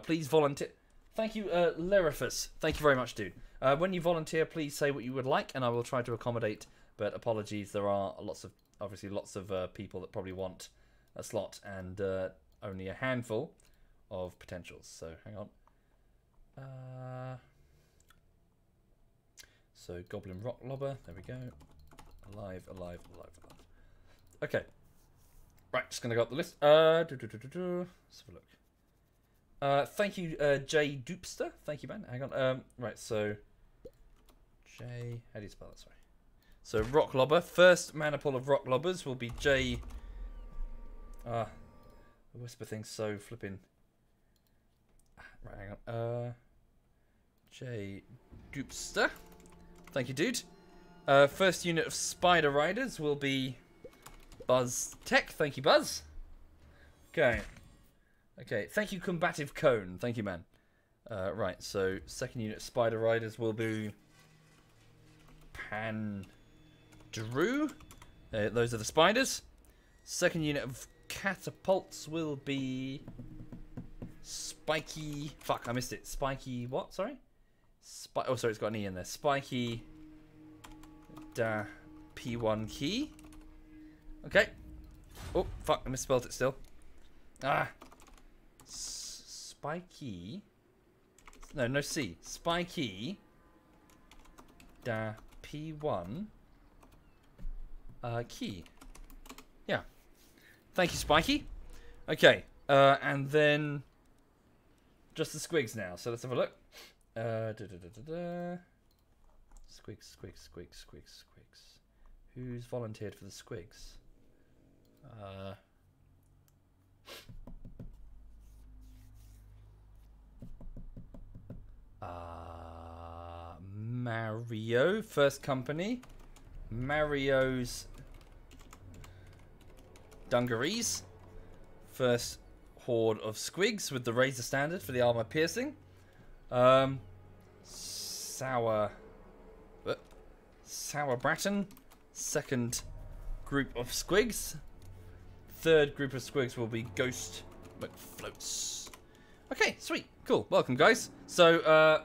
Please volunteer... Thank you, Lerifus. Thank you very much, dude. When you volunteer, please say what you would like, and I will try to accommodate. But apologies, there are lots of people that probably want a slot, and only a handful of potentials. So hang on. So Goblin Rock Lobber. There we go. Alive, alive, alive, alive. Okay. Right, just gonna go up the list. Let's have a look. Thank you, J Doopster. Thank you, man. Hang on. Right, so J. How do you spell that? Sorry. So Rock Lobber. First mana pool of Rock Lobbers will be J. The whisper thing's so flipping. Right, hang on. J Doopster. Thank you, dude. First unit of Spider Riders will be Buzz Tech. Thank you, Buzz. Okay. Okay, thank you, Combative Cone. Thank you, man. Right, so second unit of Spider Riders will be Pan Drew. Those are the spiders. Second unit of catapults will be Spiky... Fuck, I missed it. Spiky... What? Sorry? Oh, sorry, it's got an E in there. Spiky... Da... P1 key. Okay. Oh, fuck, I misspelled it still. Ah. Spiky... No, no C. Spiky... Da... P1... key. Yeah. Thank you, Spiky. Okay. And then... Just the squigs now. So let's have a look. Squigs, squigs, squigs, squigs, squigs. Who's volunteered for the squigs? Mario, first company. Mario's dungarees. First horde of squigs with the razor standard for the armor piercing. Sour Bratton. Second group of squigs. Third group of squigs will be Ghost McFloats. Okay, sweet, cool. Welcome, guys. So,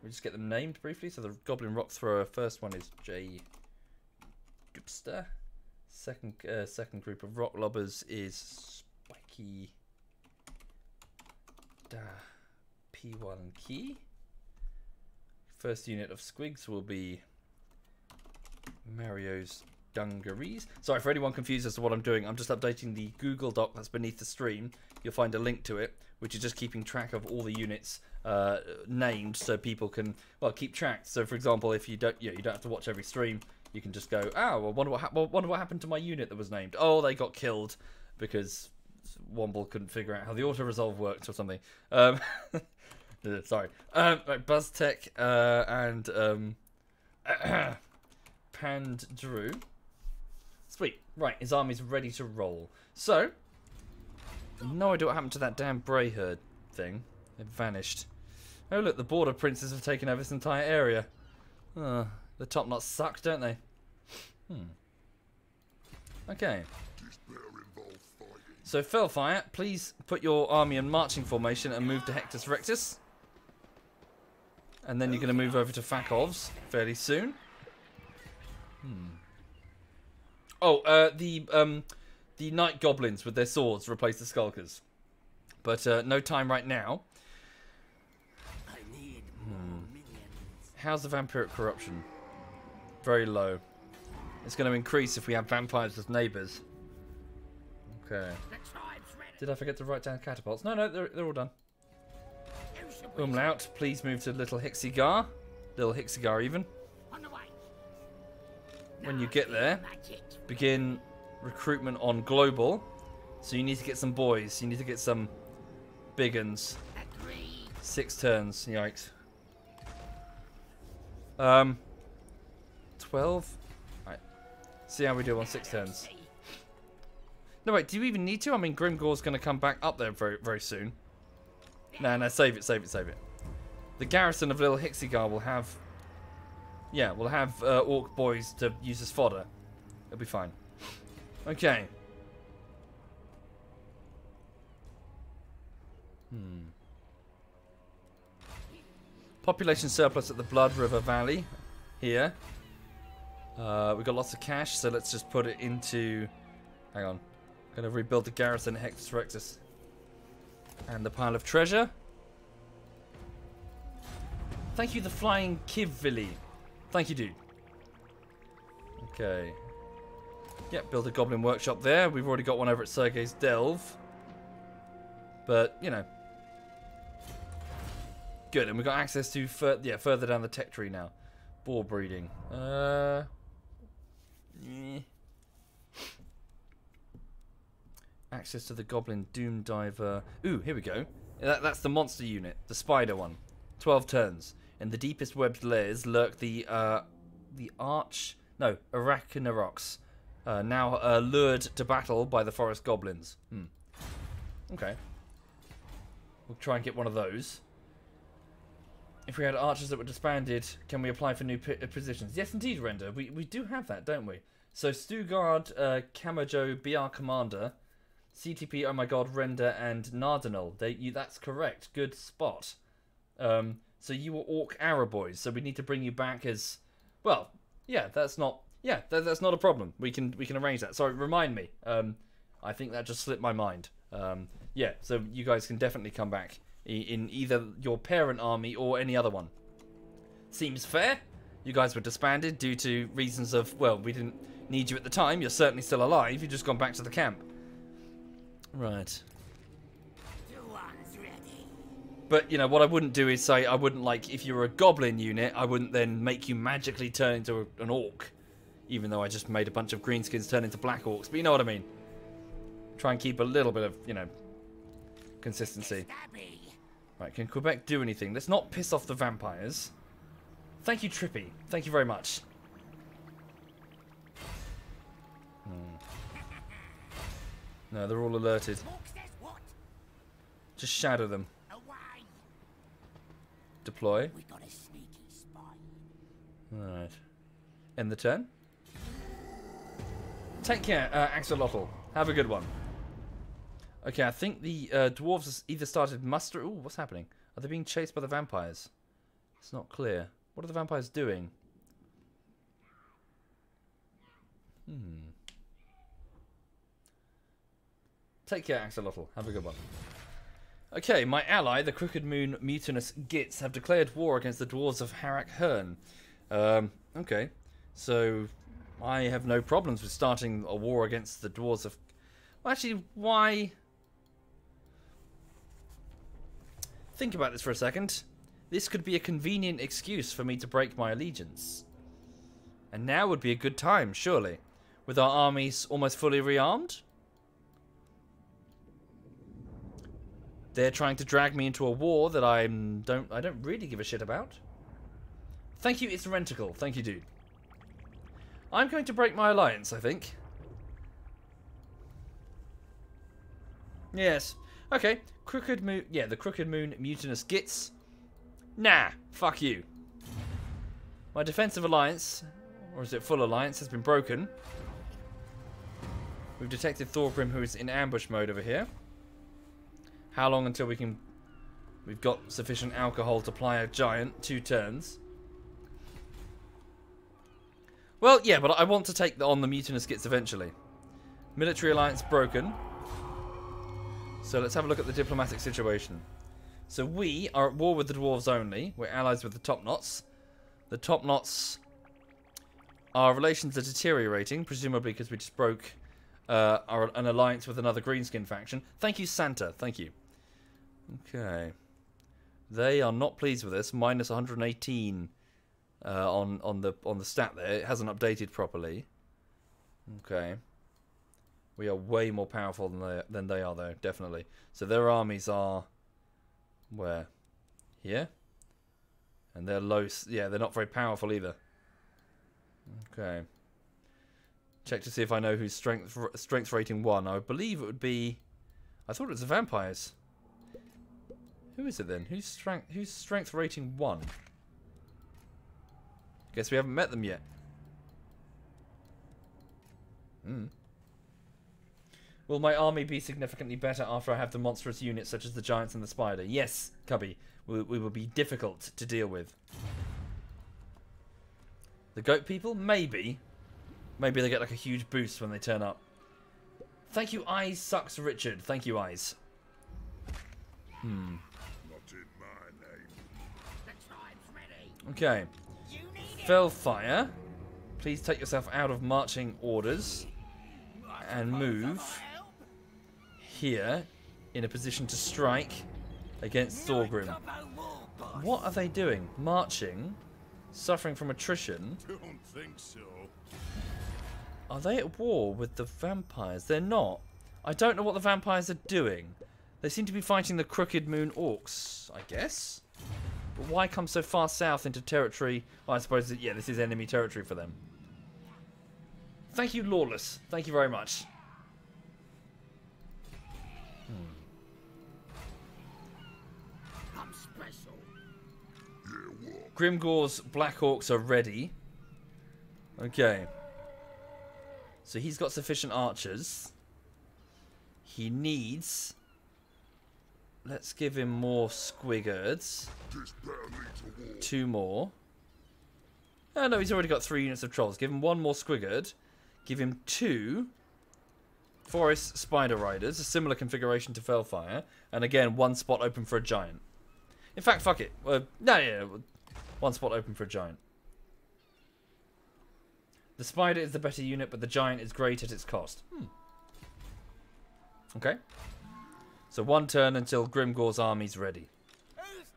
we just get them named briefly. So the Goblin Rock Thrower, first one is J. Doopster. Second group of Rock Lobbers is Spiky Da P1 Key. First unit of squigs will be Mario's dungarees. Sorry for anyone confused as to what I'm doing. I'm just updating the Google Doc that's beneath the stream. You'll find a link to it, which is just keeping track of all the units named, so people can keep track. So, for example, if you don't, you don't have to watch every stream. You can just go, oh, well, wonder what happened to my unit that was named. Oh, they got killed because Womble couldn't figure out how the auto resolve worked or something. Sorry. Right, BuzzTech and Pand Drew. Sweet. Right, his army's ready to roll. So, no idea what happened to that damn Bray herd thing. It vanished. Oh, look, the border princes have taken over this entire area. The top knots suck, don't they? Okay. So, Fellfire, please put your army in marching formation and move to Hectus Rectus. And then you're going to move over to Fakovs fairly soon. Oh, the Night Goblins with their swords replace the Skulkers. But no time right now. I need more minions. How's the vampiric corruption? Very low. It's going to increase if we have vampires as neighbours. Okay. Did I forget to write down catapults? No, they're all done. Umlaut, please move to Little Hixigar. Little Hixigar even. When you get there, begin recruitment on Global. So you need to get some boys. You need to get some big uns. 6 turns. Yikes. 12. Right. See how we do on 6 turns. No, wait. Do you even need to? I mean, Grimgor's going to come back up there very, very soon. No, save it, save it, save it. The garrison of Little Hixigar will have... Yeah, we'll have orc boys to use as fodder. It'll be fine. Okay. Population surplus at the Blood River Valley. Here. We've got lots of cash, so let's just put it into... Hang on. Gonna rebuild the garrison at Hectus Rectus. And the pile of treasure. Thank you, the Flying Kivvili. Thank you, dude. Okay. Yep, build a goblin workshop there. We've already got one over at Sergei's Delve. But, you know. Good, and we've got access to further down the tech tree now. Boar breeding. Access to the Goblin Doom Diver. Ooh, here we go. That's the monster unit, the spider one. 12 turns. In the deepest webbed layers lurk the Arachnarox. Now lured to battle by the forest goblins. Okay. We'll try and get one of those. If we had archers that were disbanded, can we apply for new positions? Yes, indeed, Render. We do have that, don't we? So, Stugard, Kamajo, BR Commander, CTP, oh my god, Render, and Nardanul. That's correct. Good spot. So you were Orc Araboys, so we need to bring you back as... Well, yeah, that's not... Yeah, that's not a problem. We can arrange that. Sorry, remind me. I think that just slipped my mind. Yeah, so you guys can definitely come back in either your parent army or any other one. Seems fair. You guys were disbanded due to reasons of, well, we didn't need you at the time. You're certainly still alive. You've just gone back to the camp. Right. But, you know, what I wouldn't do is say, I wouldn't, like, if you were a goblin unit, I wouldn't then make you magically turn into an orc. Even though I just made a bunch of greenskins turn into black orcs. But you know what I mean. Try and keep a little bit of, you know, consistency. Right, can Quebec do anything? Let's not piss off the vampires. Thank you, Trippy. Thank you very much. No, they're all alerted. Just shadow them. Deploy. Alright. End the turn. Take care, Axolotl. Have a good one. Okay, I think the dwarves either started muster... Ooh, what's happening? Are they being chased by the vampires? It's not clear. What are the vampires doing? Take care, Axolotl. Have a good one. Okay, my ally, the Crooked Moon mutinous Gits, have declared war against the dwarves of Harak Hern. Okay. So, I have no problems with starting a war against the dwarves of... Well, actually, why... Think about this for a second. This could be a convenient excuse for me to break my allegiance. And now would be a good time, surely. With our armies almost fully rearmed? They're trying to drag me into a war that I don't really give a shit about. Thank you, it's Renticle. Thank you, dude. I'm going to break my alliance, I think. Yes. Okay. Crooked Moon... Yeah, the Crooked Moon mutinous Gits. Nah. Fuck you. My defensive alliance, or is it full alliance, has been broken. We've detected Thorgrim, who is in ambush mode over here. How long until we can... We've got sufficient alcohol to ply a giant 2 turns. Well, yeah, but I want to take on the mutinous Gits eventually. Military alliance broken. So let's have a look at the diplomatic situation. So we are at war with the dwarves only. We're allies with the Top Knots. The Top Knots... Our relations are deteriorating, presumably because we just broke an alliance with another Greenskin faction. Thank you, Santa. Thank you. Okay. They are not pleased with us. Minus 118 on the stat there. It hasn't updated properly. Okay. We are way more powerful than they are, though, definitely. So their armies are... where? Here? And they're low... yeah, they're not very powerful either. Okay. Check to see if I know who's strength rating 1. I believe it would be... I thought it was the vampires. Who is it then? Who's strength rating 1? Guess we haven't met them yet. Will my army be significantly better after I have the monstrous units such as the giants and the spider? Yes, Cubby. We will be difficult to deal with. The goat people? Maybe. Maybe they get like a huge boost when they turn up. Thank you, Eyes Sucks Richard. Thank you, Eyes. Not in my name. The tribe's ready. Okay. You need it. Fellfire, please take yourself out of marching orders and move here in a position to strike against Thorgrim. What are they doing? Marching? Suffering from attrition? Don't think so. Are they at war with the vampires? They're not. I don't know what the vampires are doing. They seem to be fighting the Crooked Moon Orcs, I guess. But why come so far south into territory? Well, I suppose that, yeah, this is enemy territory for them. Thank you, Lawless. Thank you very much. I'm special. Grimgor's Black Orcs are ready. Okay. So he's got sufficient archers. He needs... Let's give him more squiggards. 2 more. Oh no, he's already got 3 units of trolls. Give him 1 more squiggard. Give him 2 forest spider riders, a similar configuration to Fellfire, and again 1 spot open for a giant. In fact, fuck it. No, 1 spot open for a giant. The spider is the better unit, but the giant is great at its cost. Okay. So 1 turn until Grimgor's army's ready.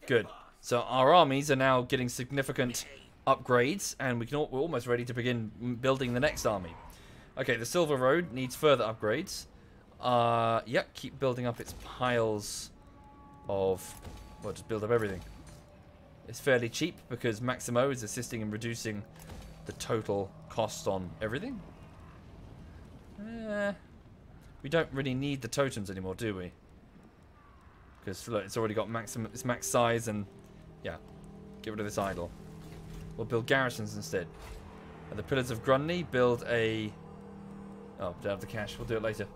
Good. So our armies are now getting significant upgrades, and we're almost ready to begin building the next army. Okay, the Silver Road needs further upgrades. Yep, keep building up its piles of... well, just build up everything. It's fairly cheap because Maximo is assisting in reducing the total cost on everything. We don't really need the totems anymore, do we? Because look, it's already got its max size, and yeah, get rid of this idol. We'll build garrisons instead. And the Pillars of Grundy build a... oh, don't have the cash. We'll do it later.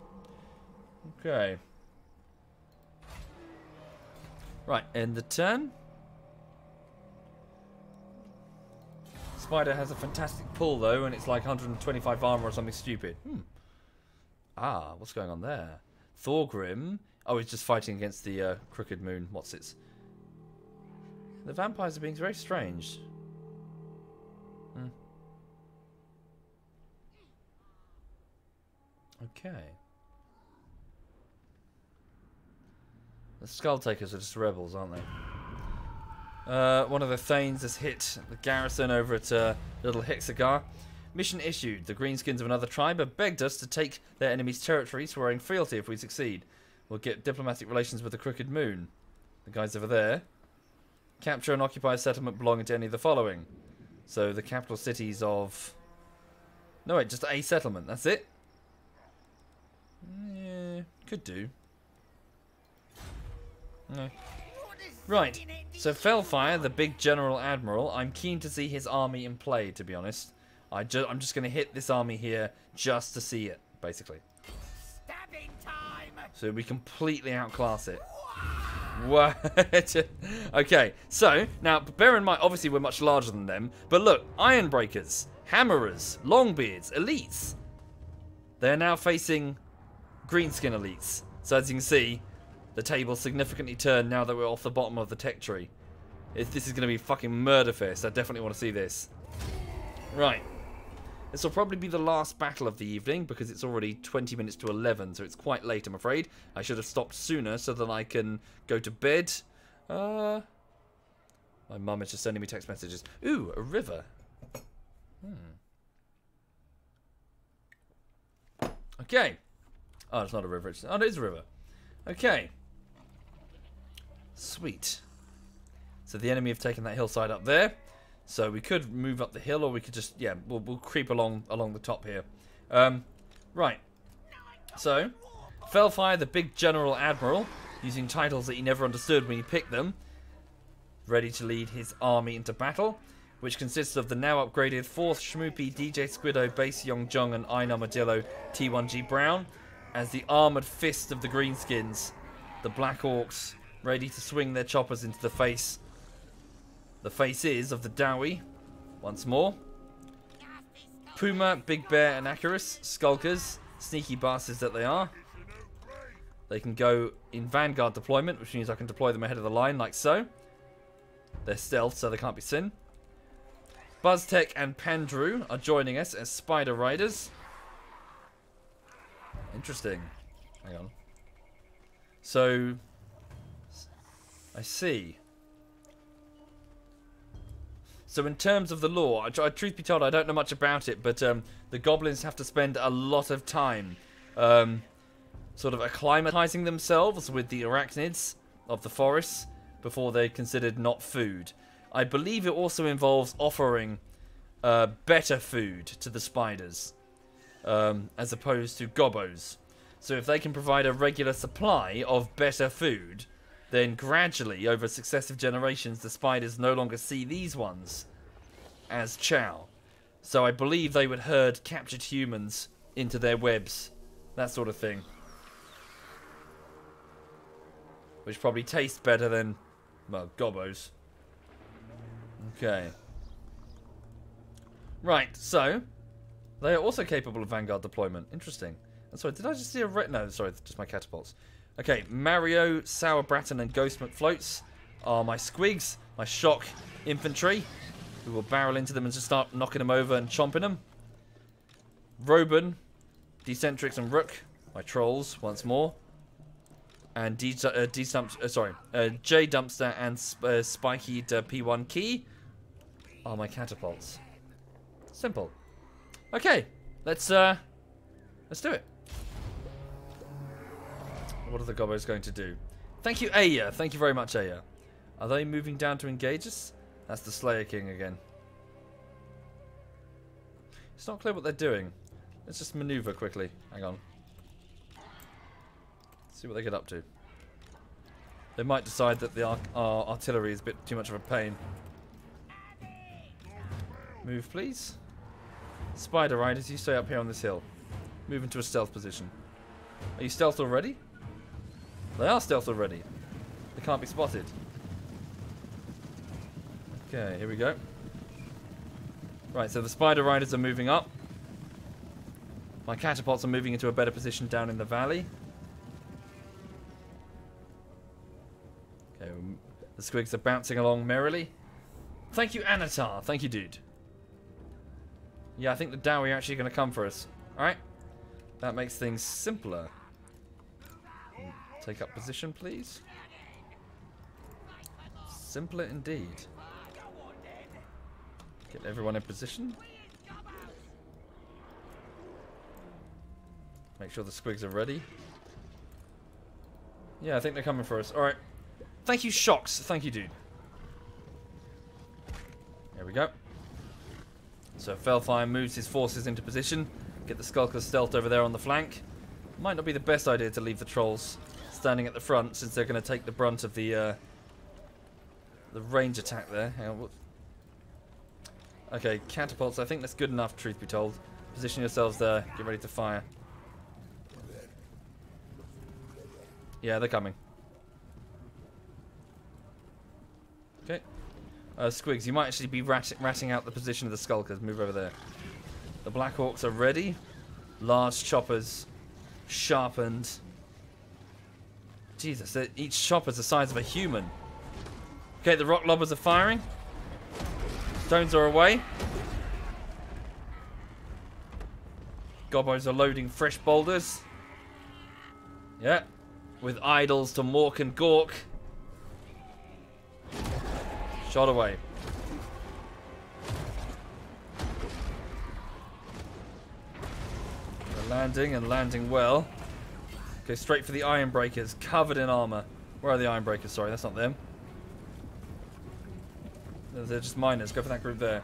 Okay. Right, end the turn. Spider has a fantastic pull though, and it's like 125 armor or something stupid. Ah, what's going on there? Thorgrim. Oh, he's just fighting against the Crooked Moon. What's it? The vampires are being very strange. Okay. The Skull Takers are just rebels, aren't they? One of the Thanes has hit the garrison over at Little Hexagar. Mission issued. The Greenskins of another tribe have begged us to take their enemy's territory, swearing fealty if we succeed. We'll get diplomatic relations with the Crooked Moon. The guys over there. Capture and occupy a settlement belonging to any of the following. So the capital cities of... no, wait, just a settlement. That's it? Yeah, could do. No. Right, so Fellfire, the big General Admiral, I'm keen to see his army in play, to be honest. I'm just going to hit this army here just to see it, basically. Stabbing time. So we completely outclass it. What? Okay, so, now, bear in mind, obviously we're much larger than them, but look, Ironbreakers, Hammerers, Longbeards, Elites. They're now facing Greenskin Elites. So as you can see, the table's significantly turned now that we're off the bottom of the tech tree. This is going to be fucking murder fest. I definitely want to see this. Right. This will probably be the last battle of the evening because it's already 20 minutes to 11, so it's quite late, I'm afraid. I should have stopped sooner so that I can go to bed. My mum is just sending me text messages. Ooh, a river. Okay. Oh, it's not a river. Oh, it is a river. Okay. Sweet. So the enemy have taken that hillside up there. So we could move up the hill, or we could just, yeah, we'll creep along the top here. Right. So, Felfire, the big General Admiral, using titles that he never understood when he picked them, ready to lead his army into battle, which consists of the now upgraded 4th Shmoopy, DJ Squiddo, Base Yongjong, and Ein Armadillo T1G Brown, as the armoured fist of the Greenskins, the Black Orcs, ready to swing their choppers into the face. The faces of the Dowie, once more. Puma, Big Bear, and Acarus, Skulkers, sneaky bastards that they are. They can go in Vanguard deployment, which means I can deploy them ahead of the line, like so. They're stealth, so they can't be seen. Buzztech and Pandrew are joining us as Spider Riders. Interesting. Hang on. So, I see. So in terms of the lore, truth be told, I don't know much about it, but the goblins have to spend a lot of time sort of acclimatizing themselves with the arachnids of the forests before they're considered not food. I believe it also involves offering better food to the spiders as opposed to gobbos. So if they can provide a regular supply of better food, then gradually, over successive generations, the spiders no longer see these ones as chow. So I believe they would herd captured humans into their webs. That sort of thing. Which probably tastes better than, well, gobbos. Okay. Right, so they are also capable of Vanguard deployment. Interesting. And sorry, did I just see a no, sorry, just my catapults. Okay, Mario, Sour Bratton, and Ghost McFloats are my squigs, my shock infantry. We will barrel into them and just start knocking them over and chomping them. Roban, Decentrix, and Rook, my trolls, once more. And J Dumpster and Spiky P1 Key are my catapults. Simple. Okay, let's do it. What are the gobbos going to do? Thank you, Aya. Thank you very much, Aya. Are they moving down to engage us? That's the Slayer King again. It's not clear what they're doing. Let's just maneuver quickly. Hang on. See what they get up to. They might decide that our artillery is a bit too much of a pain. Move, please. Spider Riders, you stay up here on this hill. Move into a stealth position. Are you stealth already? They are stealth already. They can't be spotted. Okay, here we go. Right, so the Spider Riders are moving up. My catapults are moving into a better position down in the valley. Okay, the squigs are bouncing along merrily. Thank you, Anatar. Thank you, dude. Yeah, I think the Dowie are actually going to come for us. Alright. That makes things simpler. Take up position, please. Simpler indeed. Get everyone in position. Make sure the squigs are ready. Yeah, I think they're coming for us. Alright. Thank you, Shocks. Thank you, dude. There we go. So Felfire moves his forces into position. Get the Skulkers stealth over there on the flank. Might not be the best idea to leave the trolls standing at the front, since they're going to take the brunt of the range attack there. Hang on. Okay, catapults. I think that's good enough, truth be told. Position yourselves there. Get ready to fire. Yeah, they're coming. Okay. Squigs, you might actually be ratting out the position of the Skulkers. Move over there. The Black Orcs are ready. Large choppers. Sharpened. Jesus, each chopper's the size of a human. Okay, the rock lobbers are firing. Stones are away. Gobbos are loading fresh boulders. Yeah. With idols to Mork and Gork. Shot away. They're landing and landing well. Go straight for the Iron Breakers, covered in armor. Where are the Iron Breakers? Sorry, that's not them. They're just miners. Go for that group there.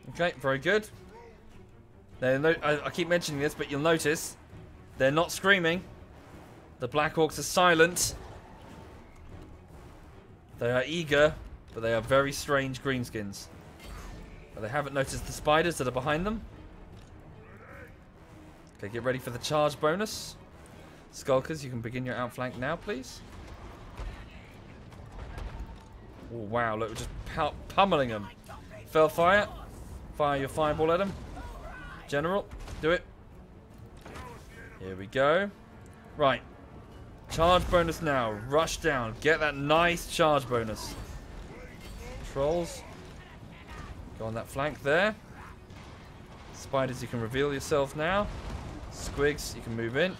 Okay, very good. I keep mentioning this, but you'll notice they're not screaming. The Black Orcs are silent. They are eager, but they are very strange greenskins. But they haven't noticed the spiders that are behind them. Okay, get ready for the charge bonus. Skulkers, you can begin your outflank now, please. Oh, wow, look, we're just pummeling them. Fell fire. Fire your fireball at them. General, do it. Here we go. Right. Charge bonus now. Rush down. Get that nice charge bonus. Trolls. Go on that flank there. Spiders, you can reveal yourself now. Squigs, you can move in.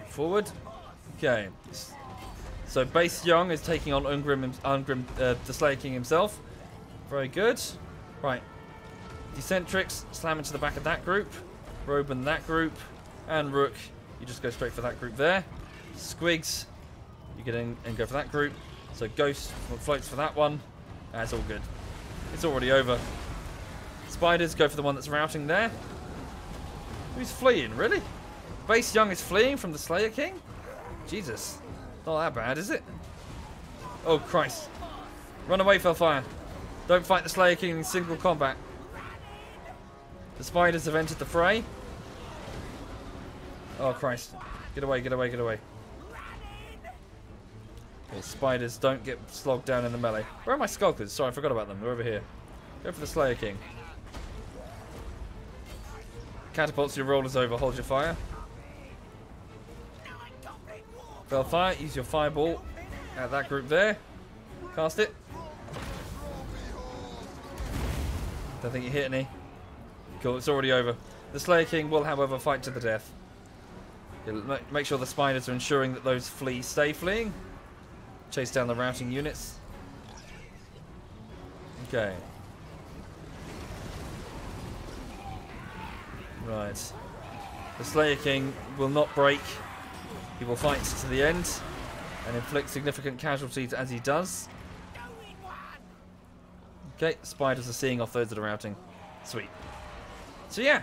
Forward. Okay. So Base Young is taking on Ungrim, the Slayer King himself. Very good. Right. Decentrix, slam into the back of that group. Roban that group. And Rook, you just go straight for that group there. Squigs, you get in and go for that group. So Ghost floats for that one. That's all good. It's already over. Spiders, go for the one that's routing there. Who's fleeing, really? Base Young is fleeing from the Slayer King? Jesus. Not that bad, is it? Oh, Christ. Run away, Fellfire. Don't fight the Slayer King in single combat. The spiders have entered the fray. Oh, Christ. Get away, get away, get away. Okay, spiders don't get slogged down in the melee. Where are my skulkers? Sorry, I forgot about them. They're over here. Go for the Slayer King. Catapults, your roll is over. Hold your fire. Fellfire, use your fireball at that group there. Cast it. Don't think you hit any. Cool, it's already over. The Slayer King will, however, fight to the death. Make sure the spiders are ensuring that those stay fleeing. Chase down the routing units. Okay. Right. The Slayer King will not break. He will fight to the end and inflict significant casualties as he does. Okay, spiders are seeing off those that are routing. Sweet. So yeah,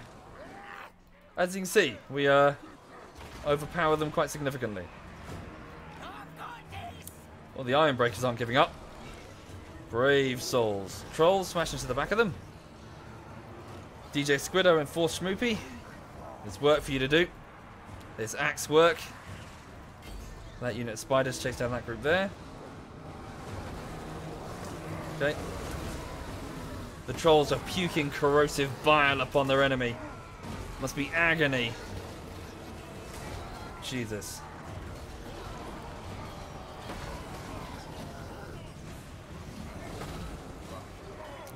as you can see, we overpower them quite significantly. Well, the Iron Breakers aren't giving up. Brave souls. Trolls smash into the back of them. DJ Squiddo and Force Schmoopy. There's work for you to do. There's axe work. That unit of spiders chase down that group there. Okay. The trolls are puking corrosive bile upon their enemy. Must be agony. Jesus.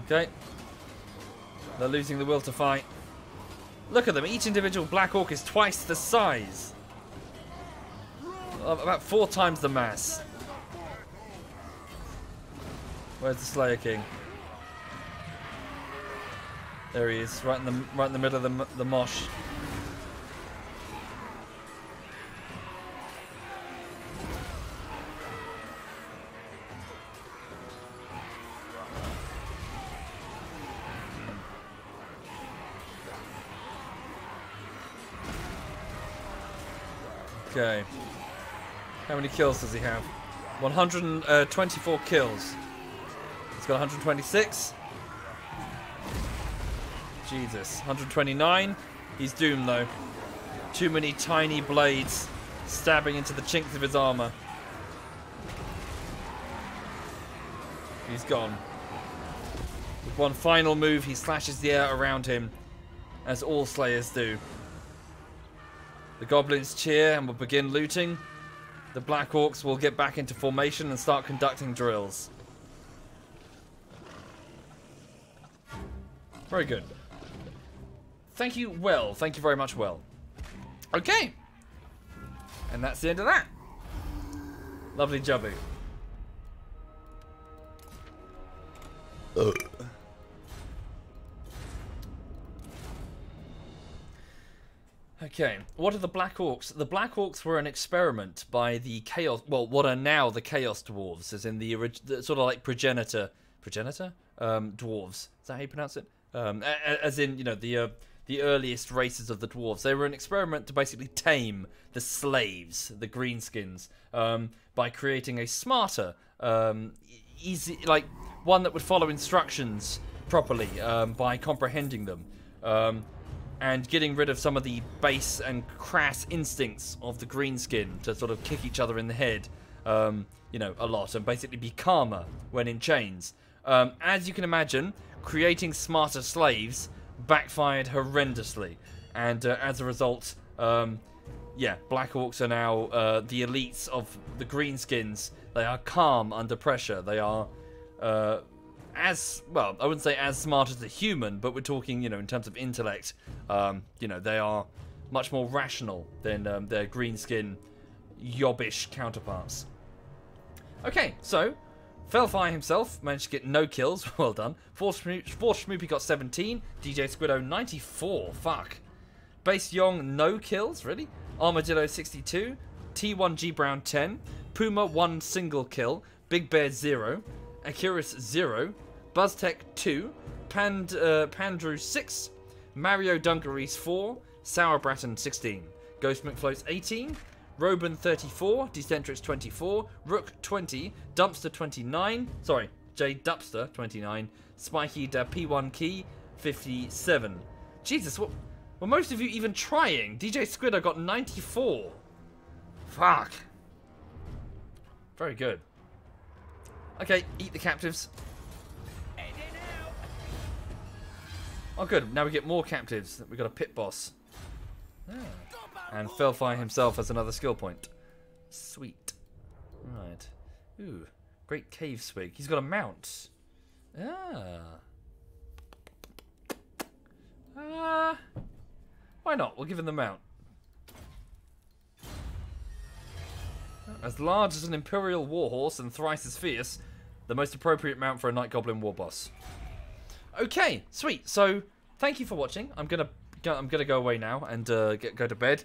Okay. They're losing the will to fight. Look at them. Each individual Black Orc is twice the size. About 4 times the mass. Where's the Slayer King? There he is, right in the middle of the mosh. Okay. How many kills does he have? 124 kills. He's got 126. Jesus. 129. He's doomed though. Too many tiny blades stabbing into the chinks of his armor. He's gone. With one final move, he slashes the air around him, as all slayers do. The goblins cheer and will begin looting. The Black Orcs will get back into formation and start conducting drills. Very good. Thank you, Well. Thank you very much, Well. Okay. And that's the end of that. Lovely jubby. Okay, what are the Black Orcs? The Black Orcs were an experiment by the Chaos... Well, what are now the Chaos Dwarves, as in the sort of like progenitor... Progenitor? Dwarves. Is that how you pronounce it? As in, you know, the earliest races of the dwarves. They were an experiment to basically tame the slaves, the Greenskins, by creating a smarter, easy, like, one that would follow instructions properly, by comprehending them. And getting rid of some of the base and crass instincts of the greenskin to sort of kick each other in the head, you know, a lot, and basically be calmer when in chains. As you can imagine, creating smarter slaves backfired horrendously, and as a result, yeah, Black Orcs are now the elites of the greenskins. They are calm under pressure. They are as well, I wouldn't say as smart as a human, but we're talking, you know, in terms of intellect, you know, they are much more rational than their greenskin yobbish counterparts. Okay, so Felfire himself managed to get no kills. Well done. Force Schmoopy got 17. DJ Squiddo 94. Fuck. Base Yong no kills. Really? Armadillo 62. T1G Brown 10. Puma 1 single kill. Big Bear 0. Akirus 0. Buzztech 2. Pandrew 6. Mario Dungarees 4. Sour Bratton 16. Ghost McFloats 18. Roban 34, Decentrix 24, Rook 20, Dumpster 29, sorry, J Dupster 29, Spiky da P1 Key 57. Jesus, what were most of you even trying? DJ Squidder got 94. Fuck. Very good. Okay, eat the captives. Oh good, now we get more captives. We got a pit boss. And Felfire himself has another skill point. Sweet. Right. Ooh. Great cave swig. He's got a mount. Why not? We'll give him the mount. As large as an Imperial Warhorse and thrice as fierce, the most appropriate mount for a Night Goblin War Boss. Okay, sweet. So, thank you for watching. I'm gonna go away now and go to bed.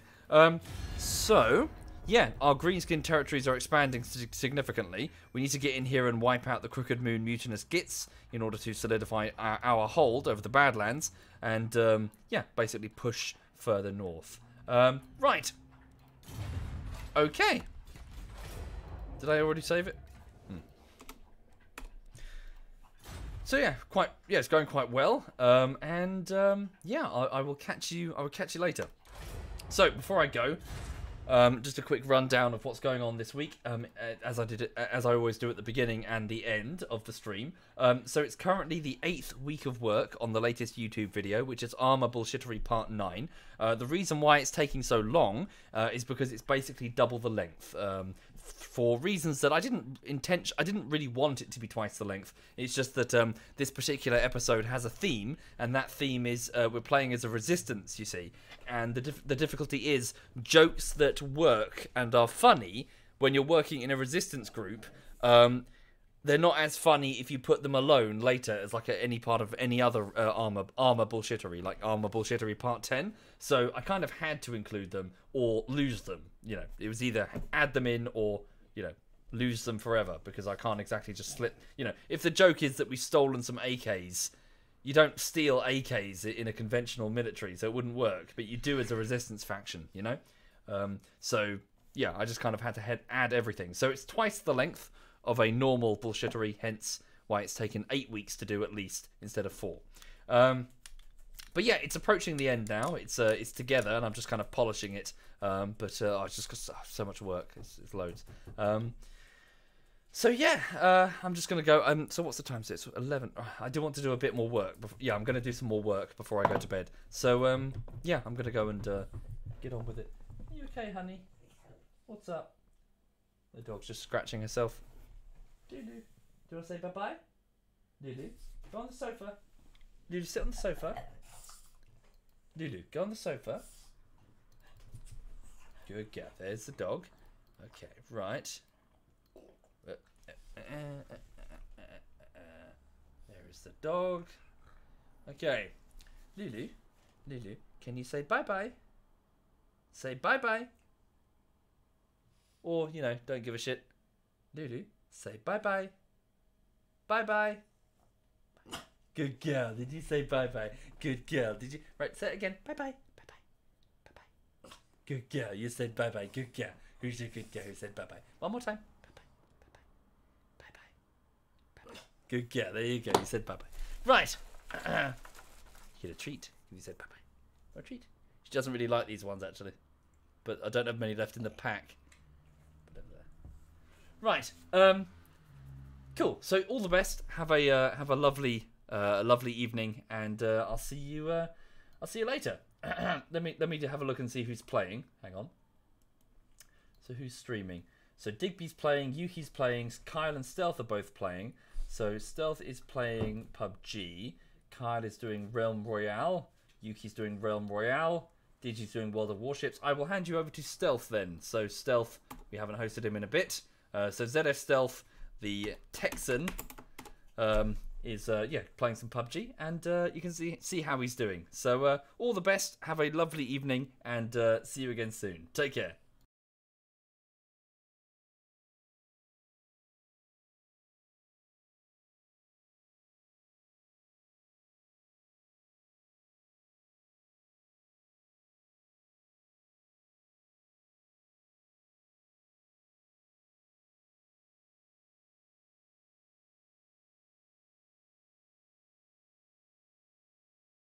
So, yeah, our greenskin territories are expanding significantly. We need to get in here and wipe out the Crooked Moon mutinous gits in order to solidify our hold over the Badlands and, yeah, basically push further north. Right. Okay. Did I already save it? So yeah, it's going quite well, yeah, I will catch you later. So before I go, just a quick rundown of what's going on this week, as I always do at the beginning and the end of the stream. So it's currently the 8th week of work on the latest YouTube video, which is Armor Bullshittery Part 9. The reason why it's taking so long is because it's basically double the length. For reasons that I didn't really want it to be twice the length. It's just that this particular episode has a theme, and that theme is we're playing as a resistance, you see. And the difficulty is jokes that work and are funny when you're working in a resistance group. They're not as funny if you put them alone later as like any part of any other armor bullshittery, like Armor Bullshittery Part 10. So I kind of had to include them or lose them. You know, it was either add them in or, you know, lose them forever, because I can't exactly just slip. You know, if the joke is that we've stolen some AKs, you don't steal AKs in a conventional military, so it wouldn't work. But you do as a resistance faction, you know. So yeah, I just kind of had to add everything. So it's twice the length of a normal bullshittery, hence why it's taken 8 weeks to do at least instead of 4. But yeah, it's approaching the end now. It's together, and I'm just kind of polishing it. But it's just got so much work. It's loads. So yeah, I'm just gonna go. So what's the time? So it's 11. I do want to do a bit more work. Yeah, I'm gonna do some more work before I go to bed. So yeah, I'm gonna go and get on with it. Are you okay, honey? What's up? The dog's just scratching herself. Lulu, do you want to say bye-bye? Lulu, go on the sofa. Lulu, sit on the sofa. Lulu, go on the sofa. Good girl. There's the dog. Okay, right. There is the dog. Okay. Lulu, can you say bye-bye? say bye-bye. Or, you know, don't give a shit. Lulu, say bye-bye. Bye-bye. Good girl. Did you say bye-bye? Good girl. Did you? Right, say it again. Bye-bye. Bye-bye. Bye-bye. Good girl. You said bye-bye. Good girl. Who's your good girl who said bye-bye? One more time. Bye-bye. Bye-bye. Bye-bye. Bye-bye. Good girl. There you go. You said bye-bye. Right. You get a treat if you said bye-bye. Or a treat. She doesn't really like these ones, actually. But I don't have many left in the pack. Right. Cool. So all the best. Have a lovely evening, and I'll see you later. let me have a look and see who's playing. Hang on. So who's streaming? So Digby's playing, Yuki's playing, Kyle and Stealth are both playing. So Stealth is playing PUBG, Kyle is doing Realm Royale, Yuki's doing Realm Royale, Digi's doing World of Warships. I will hand you over to Stealth then. So Stealth, we haven't hosted him in a bit. So ZF Stealth, the Texan, is playing some PUBG, and you can see how he's doing. So all the best, have a lovely evening, and see you again soon. Take care.